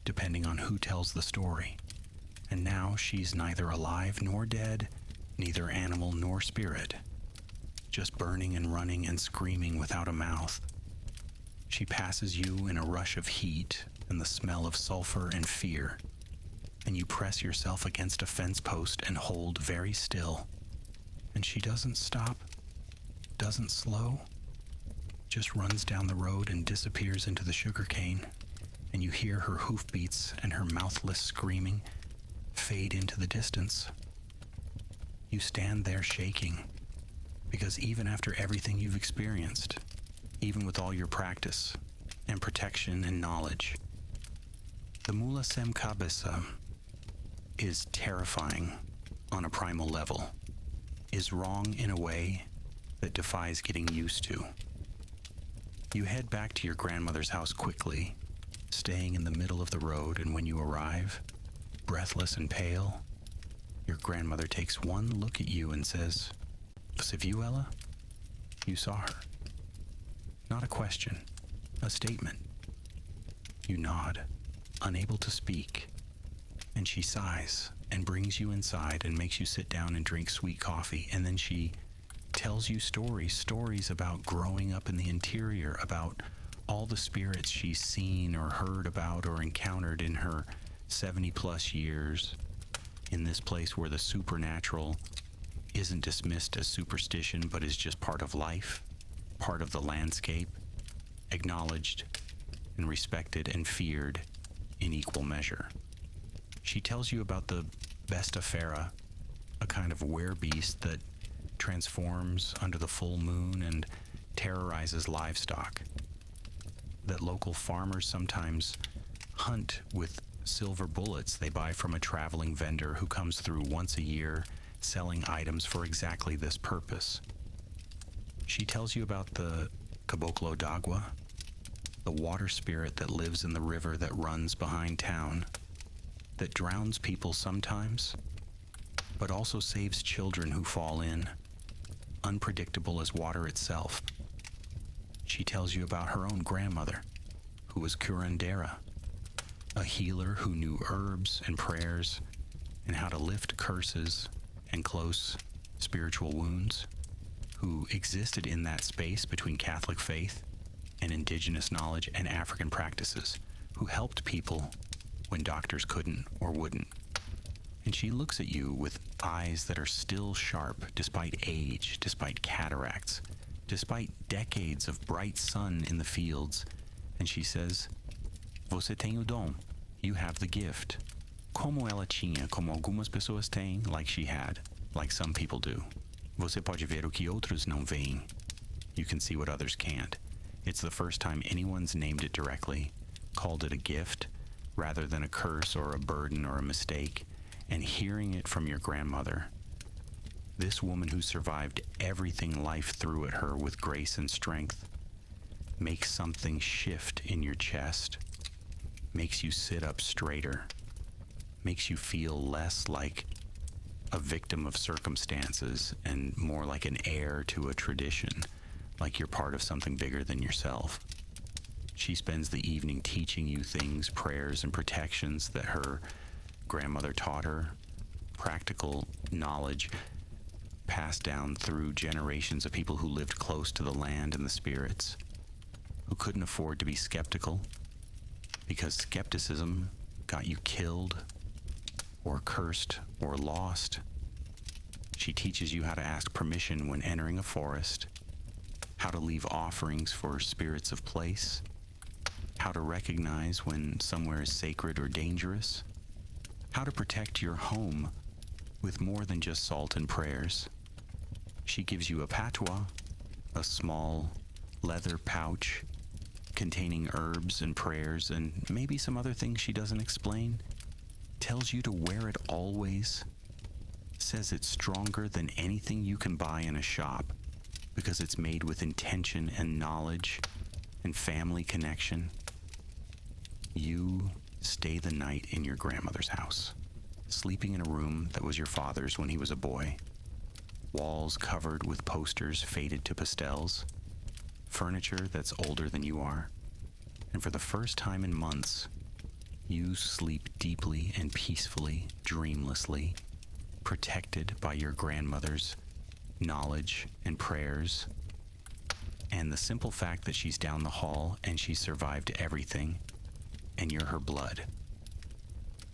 depending on who tells the story. And now she's neither alive nor dead, neither animal nor spirit, just burning and running and screaming without a mouth. She passes you in a rush of heat and the smell of sulfur and fear, and you press yourself against a fence post and hold very still. And she doesn't stop, doesn't slow, just runs down the road and disappears into the sugarcane, and you hear her hoofbeats and her mouthless screaming fade into the distance. You stand there shaking, because even after everything you've experienced, even with all your practice and protection and knowledge, the Mula Sem Cabeza is terrifying on a primal level, is wrong in a way that defies getting used to. You head back to your grandmother's house quickly, staying in the middle of the road, and when you arrive, breathless and pale, your grandmother takes one look at you and says, "Você viu ela?" You saw her. Not a question, a statement. You nod, unable to speak, and she sighs and brings you inside and makes you sit down and drink sweet coffee, and then she tells you stories about growing up in the interior, about all the spirits she's seen or heard about or encountered in her 70-plus years in this place where the supernatural isn't dismissed as superstition but is just part of life, part of the landscape, acknowledged and respected and feared in equal measure. She tells you about the Bestafera, a kind of werebeast that transforms under the full moon and terrorizes livestock, that local farmers sometimes hunt with silver bullets they buy from a traveling vendor who comes through once a year selling items for exactly this purpose. She tells you about the Caboclo d'Agua, the water spirit that lives in the river that runs behind town, that drowns people sometimes, but also saves children who fall in, unpredictable as water itself. She tells you about her own grandmother, who was curandera, a healer who knew herbs and prayers and how to lift curses and close spiritual wounds, who existed in that space between Catholic faith and indigenous knowledge and African practices, who helped people when doctors couldn't or wouldn't. And she looks at you with eyes that are still sharp despite age, despite cataracts, despite decades of bright sun in the fields, and she says, "Você tem o dom. You have the gift. Como ela tinha, como algumas pessoas têm, like she had, like some people do. Você pode ver o que outros não veem. You can see what others can't." It's the first time anyone's named it directly, called it a gift, rather than a curse or a burden or a mistake, and hearing it from your grandmother, this woman who survived everything life threw at her with grace and strength, makes something shift in your chest, makes you sit up straighter, makes you feel less like a victim of circumstances and more like an heir to a tradition, like you're part of something bigger than yourself. She spends the evening teaching you things, prayers and protections that her grandmother taught her, practical knowledge passed down through generations of people who lived close to the land and the spirits, who couldn't afford to be skeptical because skepticism got you killed or cursed or lost. She teaches you how to ask permission when entering a forest, how to leave offerings for spirits of place, how to recognize when somewhere is sacred or dangerous, how to protect your home with more than just salt and prayers. She gives you a patois, a small leather pouch containing herbs and prayers and maybe some other things she doesn't explain, tells you to wear it always, says it's stronger than anything you can buy in a shop because it's made with intention and knowledge and family connection. You stay the night in your grandmother's house, sleeping in a room that was your father's when he was a boy, walls covered with posters faded to pastels, furniture that's older than you are, and for the first time in months, you sleep deeply and peacefully, dreamlessly, protected by your grandmother's knowledge and prayers, and the simple fact that she's down the hall and she survived everything, and you're her blood.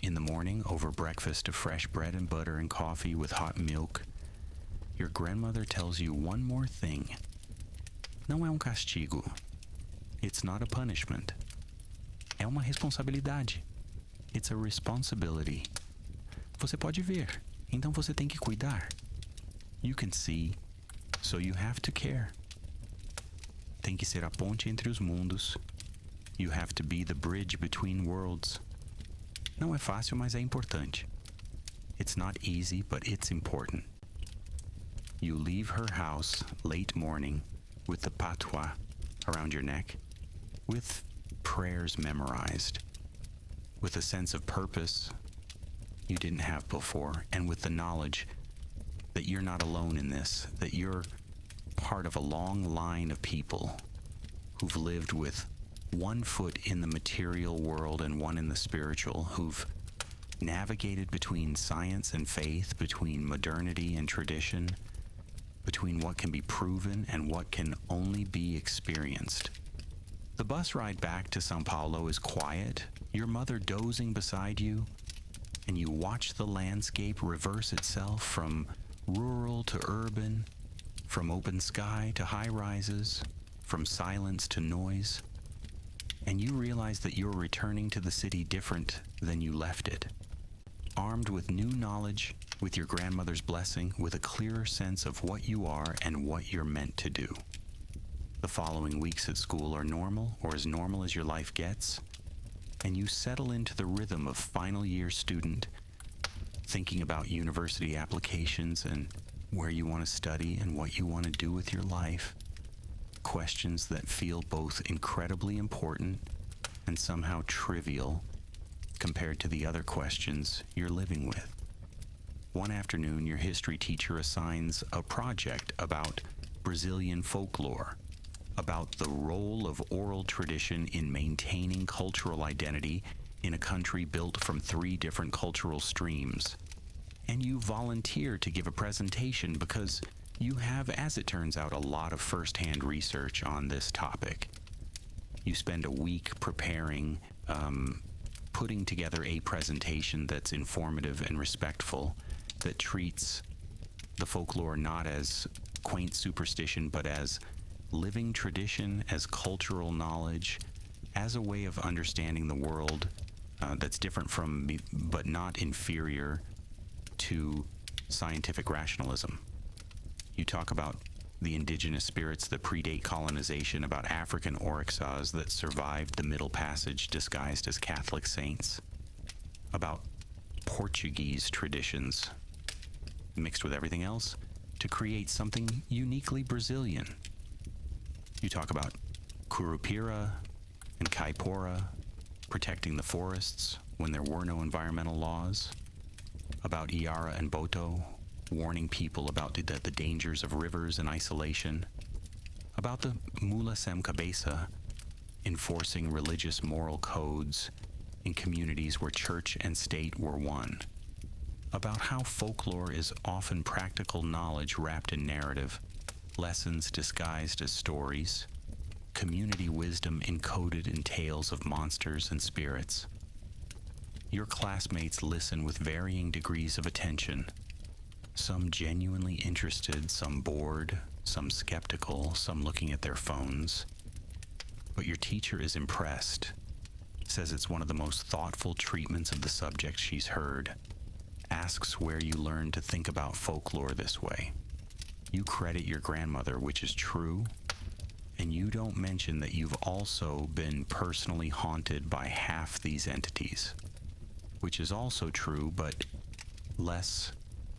In the morning, over breakfast of fresh bread and butter and coffee with hot milk, your grandmother tells you one more thing. Não é castigo. It's not a punishment. É uma responsabilidade. It's a responsibility. Você pode ver, então você tem que cuidar. You can see, so you have to care. Tem que ser a ponte entre os mundos. You have to be the bridge between worlds. Não é fácil, mas é importante. It's not easy, but it's important. You leave her house late morning with the patois around your neck, with prayers memorized, with a sense of purpose you didn't have before, and with the knowledge that you're not alone in this, that you're part of a long line of people who've lived with one foot in the material world and one in the spiritual, who've navigated between science and faith, between modernity and tradition, between what can be proven and what can only be experienced. The bus ride back to Sao Paulo is quiet, your mother dozing beside you, and you watch the landscape reverse itself from rural to urban, from open sky to high rises, from silence to noise, and you realize that you're returning to the city different than you left it, armed with new knowledge, with your grandmother's blessing, with a clearer sense of what you are and what you're meant to do. The following weeks at school are normal, or as normal as your life gets, and you settle into the rhythm of final year student, thinking about university applications and where you want to study and what you want to do with your life. Questions that feel both incredibly important and somehow trivial compared to the other questions you're living with. One afternoon, your history teacher assigns a project about Brazilian folklore, about the role of oral tradition in maintaining cultural identity in a country built from 3 different cultural streams. And you volunteer to give a presentation because you have, as it turns out, a lot of first-hand research on this topic. You spend a week preparing, putting together a presentation that's informative and respectful, that treats the folklore not as quaint superstition, but as living tradition, as cultural knowledge, as a way of understanding the world that's different from, but not inferior to, scientific rationalism. You talk about the indigenous spirits that predate colonization, about African oryxes that survived the Middle Passage disguised as Catholic saints, about Portuguese traditions mixed with everything else to create something uniquely Brazilian. You talk about Curupira and Caipora protecting the forests when there were no environmental laws, about Iara and Boto warning people about the dangers of rivers and isolation, about the Mula Sem Cabeça enforcing religious moral codes in communities where church and state were one, about how folklore is often practical knowledge wrapped in narrative, lessons disguised as stories, community wisdom encoded in tales of monsters and spirits. Your classmates listen with varying degrees of attention, some genuinely interested, some bored, some skeptical, some looking at their phones. But your teacher is impressed, says it's one of the most thoughtful treatments of the subject she's heard, asks where you learned to think about folklore this way. You credit your grandmother, which is true, and you don't mention that you've also been personally haunted by half these entities, which is also true, but less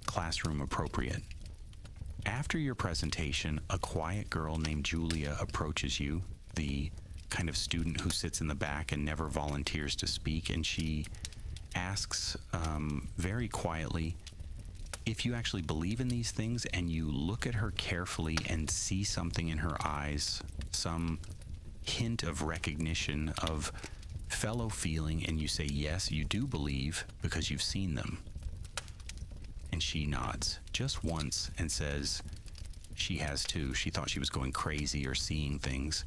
classroom appropriate. After your presentation, a quiet girl named Julia approaches you, the kind of student who sits in the back and never volunteers to speak, and she asks very quietly, if you actually believe in these things and you look at her carefully and see something in her eyes, some hint of recognition, of fellow feeling, and you say, yes, you do believe because you've seen them. And she nods just once and says she has too. She thought she was going crazy or seeing things.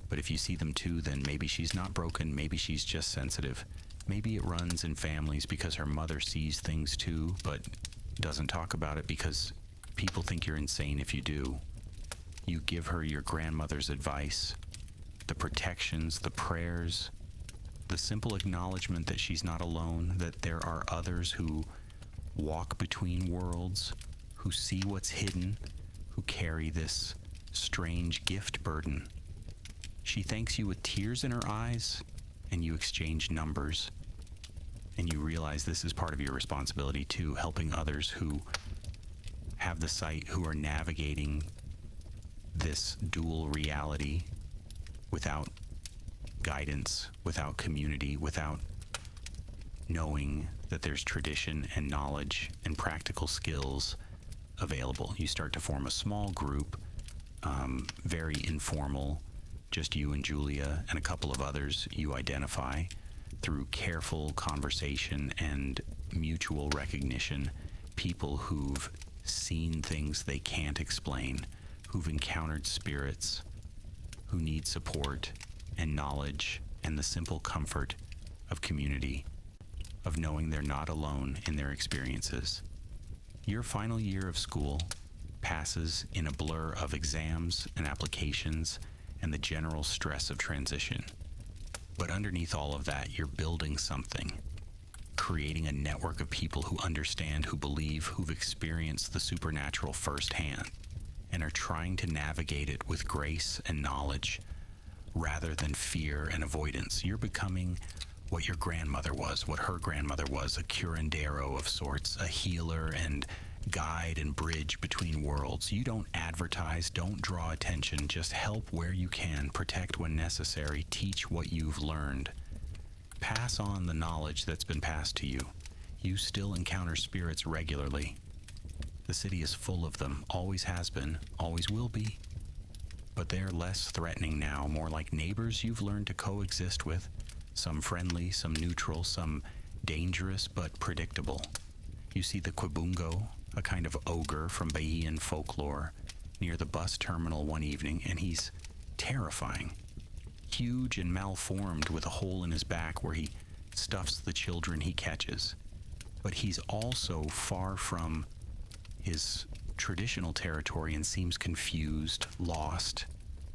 But if you see them too, then maybe she's not broken. Maybe she's just sensitive. Maybe it runs in families because her mother sees things too, but doesn't talk about it because people think you're insane if you do. You give her your grandmother's advice, the protections, the prayers, the simple acknowledgement that she's not alone, that there are others who walk between worlds, who see what's hidden, who carry this strange gift burden. She thanks you with tears in her eyes, and you exchange numbers, and you realize this is part of your responsibility too, helping others who have the sight, who are navigating this dual reality without guidance, without community, without knowing that there's tradition and knowledge and practical skills available. You start to form a small group, very informal, just you and Julia and a couple of others you identify through careful conversation and mutual recognition, people who've seen things they can't explain, who've encountered spirits, who need support and knowledge and the simple comfort of community, of knowing they're not alone in their experiences. Your final year of school passes in a blur of exams and applications and the general stress of transition. But underneath all of that, you're building something, creating a network of people who understand, who believe, who've experienced the supernatural firsthand, and are trying to navigate it with grace and knowledge rather than fear and avoidance. You're becoming what your grandmother was, what her grandmother was, a curandero of sorts, a healer and guide and bridge between worlds. You don't advertise, don't draw attention, just help where you can, protect when necessary, teach what you've learned. Pass on the knowledge that's been passed to you. You still encounter spirits regularly. The city is full of them, always has been, always will be. But they're less threatening now, more like neighbors you've learned to coexist with, some friendly, some neutral, some dangerous but predictable. You see the Quibungo, a kind of ogre from Bahian folklore, near the bus terminal one evening, and he's terrifying. Huge and malformed with a hole in his back where he stuffs the children he catches. But he's also far from his traditional territory and seems confused, lost.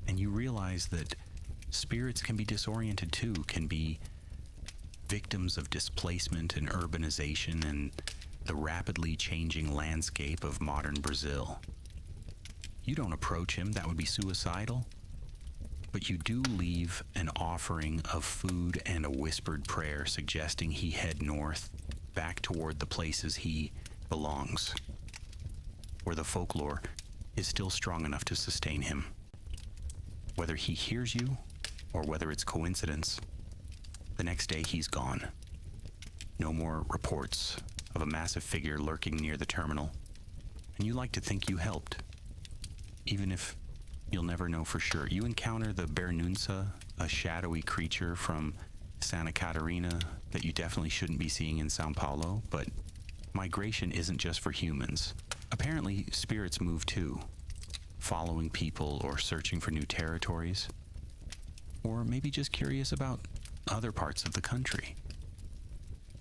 And you realize that spirits can be disoriented too, can be victims of displacement and urbanization and the rapidly changing landscape of modern Brazil. You don't approach him, that would be suicidal. But you do leave an offering of food and a whispered prayer suggesting he head north, back toward the places he belongs, where the folklore is still strong enough to sustain him. Whether he hears you or whether it's coincidence, the next day he's gone. No more reports of a massive figure lurking near the terminal, and you like to think you helped, even if you'll never know for sure. You encounter the Bernunza, a shadowy creature from Santa Catarina that you definitely shouldn't be seeing in Sao Paulo, but migration isn't just for humans. Apparently, spirits move too, following people or searching for new territories, or maybe just curious about other parts of the country.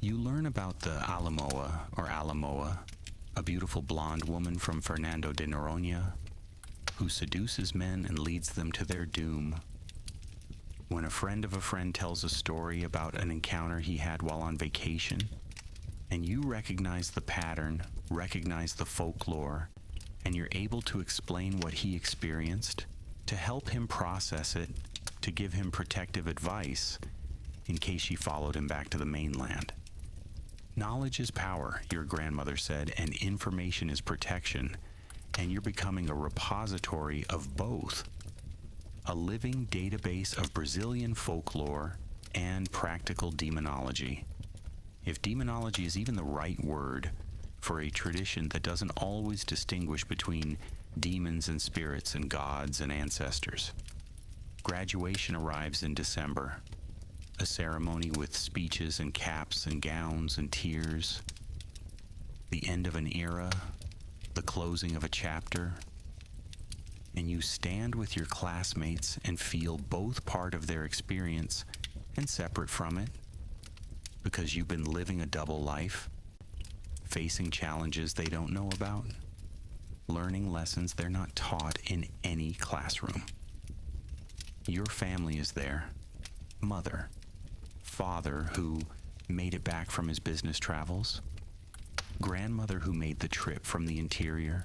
You learn about the Alamoa, a beautiful blonde woman from Fernando de Noronha, who seduces men and leads them to their doom. When a friend of a friend tells a story about an encounter he had while on vacation, and you recognize the pattern, recognize the folklore, and you're able to explain what he experienced, to help him process it, to give him protective advice in case she followed him back to the mainland. Knowledge is power, your grandmother said, and information is protection, and you're becoming a repository of both. a living database of Brazilian folklore and practical demonology. If demonology is even the right word for a tradition that doesn't always distinguish between demons and spirits and gods and ancestors. Graduation arrives in December, a ceremony with speeches and caps and gowns and tears, the end of an era, the closing of a chapter, and you stand with your classmates and feel both part of their experience and separate from it, because you've been living a double life, facing challenges they don't know about, learning lessons they're not taught in any classroom. Your family is there, mother, father who made it back from his business travels, grandmother who made the trip from the interior,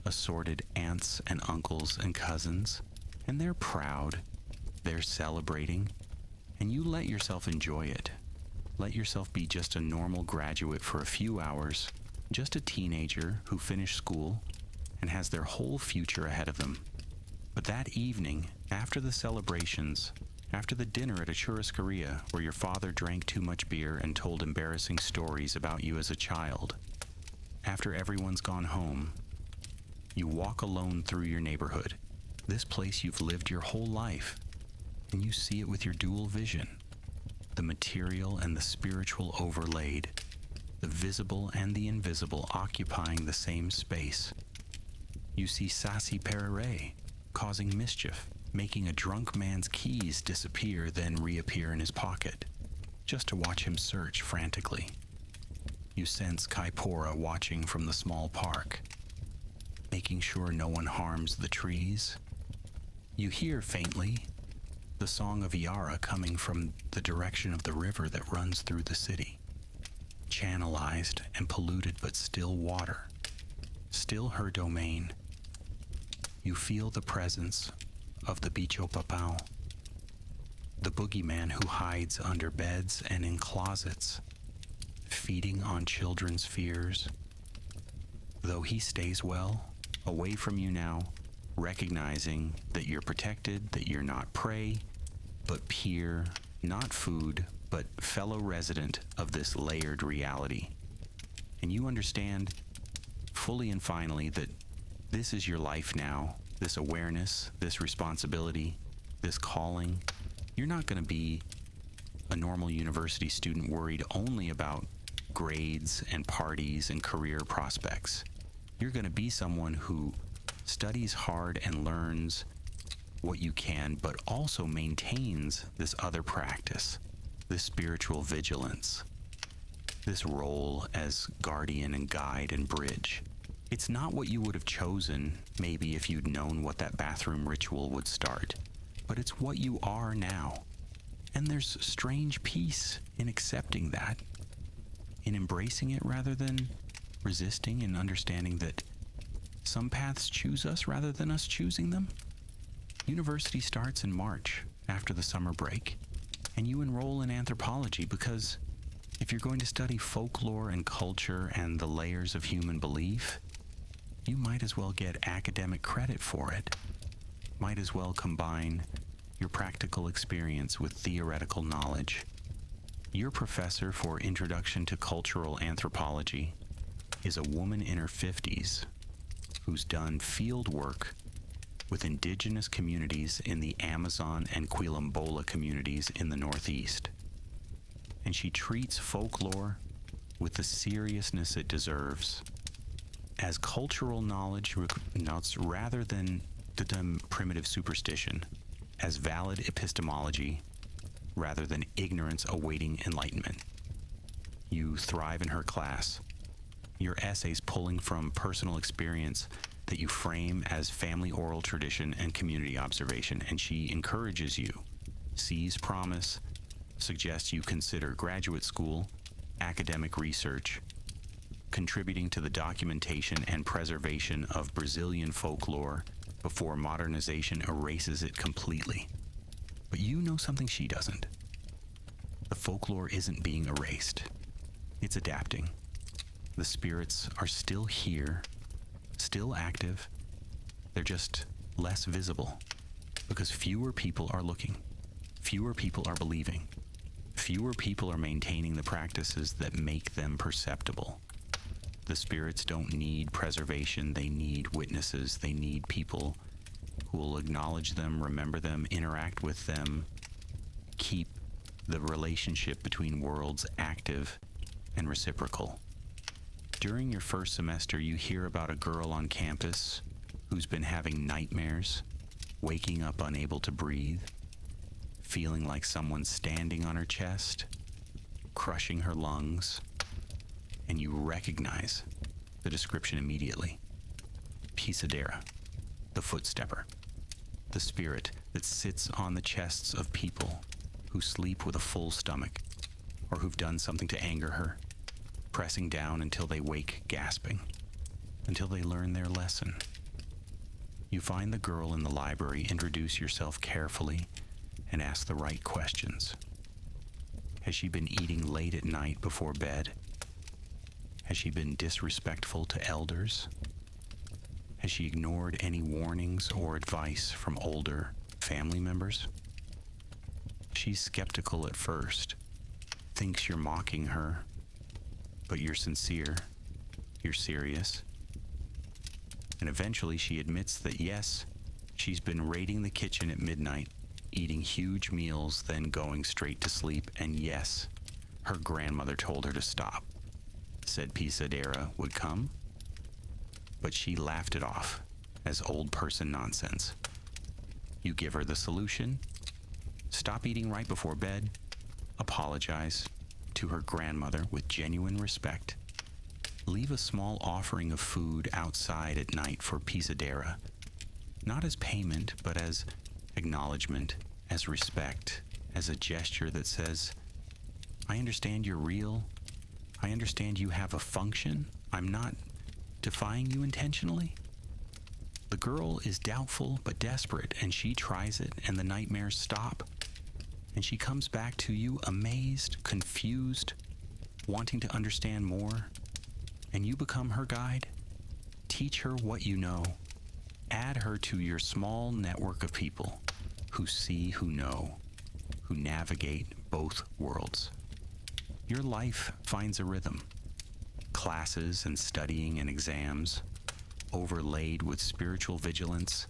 assorted aunts and uncles and cousins, and they're proud, they're celebrating, and you let yourself enjoy it. Let yourself be just a normal graduate for a few hours, just a teenager who finished school and has their whole future ahead of them. But that evening, after the celebrations, after the dinner at a churrascaria where your father drank too much beer and told embarrassing stories about you as a child, after everyone's gone home, you walk alone through your neighborhood, this place you've lived your whole life, and you see it with your dual vision, the material and the spiritual overlaid, the visible and the invisible occupying the same space. You see Saci Pererê causing mischief, making a drunk man's keys disappear then reappear in his pocket, just to watch him search frantically. You sense Kaipora watching from the small park, making sure no one harms the trees. You hear faintly the song of Iara coming from the direction of the river that runs through the city. Channelized and polluted, but still water, still her domain. You feel the presence of the Bicho Papão, the boogeyman who hides under beds and in closets, feeding on children's fears. Though he stays well, away from you now, recognizing that you're protected, that you're not prey, but peer, not food, but fellow resident of this layered reality. And you understand fully and finally that this is your life now, this awareness, this responsibility, this calling. You're not going to be a normal university student worried only about grades and parties and career prospects. You're going to be someone who studies hard and learns what you can, but also maintains this other practice, this spiritual vigilance, this role as guardian and guide and bridge. It's not what you would have chosen, maybe if you'd known what that bathroom ritual would start, but it's what you are now. And there's strange peace in accepting that, in embracing it rather than resisting, and understanding that some paths choose us rather than us choosing them. University starts in March after the summer break, and you enroll in anthropology because if you're going to study folklore and culture and the layers of human belief, you might as well get academic credit for it. Might as well combine your practical experience with theoretical knowledge. Your professor for Introduction to Cultural Anthropology is a woman in her 50s who's done field work with indigenous communities in the Amazon and Quilombola communities in the Northeast. And she treats folklore with the seriousness it deserves as cultural knowledge rather than primitive superstition, as valid epistemology rather than ignorance awaiting enlightenment. You thrive in her class. Your essays pulling from personal experience that you frame as family oral tradition and community observation, and she encourages you, sees promise, suggests you consider graduate school, academic research, contributing to the documentation and preservation of Brazilian folklore before modernization erases it completely. But you know something she doesn't. The folklore isn't being erased. It's adapting. The spirits are still here, still active. They're just less visible. Because fewer people are looking, fewer people are believing, fewer people are maintaining the practices that make them perceptible. The spirits don't need preservation, they need witnesses, they need people who will acknowledge them, remember them, interact with them, keep the relationship between worlds active and reciprocal. During your first semester, you hear about a girl on campus who's been having nightmares, waking up unable to breathe, feeling like someone's standing on her chest, crushing her lungs, and you recognize the description immediately. Pisadera, the footstepper, the spirit that sits on the chests of people who sleep with a full stomach or who've done something to anger her, pressing down until they wake gasping, until they learn their lesson. You find the girl in the library, introduce yourself carefully, and ask the right questions. Has she been eating late at night before bed? Has she been disrespectful to elders? Has she ignored any warnings or advice from older family members? She's skeptical at first, thinks you're mocking her, but you're sincere, you're serious. And eventually she admits that yes, she's been raiding the kitchen at midnight, eating huge meals, then going straight to sleep, and yes, her grandmother told her to stop, said Pisadera would come, but she laughed it off as old person nonsense. You give her the solution, stop eating right before bed, apologize to her grandmother with genuine respect, leave a small offering of food outside at night for Pisadera, not as payment, but as acknowledgement, as respect, as a gesture that says, I understand you're real, I understand you have a function, I'm not defying you intentionally. The girl is doubtful but desperate, and she tries it, and the nightmares stop. And she comes back to you amazed, confused, wanting to understand more. And you become her guide. Teach her what you know. Add her to your small network of people who see, who know, who navigate both worlds. Your life finds a rhythm. Classes and studying and exams, overlaid with spiritual vigilance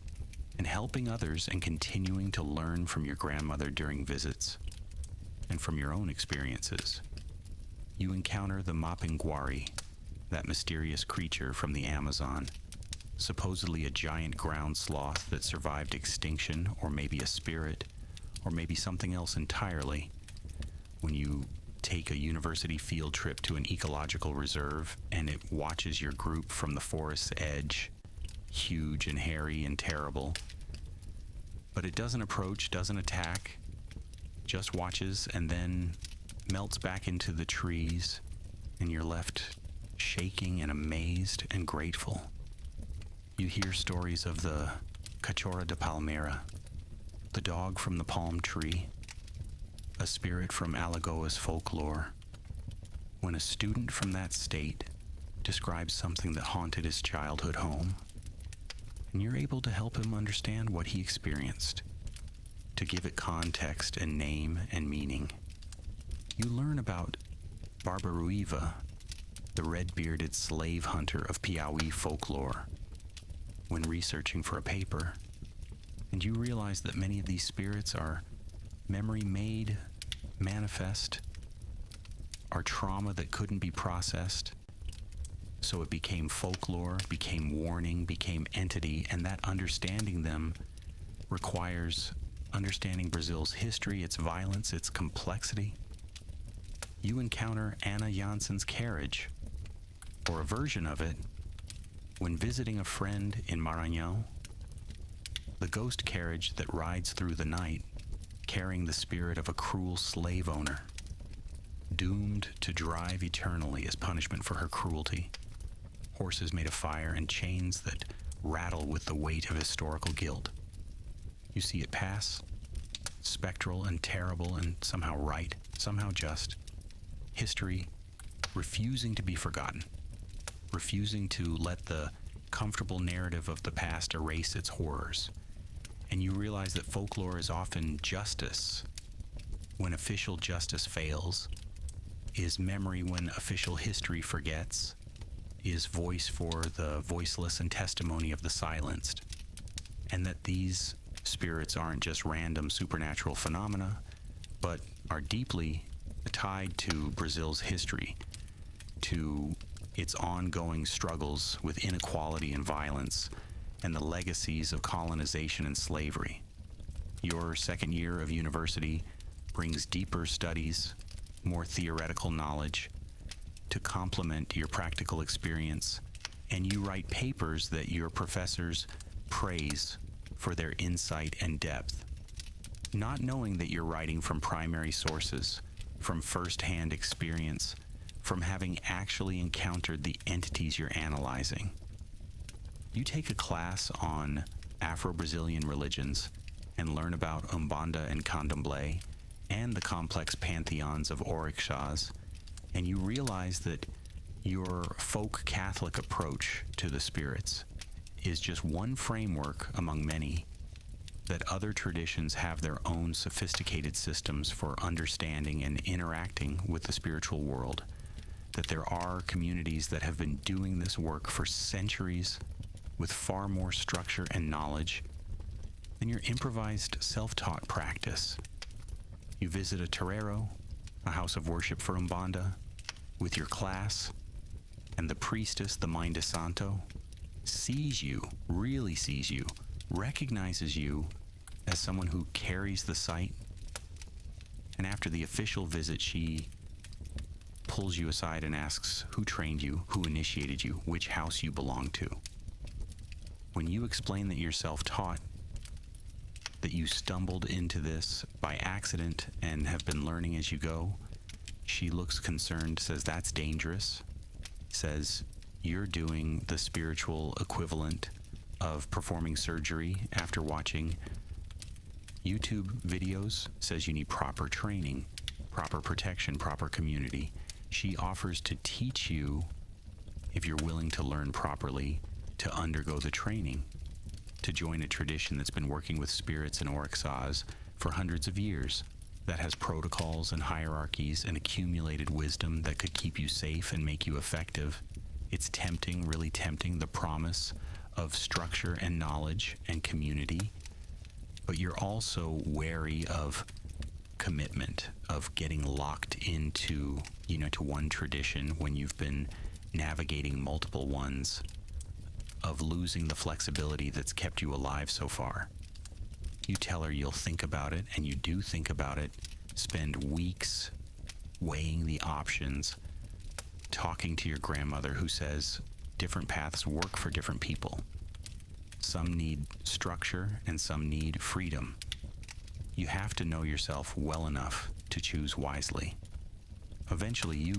and helping others and continuing to learn from your grandmother during visits and from your own experiences. You encounter the mapinguari, that mysterious creature from the Amazon, supposedly a giant ground sloth that survived extinction, or maybe a spirit, or maybe something else entirely. When you take a university field trip to an ecological reserve and it watches your group from the forest's edge, huge and hairy and terrible, but it doesn't approach, doesn't attack, just watches and then melts back into the trees, and you're left shaking and amazed and grateful. You hear stories of the Cachorra de Palmera, the dog from the palm tree, a spirit from Alagoas folklore. When a student from that state describes something that haunted his childhood home, and you're able to help him understand what he experienced, to give it context and name and meaning. You learn about Barbaruiva, the red-bearded slave hunter of Piauí folklore, when researching for a paper, and you realize that many of these spirits are memory made, manifest, are trauma that couldn't be processed. So it became folklore, became warning, became entity, and that understanding them requires understanding Brazil's history, its violence, its complexity. You encounter Anna Janssen's carriage, or a version of it, when visiting a friend in Maranhão, the ghost carriage that rides through the night, carrying the spirit of a cruel slave owner, doomed to drive eternally as punishment for her cruelty. Horses made of fire and chains that rattle with the weight of historical guilt. You see it pass, spectral and terrible and somehow right, somehow just. History refusing to be forgotten, refusing to let the comfortable narrative of the past erase its horrors. And you realize that folklore is often justice when official justice fails, is memory when official history forgets, is voice for the voiceless and testimony of the silenced. And that these spirits aren't just random supernatural phenomena, but are deeply tied to Brazil's history, to its ongoing struggles with inequality and violence, and the legacies of colonization and slavery. Your second year of university brings deeper studies, more theoretical knowledge to complement your practical experience, and you write papers that your professors praise for their insight and depth, not knowing that you're writing from primary sources, from first-hand experience, from having actually encountered the entities you're analyzing. You take a class on Afro-Brazilian religions and learn about Umbanda and Candomblé and the complex pantheons of Orixás, and you realize that your folk Catholic approach to the spirits is just one framework among many, that other traditions have their own sophisticated systems for understanding and interacting with the spiritual world, that there are communities that have been doing this work for centuries with far more structure and knowledge than your improvised self-taught practice. You visit a terreiro, a house of worship for Umbanda, with your class, and the priestess, the Mãe de Santo, sees you, really sees you, recognizes you as someone who carries the site, and after the official visit, she pulls you aside and asks who trained you, who initiated you, which house you belong to. When you explain that you're self-taught, that you stumbled into this by accident and have been learning as you go, she looks concerned, says that's dangerous, says you're doing the spiritual equivalent of performing surgery after watching YouTube videos, says you need proper training, proper protection, proper community. She offers to teach you, if you're willing to learn properly, to undergo the training, to join a tradition that's been working with spirits and Orixás for hundreds of years, that has protocols and hierarchies and accumulated wisdom that could keep you safe and make you effective. It's tempting, really tempting, the promise of structure and knowledge and community, but you're also wary of commitment, of getting locked into, to one tradition when you've been navigating multiple ones, of losing the flexibility that's kept you alive so far. You tell her you'll think about it, and you do think about it, spend weeks weighing the options, talking to your grandmother who says different paths work for different people. Some need structure and some need freedom. You have to know yourself well enough to choose wisely. Eventually, you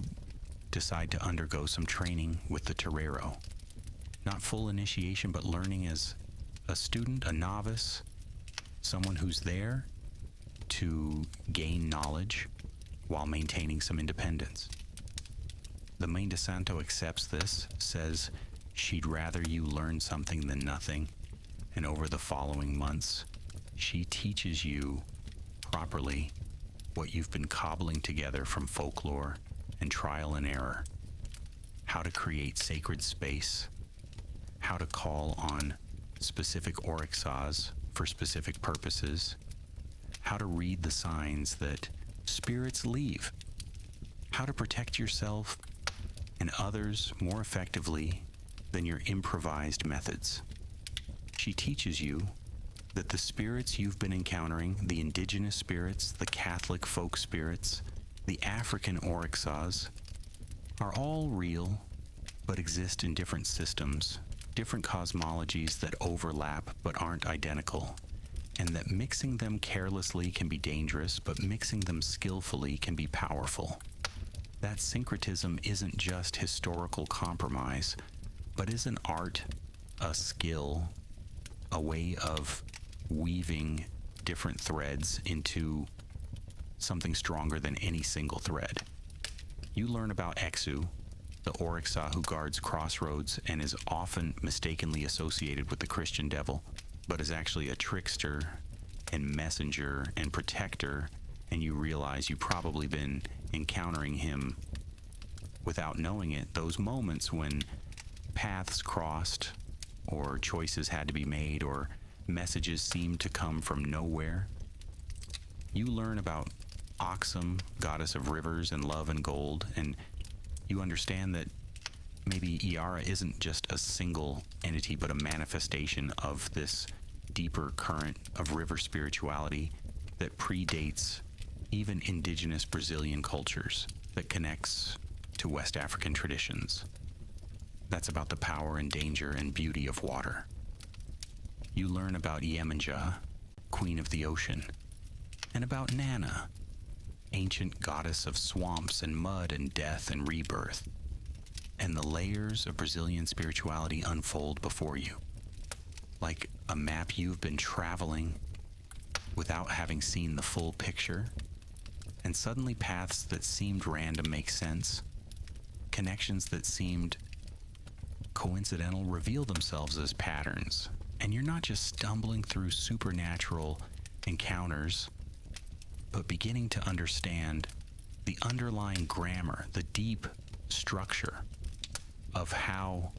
decide to undergo some training with the terreiro. Not full initiation, but learning as a student, a novice, someone who's there to gain knowledge while maintaining some independence. The Mãe de Santo accepts this, says she'd rather you learn something than nothing, and over the following months, she teaches you properly what you've been cobbling together from folklore and trial and error, how to create sacred space, how to call on specific Orixás for specific purposes, how to read the signs that spirits leave, how to protect yourself and others more effectively than your improvised methods. She teaches you that the spirits you've been encountering, the indigenous spirits, the Catholic folk spirits, the African Orixás, are all real, but exist in different systems, different cosmologies that overlap but aren't identical, and that mixing them carelessly can be dangerous, but mixing them skillfully can be powerful. That syncretism isn't just historical compromise, but is an art, a skill, a way of weaving different threads into something stronger than any single thread. You learn about Exu, the Orixá who guards crossroads and is often mistakenly associated with the Christian devil. but is actually a trickster and messenger and protector, and you realize you've probably been encountering him without knowing it. Those moments when paths crossed, or choices had to be made, or messages seemed to come from nowhere, you learn about Oxum, goddess of rivers and love and gold, and you understand that maybe Iara isn't just a single entity, but a manifestation of this deeper current of river spirituality that predates even indigenous Brazilian cultures, that connects to West African traditions. That's about the power and danger and beauty of water. You learn about Iemanjá, queen of the ocean, and about Nana, ancient goddess of swamps and mud and death and rebirth. And the layers of Brazilian spirituality unfold before you, like a map you've been traveling without having seen the full picture, and suddenly paths that seemed random make sense. Connections that seemed coincidental reveal themselves as patterns, and you're not just stumbling through supernatural encounters, but beginning to understand the underlying grammar, the deep structure of how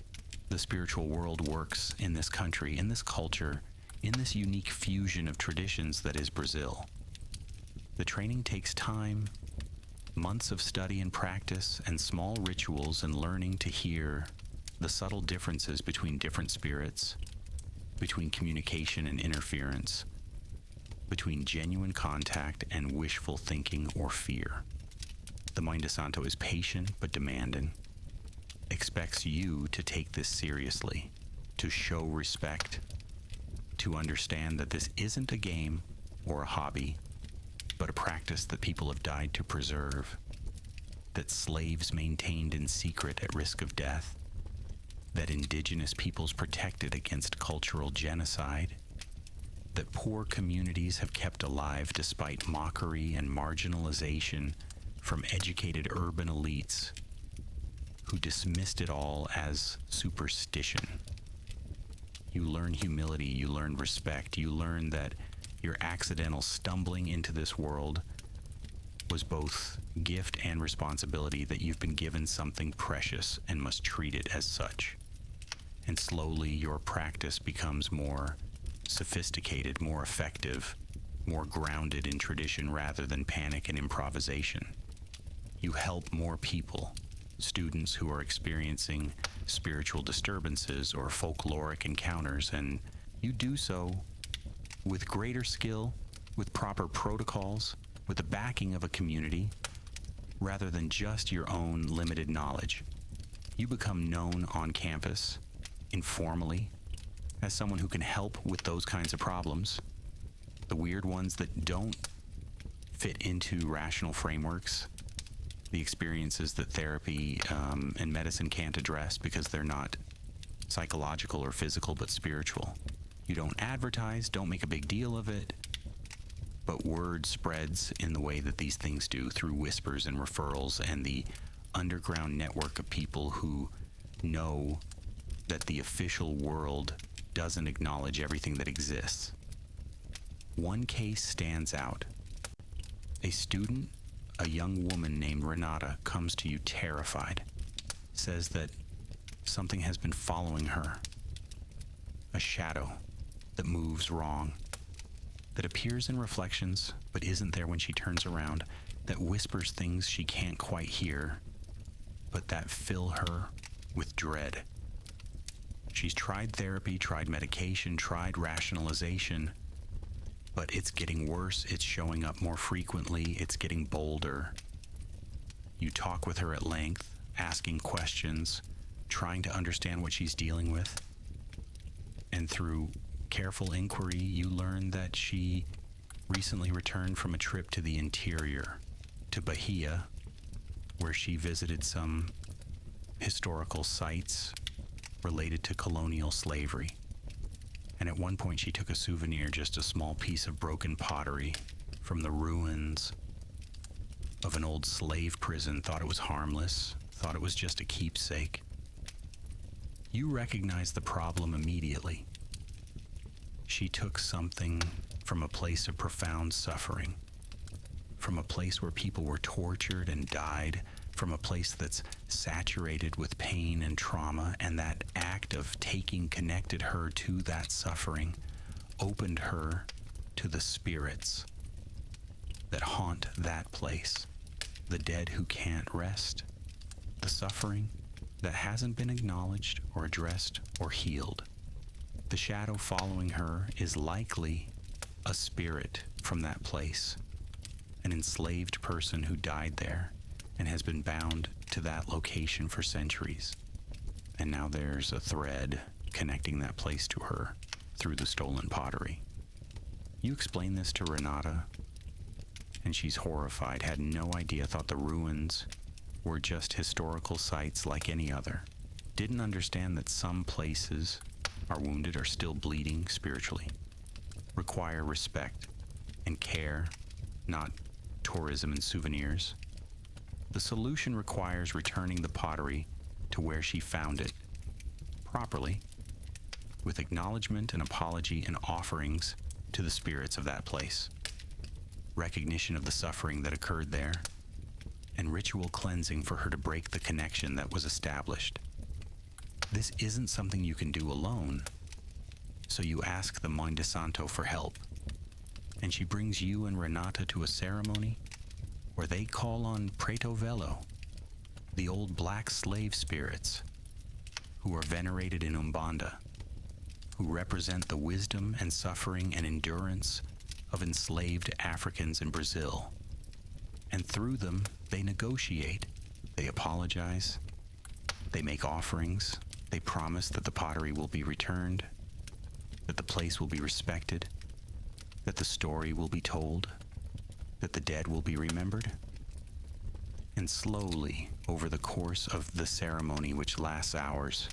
the spiritual world works in this country, in this culture, in this unique fusion of traditions that is Brazil. The training takes time, months of study and practice, and small rituals and learning to hear the subtle differences between different spirits, between communication and interference, between genuine contact and wishful thinking or fear. The Mãe de Santo is patient but demanding, expects you to take this seriously, to show respect, to understand that this isn't a game or a hobby, but a practice that people have died to preserve, that slaves maintained in secret at risk of death, that indigenous peoples protected against cultural genocide, that poor communities have kept alive despite mockery and marginalization from educated urban elites who dismissed it all as superstition. You learn humility, you learn respect, you learn that your accidental stumbling into this world was both gift and responsibility, that you've been given something precious and must treat it as such. And slowly your practice becomes more sophisticated, more effective, more grounded in tradition rather than panic and improvisation. You help more people, students who are experiencing spiritual disturbances or folkloric encounters, and you do so with greater skill, with proper protocols, with the backing of a community, rather than just your own limited knowledge. You become known on campus, informally, as someone who can help with those kinds of problems, the weird ones that don't fit into rational frameworks, the experiences that therapy and medicine can't address because they're not psychological or physical but spiritual. You don't advertise, don't make a big deal of it, but word spreads in the way that these things do, through whispers and referrals and the underground network of people who know that the official world doesn't acknowledge everything that exists. One case stands out. A student, a young woman named Renata, comes to you terrified, says that something has been following her, a shadow that moves wrong, that appears in reflections but isn't there when she turns around, that whispers things she can't quite hear, but that fill her with dread. She's tried therapy, tried medication, tried rationalization, but it's getting worse, it's showing up more frequently, it's getting bolder. You talk with her at length, asking questions, trying to understand what she's dealing with, and through careful inquiry, you learn that she recently returned from a trip to the interior, to Bahia, where she visited some historical sites related to colonial slavery. And at one point she took a souvenir, just a small piece of broken pottery from the ruins of an old slave prison, thought it was harmless, thought it was just a keepsake. You recognize the problem immediately. She took something from a place of profound suffering, from a place where people were tortured and died, from a place that's saturated with pain and trauma, and that act of taking connected her to that suffering, opened her to the spirits that haunt that place, the dead who can't rest, the suffering that hasn't been acknowledged or addressed or healed. The shadow following her is likely a spirit from that place, an enslaved person who died there and has been bound to that location for centuries. And now there's a thread connecting that place to her through the stolen pottery. You explain this to Renata, and she's horrified, had no idea, thought the ruins were just historical sites like any other. Didn't understand that some places are wounded or still bleeding spiritually, require respect and care, not tourism and souvenirs. The solution requires returning the pottery to where she found it, properly, with acknowledgement and apology and offerings to the spirits of that place, recognition of the suffering that occurred there, and ritual cleansing for her to break the connection that was established. This isn't something you can do alone, so you ask the Mãe de Santo for help, and she brings you and Renata to a ceremony where they call on Preto Velho, the old black slave spirits who are venerated in Umbanda, who represent the wisdom and suffering and endurance of enslaved Africans in Brazil. And through them, they negotiate, they apologize, they make offerings, they promise that the pottery will be returned, that the place will be respected, that the story will be told, that the dead will be remembered. And slowly, over the course of the ceremony, which lasts hours,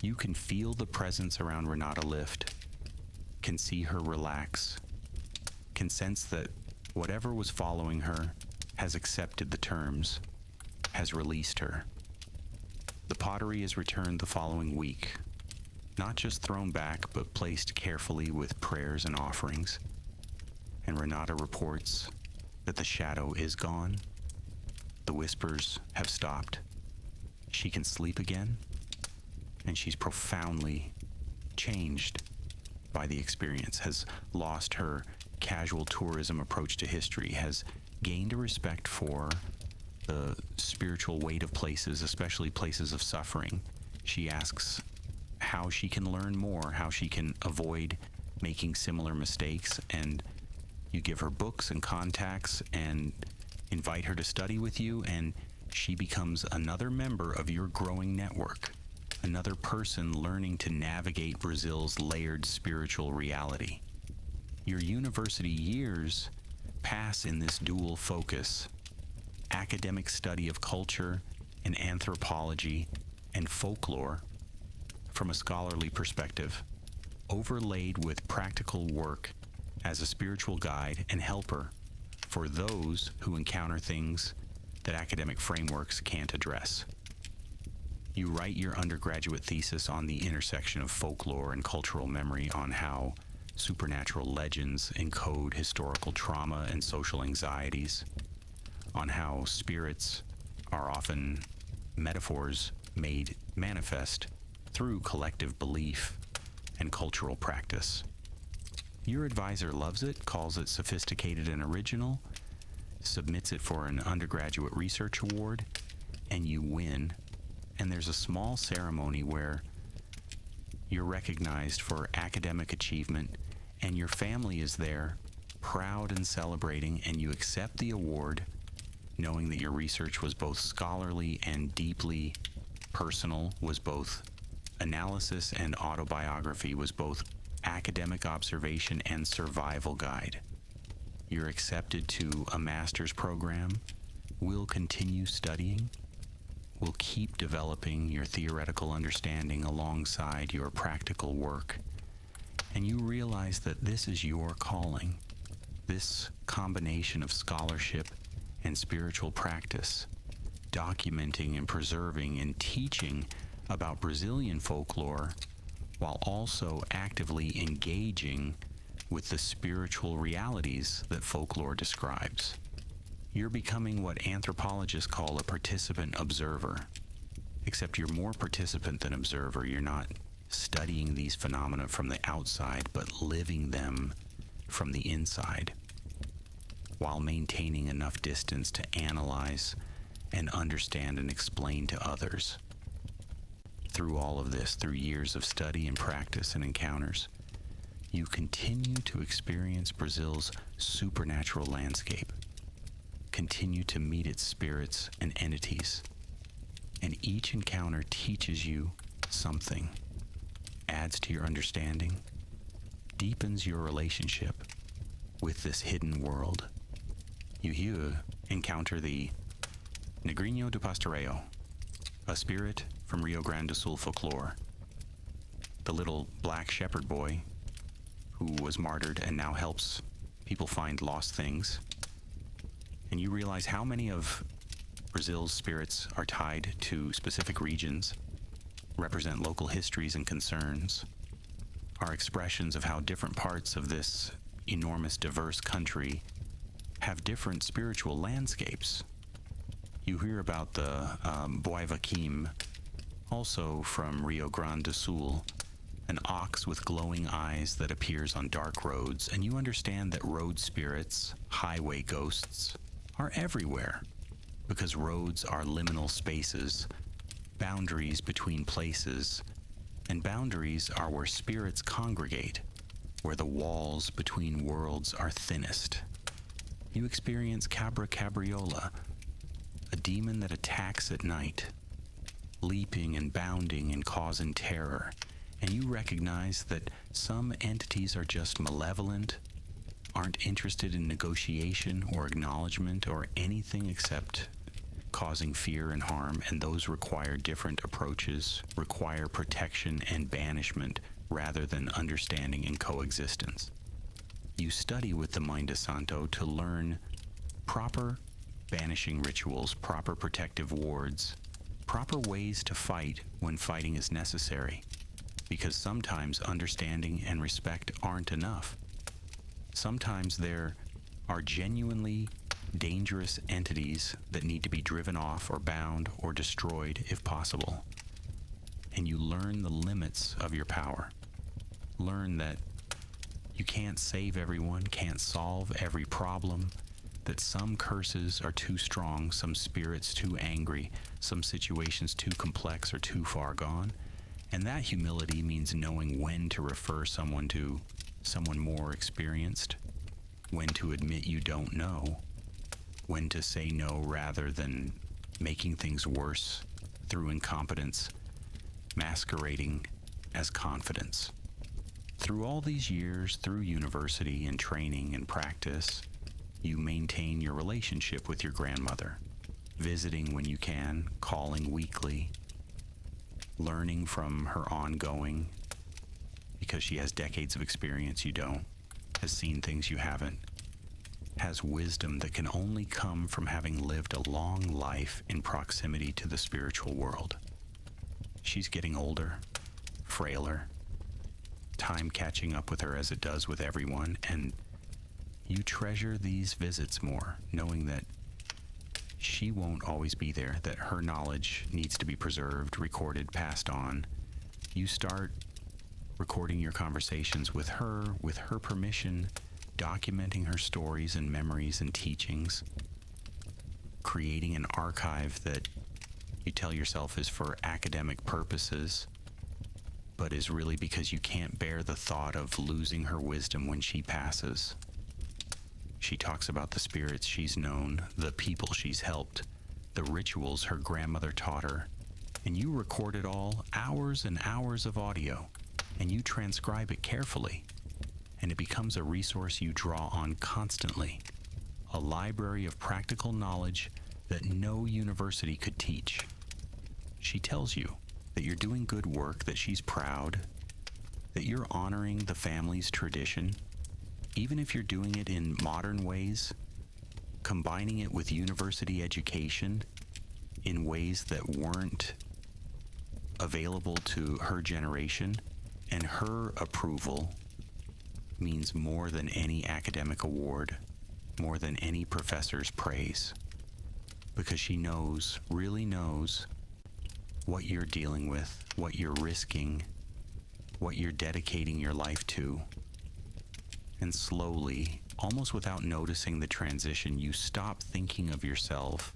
you can feel the presence around Renata lift, can see her relax, can sense that whatever was following her has accepted the terms, has released her. The pottery is returned the following week, not just thrown back, but placed carefully with prayers and offerings. And Renata reports that the shadow is gone, the whispers have stopped, she can sleep again, and she's profoundly changed by the experience, has lost her casual tourism approach to history, has gained a respect for the spiritual weight of places, especially places of suffering. She asks how she can learn more, how she can avoid making similar mistakes, and you give her books and contacts and invite her to study with you, and she becomes another member of your growing network, another person learning to navigate Brazil's layered spiritual reality. Your university years pass in this dual focus: academic study of culture and anthropology and folklore from a scholarly perspective, overlaid with practical work as a spiritual guide and helper for those who encounter things that academic frameworks can't address. You write your undergraduate thesis on the intersection of folklore and cultural memory, on how supernatural legends encode historical trauma and social anxieties, on how spirits are often metaphors made manifest through collective belief and cultural practice. Your advisor loves it, calls it sophisticated and original, submits it for an undergraduate research award, and you win. And there's a small ceremony where you're recognized for academic achievement, and your family is there, proud and celebrating, and you accept the award, knowing that your research was both scholarly and deeply personal, was both analysis and autobiography, was both academic observation and survival guide. You're accepted to a master's program, will continue studying, will keep developing your theoretical understanding alongside your practical work, and you realize that this is your calling, this combination of scholarship and spiritual practice, documenting and preserving and teaching about Brazilian folklore while also actively engaging with the spiritual realities that folklore describes. You're becoming what anthropologists call a participant observer, except you're more participant than observer. You're not studying these phenomena from the outside, but living them from the inside, while maintaining enough distance to analyze and understand and explain to others. Through all of this, through years of study and practice and encounters, you continue to experience Brazil's supernatural landscape, continue to meet its spirits and entities, and each encounter teaches you something, adds to your understanding, deepens your relationship with this hidden world. You here encounter the Negrinho do Pastoreio, a spirit from Rio Grande do Sul folklore, the little black shepherd boy who was martyred and now helps people find lost things. And you realize how many of Brazil's spirits are tied to specific regions, represent local histories and concerns, are expressions of how different parts of this enormous, diverse country have different spiritual landscapes. You hear about the Boi Vaquim, also from Rio Grande do Sul, an ox with glowing eyes that appears on dark roads, and you understand that road spirits, highway ghosts, are everywhere, because roads are liminal spaces, boundaries between places, and boundaries are where spirits congregate, where the walls between worlds are thinnest. You experience Cabra Cabriola, a demon that attacks at night, leaping and bounding and causing terror, and you recognize that some entities are just malevolent, aren't interested in negotiation or acknowledgement or anything except causing fear and harm, and those require different approaches, require protection and banishment rather than understanding and coexistence. You study with the Mãe de Santo to learn proper banishing rituals, proper protective wards, proper ways to fight when fighting is necessary, because sometimes understanding and respect aren't enough. Sometimes there are genuinely dangerous entities that need to be driven off or bound or destroyed if possible. And you learn the limits of your power. Learn that you can't save everyone, can't solve every problem, that some curses are too strong, some spirits too angry, some situations too complex or too far gone. And that humility means knowing when to refer someone to someone more experienced, when to admit you don't know, when to say no rather than making things worse through incompetence, masquerading as confidence. Through all these years, through university and training and practice, you maintain your relationship with your grandmother, visiting when you can, calling weekly, learning from her ongoing, because she has decades of experience you don't, has seen things you haven't, has wisdom that can only come from having lived a long life in proximity to the spiritual world. She's getting older, frailer, time catching up with her as it does with everyone, and you treasure these visits more, knowing that she won't always be there, that her knowledge needs to be preserved, recorded, passed on. You start recording your conversations with her permission, documenting her stories and memories and teachings, creating an archive that you tell yourself is for academic purposes, but is really because you can't bear the thought of losing her wisdom when she passes. She talks about the spirits she's known, the people she's helped, the rituals her grandmother taught her, and you record it all, hours and hours of audio, and you transcribe it carefully, and it becomes a resource you draw on constantly, a library of practical knowledge that no university could teach. She tells you that you're doing good work, that she's proud, that you're honoring the family's tradition, even if you're doing it in modern ways, combining it with university education in ways that weren't available to her generation, And her approval means more than any academic award, more than any professor's praise, because she knows, really knows, what you're dealing with, what you're risking, what you're dedicating your life to. And slowly, almost without noticing the transition, you stop thinking of yourself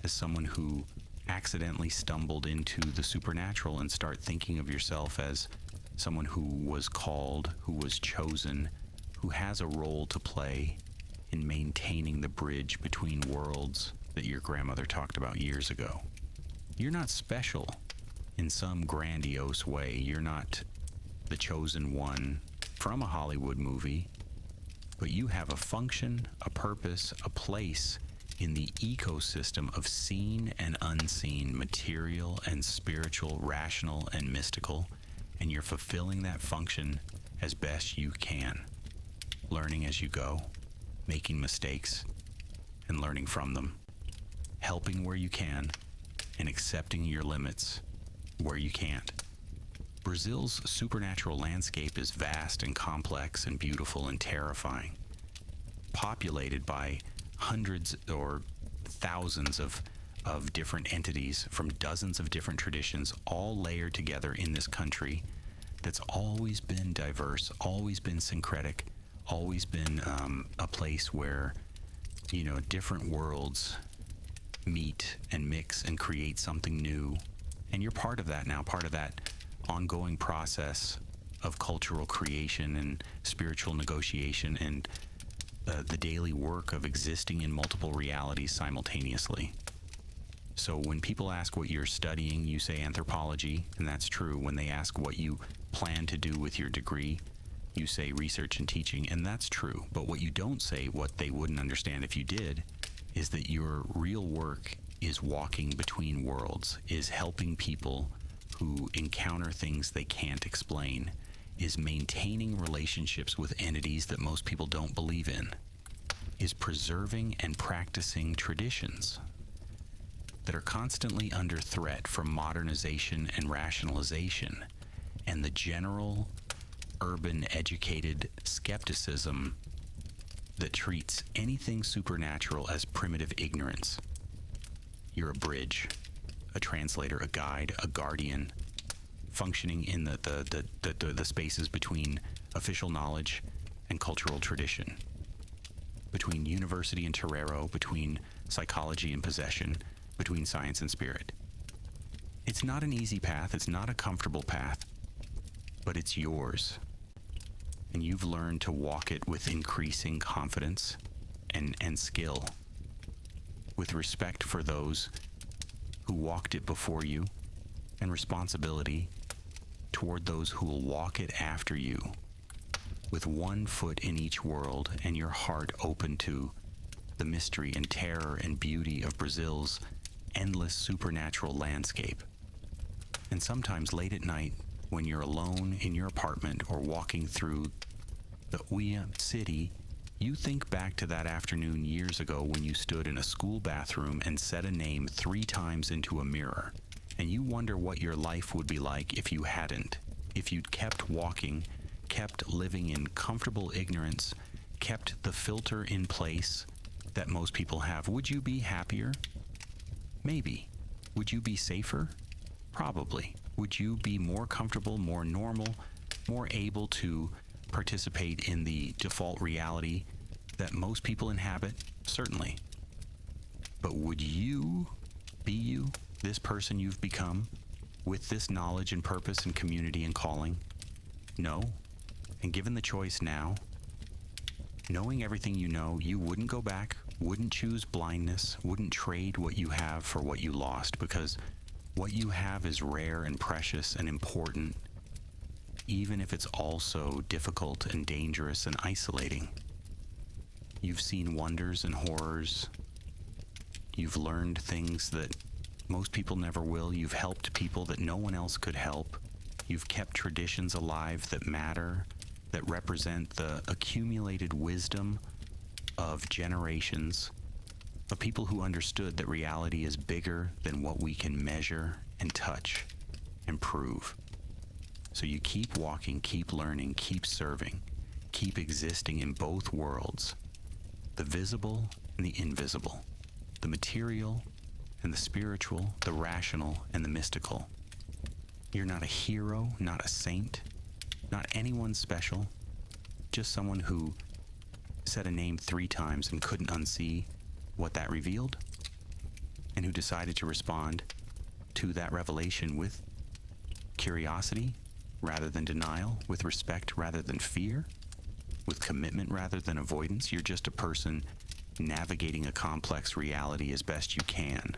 as someone who accidentally stumbled into the supernatural and start thinking of yourself as someone who was called, who was chosen, who has a role to play in maintaining the bridge between worlds that your grandmother talked about years ago. You're not special in some grandiose way. You're not the chosen one from a Hollywood movie, but you have a function, a purpose, a place in the ecosystem of seen and unseen, material and spiritual, rational and mystical, and you're fulfilling that function as best you can, learning as you go, making mistakes and learning from them, helping where you can, and accepting your limits where you can't. Brazil's supernatural landscape is vast and complex and beautiful and terrifying, populated by hundreds or thousands of different entities from dozens of different traditions, all layered together in this country that's always been diverse, always been syncretic, always been a place where, you know, different worlds meet and mix and create something new. And you're part of that now, part of that ongoing process of cultural creation and spiritual negotiation and the daily work of existing in multiple realities simultaneously. So when people ask what you're studying, you say anthropology, and that's true. When they ask what you plan to do with your degree, you say research and teaching, and that's true. But what you don't say, what they wouldn't understand if you did, is that your real work is walking between worlds, is helping people who encounter things they can't explain, is maintaining relationships with entities that most people don't believe in, is preserving and practicing traditions that are constantly under threat from modernization and rationalization, and the general urban educated skepticism that treats anything supernatural as primitive ignorance. You're a bridge, a translator, a guide, a guardian, functioning in the spaces between official knowledge and cultural tradition, between university and Torero, between psychology and possession, between science and spirit. It's not an easy path, it's not a comfortable path, but it's yours. And you've learned to walk it with increasing confidence and skill, with respect for those who walked it before you, and responsibility toward those who will walk it after you, with one foot in each world and your heart open to the mystery and terror and beauty of Brazil's endless supernatural landscape. And sometimes late at night, when you're alone in your apartment or walking through the Uia city, you think back to that afternoon years ago when you stood in a school bathroom and said a name 3 times into a mirror, and you wonder what your life would be like if you hadn't, if you'd kept walking, kept living in comfortable ignorance, kept the filter in place that most people have. Would you be happier? Maybe. Would you be safer? Probably. Would you be more comfortable, more normal, more able to participate in the default reality that most people inhabit? Certainly. But would you be you, this person you've become, with this knowledge and purpose and community and calling? No. And given the choice now, knowing everything you know, you wouldn't go back, wouldn't choose blindness, wouldn't trade what you have for what you lost, because what you have is rare and precious and important, even if it's also difficult and dangerous and isolating. You've seen wonders and horrors. You've learned things that most people never will. You've helped people that no one else could help. You've kept traditions alive that matter, that represent the accumulated wisdom of generations of people who understood that reality is bigger than what we can measure and touch and prove. So you keep walking, keep learning, keep serving, keep existing in both worlds, the visible and the invisible, the material and the spiritual, the rational and the mystical. You're not a hero, not a saint, not anyone special, just someone who said a name 3 times and couldn't unsee what that revealed, and who decided to respond to that revelation with curiosity rather than denial, with respect rather than fear, with commitment rather than avoidance. You're just a person navigating a complex reality as best you can,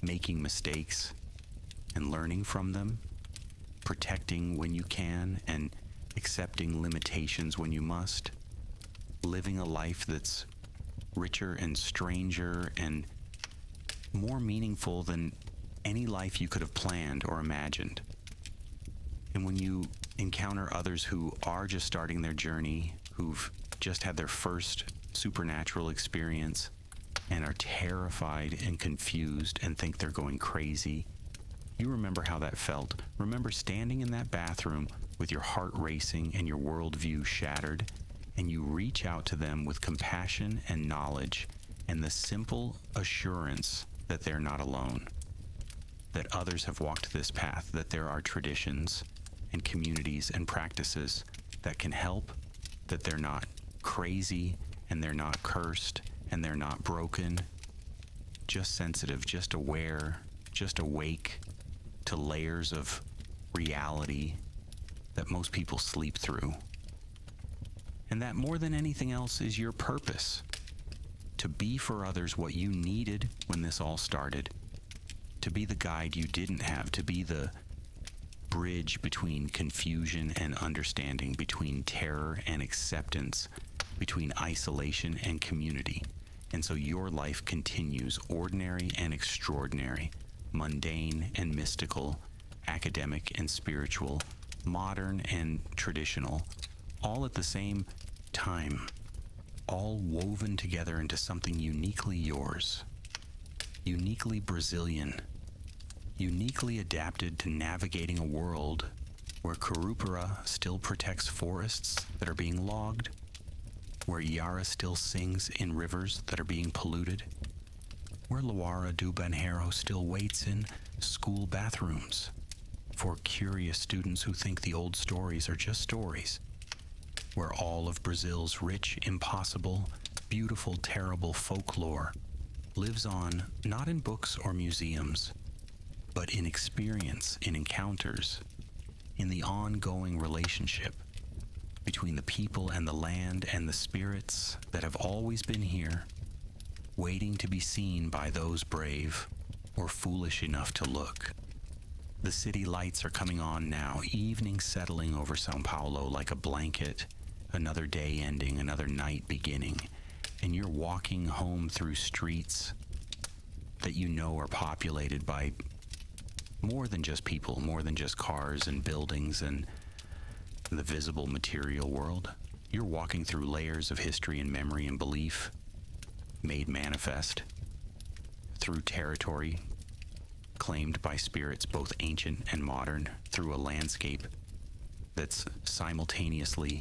making mistakes and learning from them, protecting when you can and accepting limitations when you must, living a life that's richer and stranger and more meaningful than any life you could have planned or imagined. And when you encounter others who are just starting their journey, who've just had their first supernatural experience and are terrified and confused and think they're going crazy, you remember how that felt. Remember standing in that bathroom with your heart racing and your worldview shattered, and you reach out to them with compassion and knowledge and the simple assurance that they're not alone, that others have walked this path, that there are traditions and communities and practices that can help, that they're not crazy and they're not cursed and they're not broken, just sensitive, just aware, just awake to layers of reality that most people sleep through. And that more than anything else is your purpose, to be for others what you needed when this all started, to be the guide you didn't have, to be the bridge between confusion and understanding, between terror and acceptance, between isolation and community. And so your life continues, ordinary and extraordinary, mundane and mystical, academic and spiritual, modern and traditional, all at the same time, all woven together into something uniquely yours, uniquely Brazilian, uniquely adapted to navigating a world where Curupira still protects forests that are being logged, where Yara still sings in rivers that are being polluted, where Luara do Banheiro still waits in school bathrooms for curious students who think the old stories are just stories, where all of Brazil's rich, impossible, beautiful, terrible folklore lives on not in books or museums, but in experience, in encounters, in the ongoing relationship between the people and the land and the spirits that have always been here, waiting to be seen by those brave or foolish enough to look. The city lights are coming on now, evening settling over São Paulo like a blanket, another day ending, another night beginning, and you're walking home through streets that you know are populated by more than just people, more than just cars and buildings and the visible material world. You're walking through layers of history and memory and belief made manifest through territory claimed by spirits both ancient and modern, through a landscape that's simultaneously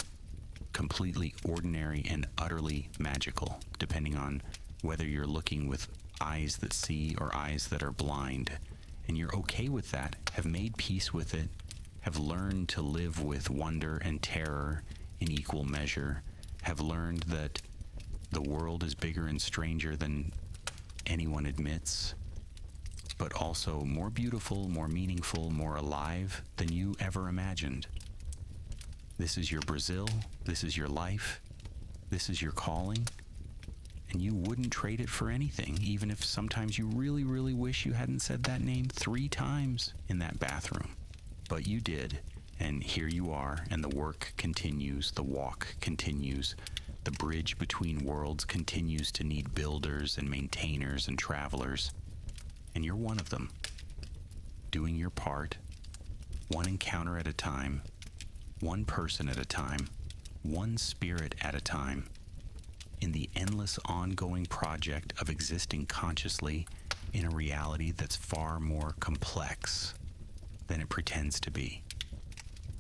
completely ordinary and utterly magical, depending on whether you're looking with eyes that see or eyes that are blind. And you're okay with that, have made peace with it, have learned to live with wonder and terror in equal measure, have learned that the world is bigger and stranger than anyone admits, but also more beautiful, more meaningful, more alive than you ever imagined. This is your Brazil, this is your life, this is your calling, and you wouldn't trade it for anything, even if sometimes you really, really wish you hadn't said that name 3 times in that bathroom. But you did, and here you are, and the work continues, the walk continues, the bridge between worlds continues to need builders and maintainers and travelers, and you're one of them, doing your part, one encounter at a time, one person at a time, one spirit at a time, in the endless ongoing project of existing consciously in a reality that's far more complex than it pretends to be.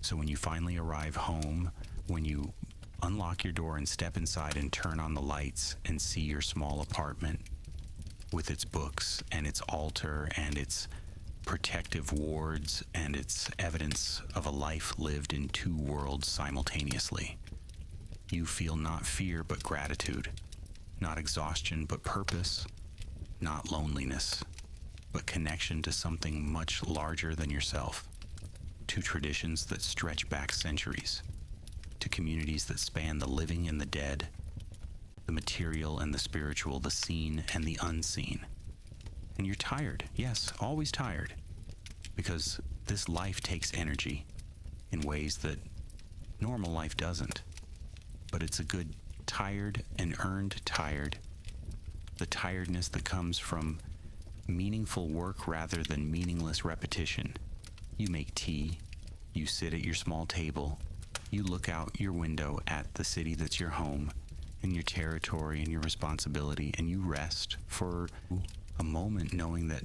So when you finally arrive home, when you unlock your door and step inside and turn on the lights and see your small apartment with its books and its altar and its protective wards and its evidence of a life lived in two worlds simultaneously, you feel not fear but gratitude, not exhaustion but purpose, not loneliness but connection to something much larger than yourself, to traditions that stretch back centuries, to communities that span the living and the dead, the material and the spiritual, the seen and the unseen. And you're tired, yes, always tired, because this life takes energy in ways that normal life doesn't. But it's a good tired and earned tired, the tiredness that comes from meaningful work rather than meaningless repetition. You make tea, you sit at your small table, you look out your window at the city that's your home and your territory and your responsibility, and you rest for a moment knowing that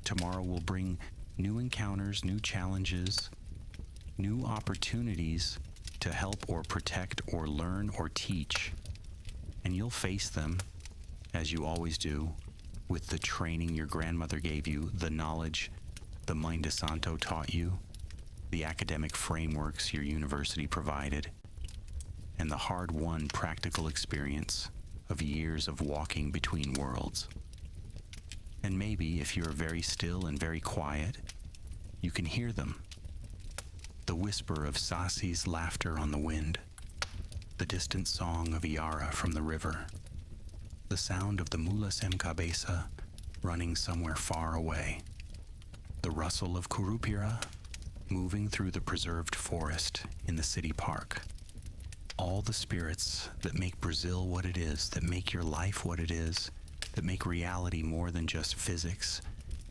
tomorrow will bring new encounters, new challenges, new opportunities to help or protect or learn or teach. And you'll face them, as you always do, with the training your grandmother gave you, the knowledge the Mãe de Santo taught you, the academic frameworks your university provided, and the hard-won practical experience of years of walking between worlds. And maybe, if you're very still and very quiet, you can hear them. The whisper of Sasi's laughter on the wind, the distant song of Iara from the river, the sound of the mula sem cabeza running somewhere far away, the rustle of curupira moving through the preserved forest in the city park. All the spirits that make Brazil what it is, that make your life what it is, that make reality more than just physics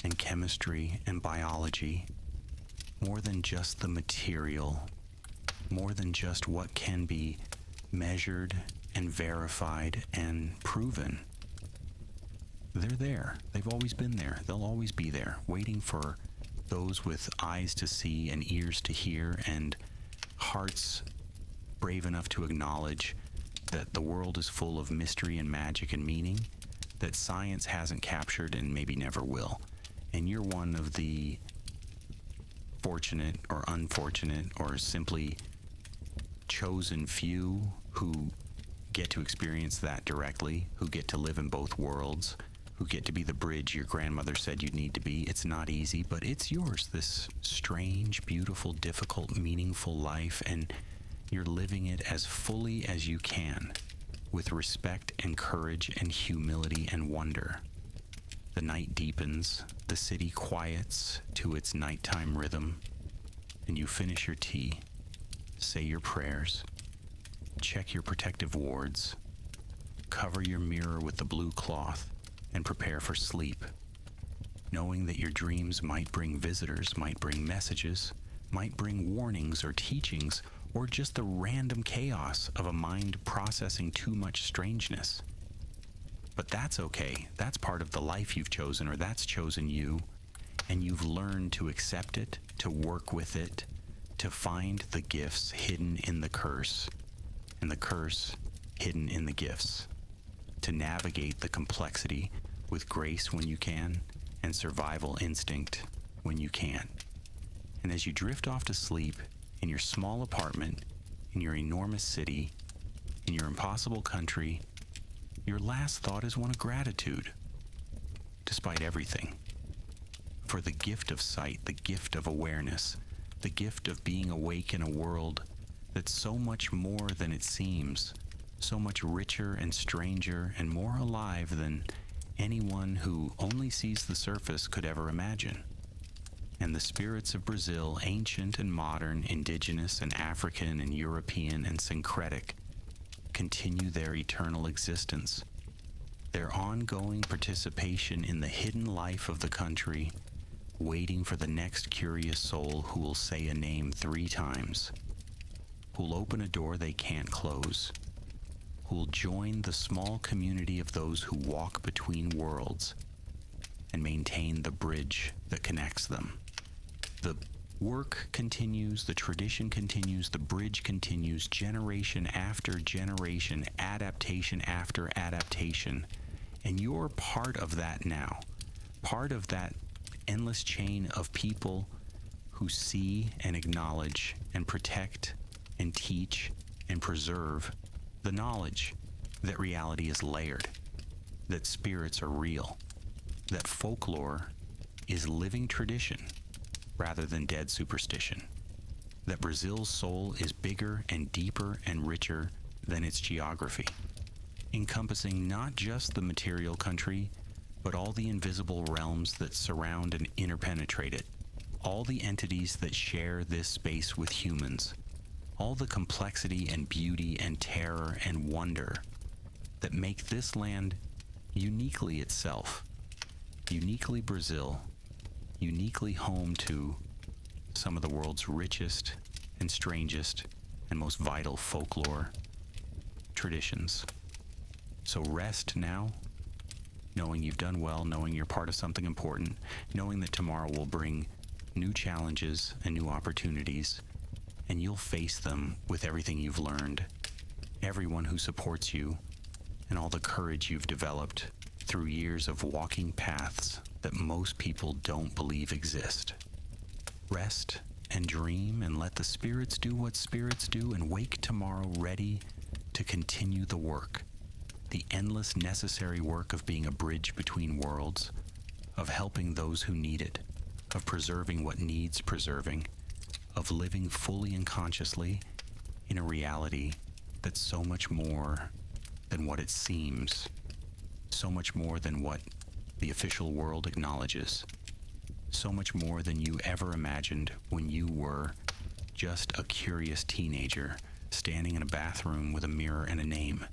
and chemistry and biology, more than just the material, more than just what can be measured and verified and proven. They're there. They've always been there. They'll always be there, waiting for those with eyes to see and ears to hear and hearts brave enough to acknowledge that the world is full of mystery and magic and meaning that science hasn't captured and maybe never will. And you're one of the fortunate or unfortunate or simply chosen few who get to experience that directly, who get to live in both worlds, who get to be the bridge your grandmother said you'd need to be. It's not easy, but it's yours, this strange, beautiful, difficult, meaningful life, and you're living it as fully as you can, with respect and courage and humility and wonder. The night deepens, the city quiets to its nighttime rhythm, and you finish your tea, say your prayers, check your protective wards, cover your mirror with the blue cloth, and prepare for sleep, knowing that your dreams might bring visitors, might bring messages, might bring warnings or teachings, or just the random chaos of a mind processing too much strangeness. But that's okay. That's part of the life you've chosen, or that's chosen you, and you've learned to accept it, to work with it, to find the gifts hidden in the curse, and the curse hidden in the gifts, to navigate the complexity with grace when you can, and survival instinct when you can. And as you drift off to sleep in your small apartment, in your enormous city, in your impossible country, your last thought is one of gratitude, despite everything, for the gift of sight, the gift of awareness, the gift of being awake in a world that's so much more than it seems, so much richer and stranger and more alive than anyone who only sees the surface could ever imagine. And the spirits of Brazil, ancient and modern, indigenous and African and European and syncretic, continue their eternal existence, their ongoing participation in the hidden life of the country, waiting for the next curious soul who will say a name 3 times, who'll open a door they can't close, who'll join the small community of those who walk between worlds and maintain the bridge that connects them. The work continues, the tradition continues, the bridge continues, generation after generation, adaptation after adaptation. And you're part of that now, part of that endless chain of people who see and acknowledge and protect and teach and preserve the knowledge that reality is layered, that spirits are real, that folklore is living tradition rather than dead superstition, that Brazil's soul is bigger and deeper and richer than its geography, encompassing not just the material country, but all the invisible realms that surround and interpenetrate it, all the entities that share this space with humans, all the complexity and beauty and terror and wonder that make this land uniquely itself, uniquely Brazil, uniquely home to some of the world's richest and strangest and most vital folklore traditions. So rest now, knowing you've done well, knowing you're part of something important, knowing that tomorrow will bring new challenges and new opportunities, and you'll face them with everything you've learned, everyone who supports you, and all the courage you've developed through years of walking paths that most people don't believe exist. Rest and dream and let the spirits do what spirits do, and wake tomorrow ready to continue the work, the endless necessary work of being a bridge between worlds, of helping those who need it, of preserving what needs preserving, of living fully and consciously in a reality that's so much more than what it seems, so much more than what the official world acknowledges, so much more than you ever imagined when you were just a curious teenager standing in a bathroom with a mirror and a name.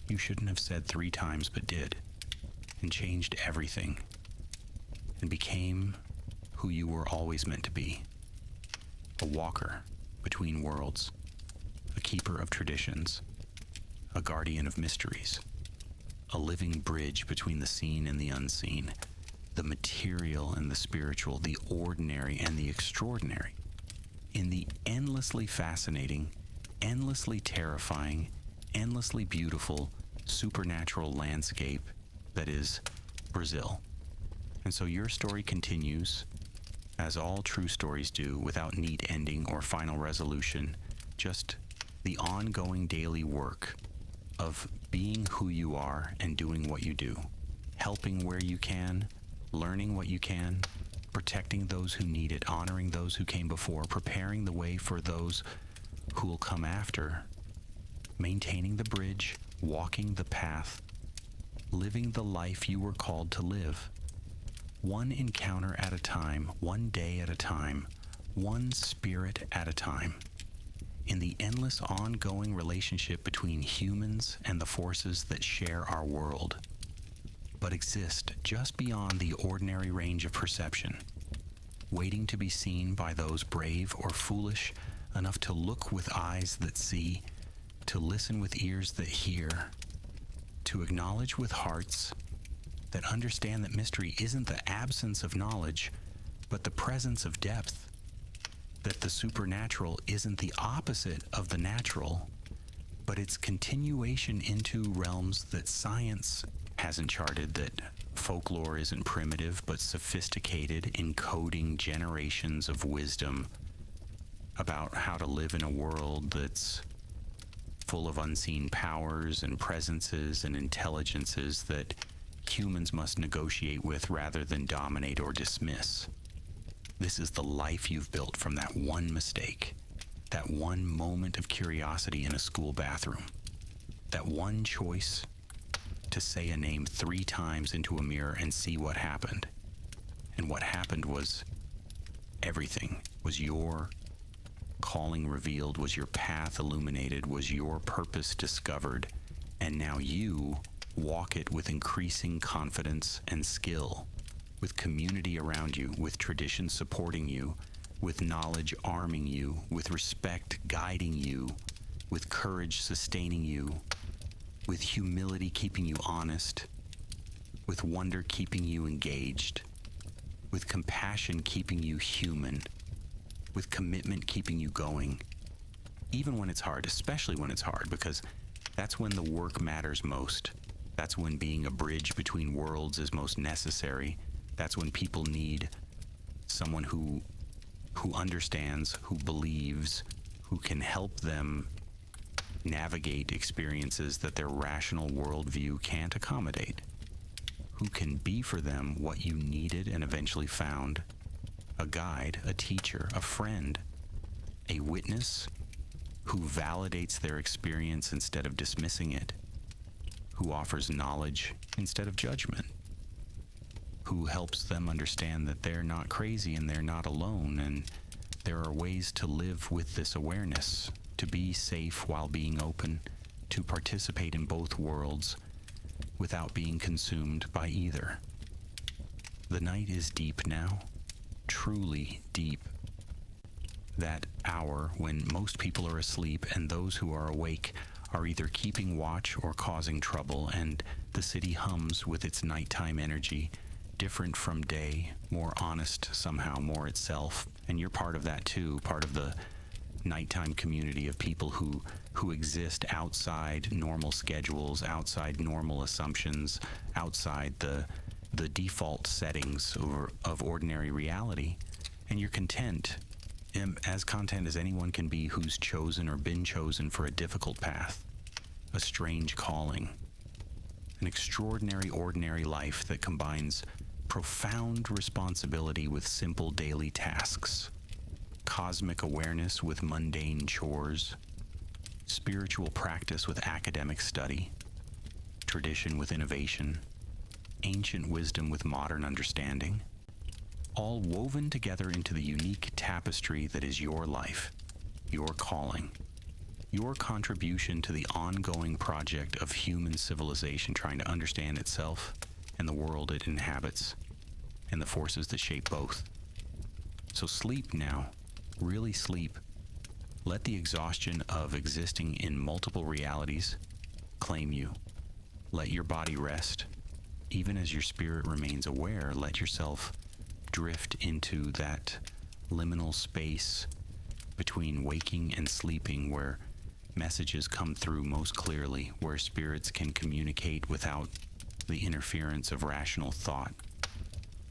You shouldn't have said 3 times, but did, and changed everything, and became who you were always meant to be, a walker between worlds, a keeper of traditions, a guardian of mysteries, a living bridge between the seen and the unseen, the material and the spiritual, the ordinary and the extraordinary, in the endlessly fascinating, endlessly terrifying, endlessly beautiful, supernatural landscape that is Brazil. And so your story continues, as all true stories do, without neat ending or final resolution, just the ongoing daily work of being who you are and doing what you do, helping where you can, learning what you can, protecting those who need it, honoring those who came before, preparing the way for those who will come after, maintaining the bridge, walking the path, living the life you were called to live. One encounter at a time, one day at a time, one spirit at a time. In the endless ongoing relationship between humans and the forces that share our world, but exist just beyond the ordinary range of perception, waiting to be seen by those brave or foolish enough to look with eyes that see, to listen with ears that hear, to acknowledge with hearts that understand that mystery isn't the absence of knowledge, but the presence of depth, that the supernatural isn't the opposite of the natural, but its continuation into realms that science hasn't charted, that folklore isn't primitive but sophisticated, encoding generations of wisdom about how to live in a world that's full of unseen powers and presences and intelligences that humans must negotiate with rather than dominate or dismiss. This is the life you've built from that one mistake, that one moment of curiosity in a school bathroom, that one choice to say a name 3 times into a mirror and see what happened. And what happened was everything, was your calling revealed, was your path illuminated, was your purpose discovered, and now you walk it with increasing confidence and skill, with community around you, with tradition supporting you, with knowledge arming you, with respect guiding you, with courage sustaining you, with humility keeping you honest, with wonder keeping you engaged, with compassion keeping you human, with commitment keeping you going, even when it's hard, especially when it's hard, because that's when the work matters most. That's when being a bridge between worlds is most necessary. That's when people need someone who understands, who believes, who can help them navigate experiences that their rational worldview can't accommodate, who can be for them what you needed and eventually found: a guide, a teacher, a friend, a witness who validates their experience instead of dismissing it, who offers knowledge instead of judgment, who helps them understand that they're not crazy and they're not alone, and there are ways to live with this awareness, to be safe while being open, to participate in both worlds without being consumed by either. The night is deep now, truly deep. That hour when most people are asleep and those who are awake are either keeping watch or causing trouble, and the city hums with its nighttime energy, different from day, more honest somehow, more itself. And you're part of that too, part of the nighttime community of people who exist outside normal schedules, outside normal assumptions, outside the default settings of ordinary reality. And you're content, as content as anyone can be who's chosen or been chosen for a difficult path, a strange calling, an extraordinary ordinary life that combines profound responsibility with simple daily tasks, cosmic awareness with mundane chores, spiritual practice with academic study, tradition with innovation, ancient wisdom with modern understanding, all woven together into the unique tapestry that is your life, your calling, your contribution to the ongoing project of human civilization trying to understand itself and the world it inhabits, and the forces that shape both. So sleep now, really sleep. Let the exhaustion of existing in multiple realities claim you. Let your body rest. Even as your spirit remains aware, let yourself drift into that liminal space between waking and sleeping, where messages come through most clearly, where spirits can communicate without the interference of rational thought,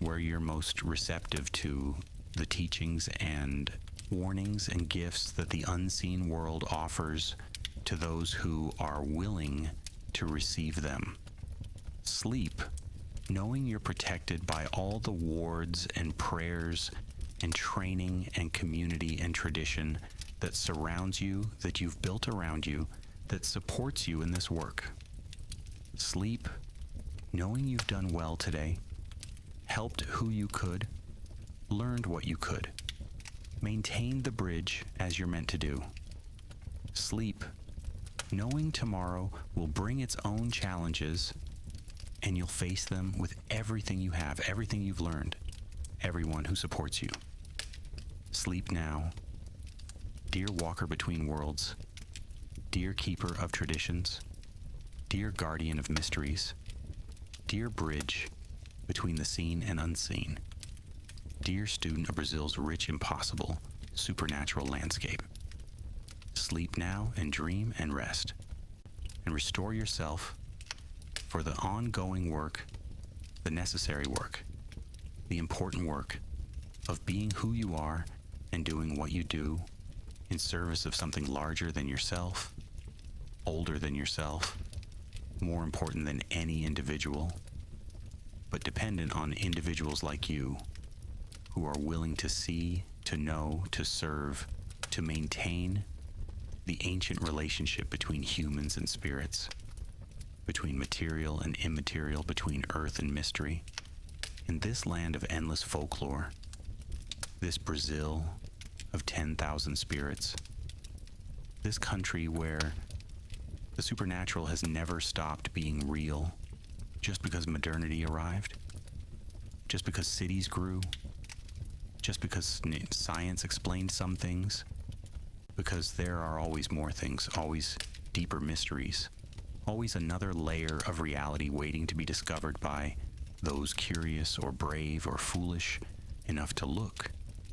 where you're most receptive to the teachings and warnings and gifts that the unseen world offers to those who are willing to receive them. Sleep, knowing you're protected by all the wards and prayers and training and community and tradition that surrounds you, that you've built around you, that supports you in this work. Sleep, knowing you've done well today, helped who you could, learned what you could, maintained the bridge as you're meant to do. Sleep, knowing tomorrow will bring its own challenges, and you'll face them with everything you have, everything you've learned, everyone who supports you. Sleep now, dear walker between worlds, dear keeper of traditions, dear guardian of mysteries, dear bridge between the seen and unseen, dear student of Brazil's rich, impossible, supernatural landscape. Sleep now and dream and rest, and restore yourself for the ongoing work, the necessary work, the important work of being who you are and doing what you do in service of something larger than yourself, older than yourself, more important than any individual, but dependent on individuals like you who are willing to see, to know, to serve, to maintain the ancient relationship between humans and spirits, between material and immaterial, between earth and mystery. In this land of endless folklore, this Brazil of 10,000 spirits, this country where the supernatural has never stopped being real just because modernity arrived, just because cities grew, just because science explained some things, because there are always more things, always deeper mysteries, always another layer of reality waiting to be discovered by those curious or brave or foolish enough to look,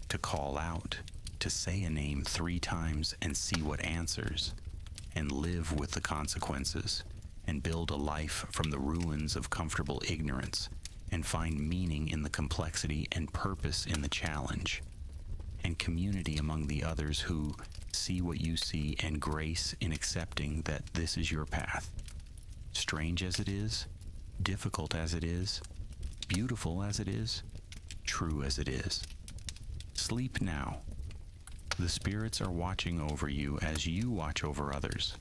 to call out, to say a name 3 times and see what answers, and live with the consequences, and build a life from the ruins of comfortable ignorance, and find meaning in the complexity and purpose in the challenge, and community among the others who see what you see, and grace in accepting that this is your path. Strange as it is, difficult as it is, beautiful as it is, true as it is. Sleep now. The spirits are watching over you as you watch over others.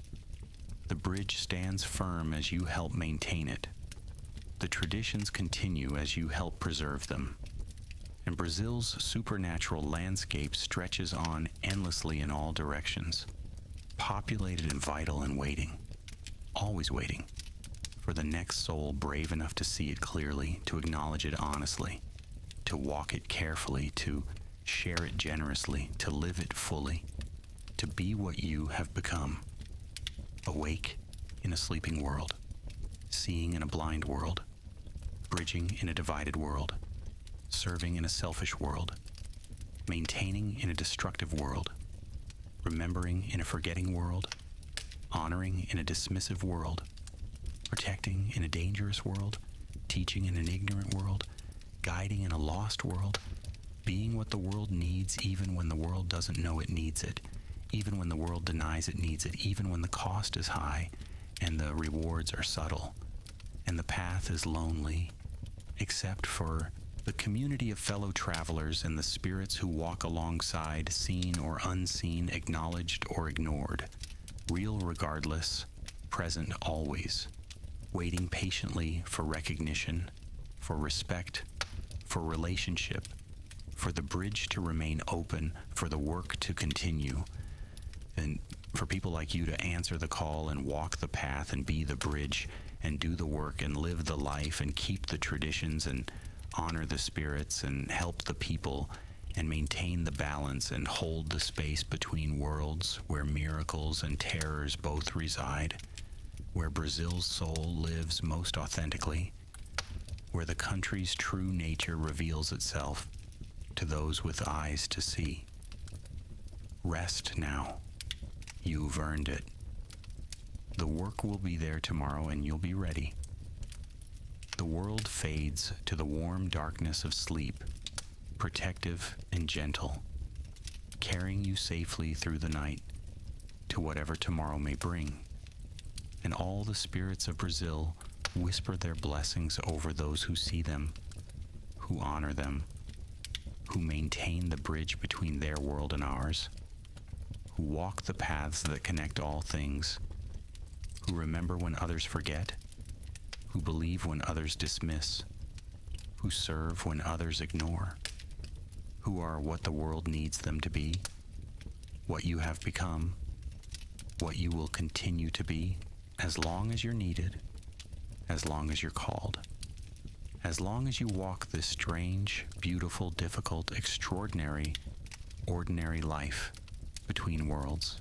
The bridge stands firm as you help maintain it. The traditions continue as you help preserve them. And Brazil's supernatural landscape stretches on endlessly in all directions, populated and vital and waiting, always waiting, for the next soul brave enough to see it clearly, to acknowledge it honestly, to walk it carefully, to share it generously, to live it fully, to be what you have become. Awake in a sleeping world, seeing in a blind world, bridging in a divided world, serving in a selfish world, maintaining in a destructive world, remembering in a forgetting world, honoring in a dismissive world, protecting in a dangerous world, teaching in an ignorant world, guiding in a lost world, being what the world needs even when the world doesn't know it needs it, even when the world denies it needs it, even when the cost is high and the rewards are subtle and the path is lonely, except for the community of fellow travelers and the spirits who walk alongside, seen or unseen, acknowledged or ignored, real regardless, present always, waiting patiently for recognition, for respect, for relationship, for the bridge to remain open, for the work to continue, and for people like you to answer the call and walk the path and be the bridge and do the work and live the life and keep the traditions and honor the spirits and help the people and maintain the balance and hold the space between worlds where miracles and terrors both reside, where Brazil's soul lives most authentically, where the country's true nature reveals itself to those with eyes to see. Rest now. You've earned it. The work will be there tomorrow and you'll be ready. The world fades to the warm darkness of sleep, protective and gentle, carrying you safely through the night to whatever tomorrow may bring. And all the spirits of Brazil whisper their blessings over those who see them, who honor them, who maintain the bridge between their world and ours, who walk the paths that connect all things, who remember when others forget, who believe when others dismiss, who serve when others ignore, who are what the world needs them to be, what you have become, what you will continue to be, as long as you're needed, as long as you're called, as long as you walk this strange, beautiful, difficult, extraordinary, ordinary life between worlds.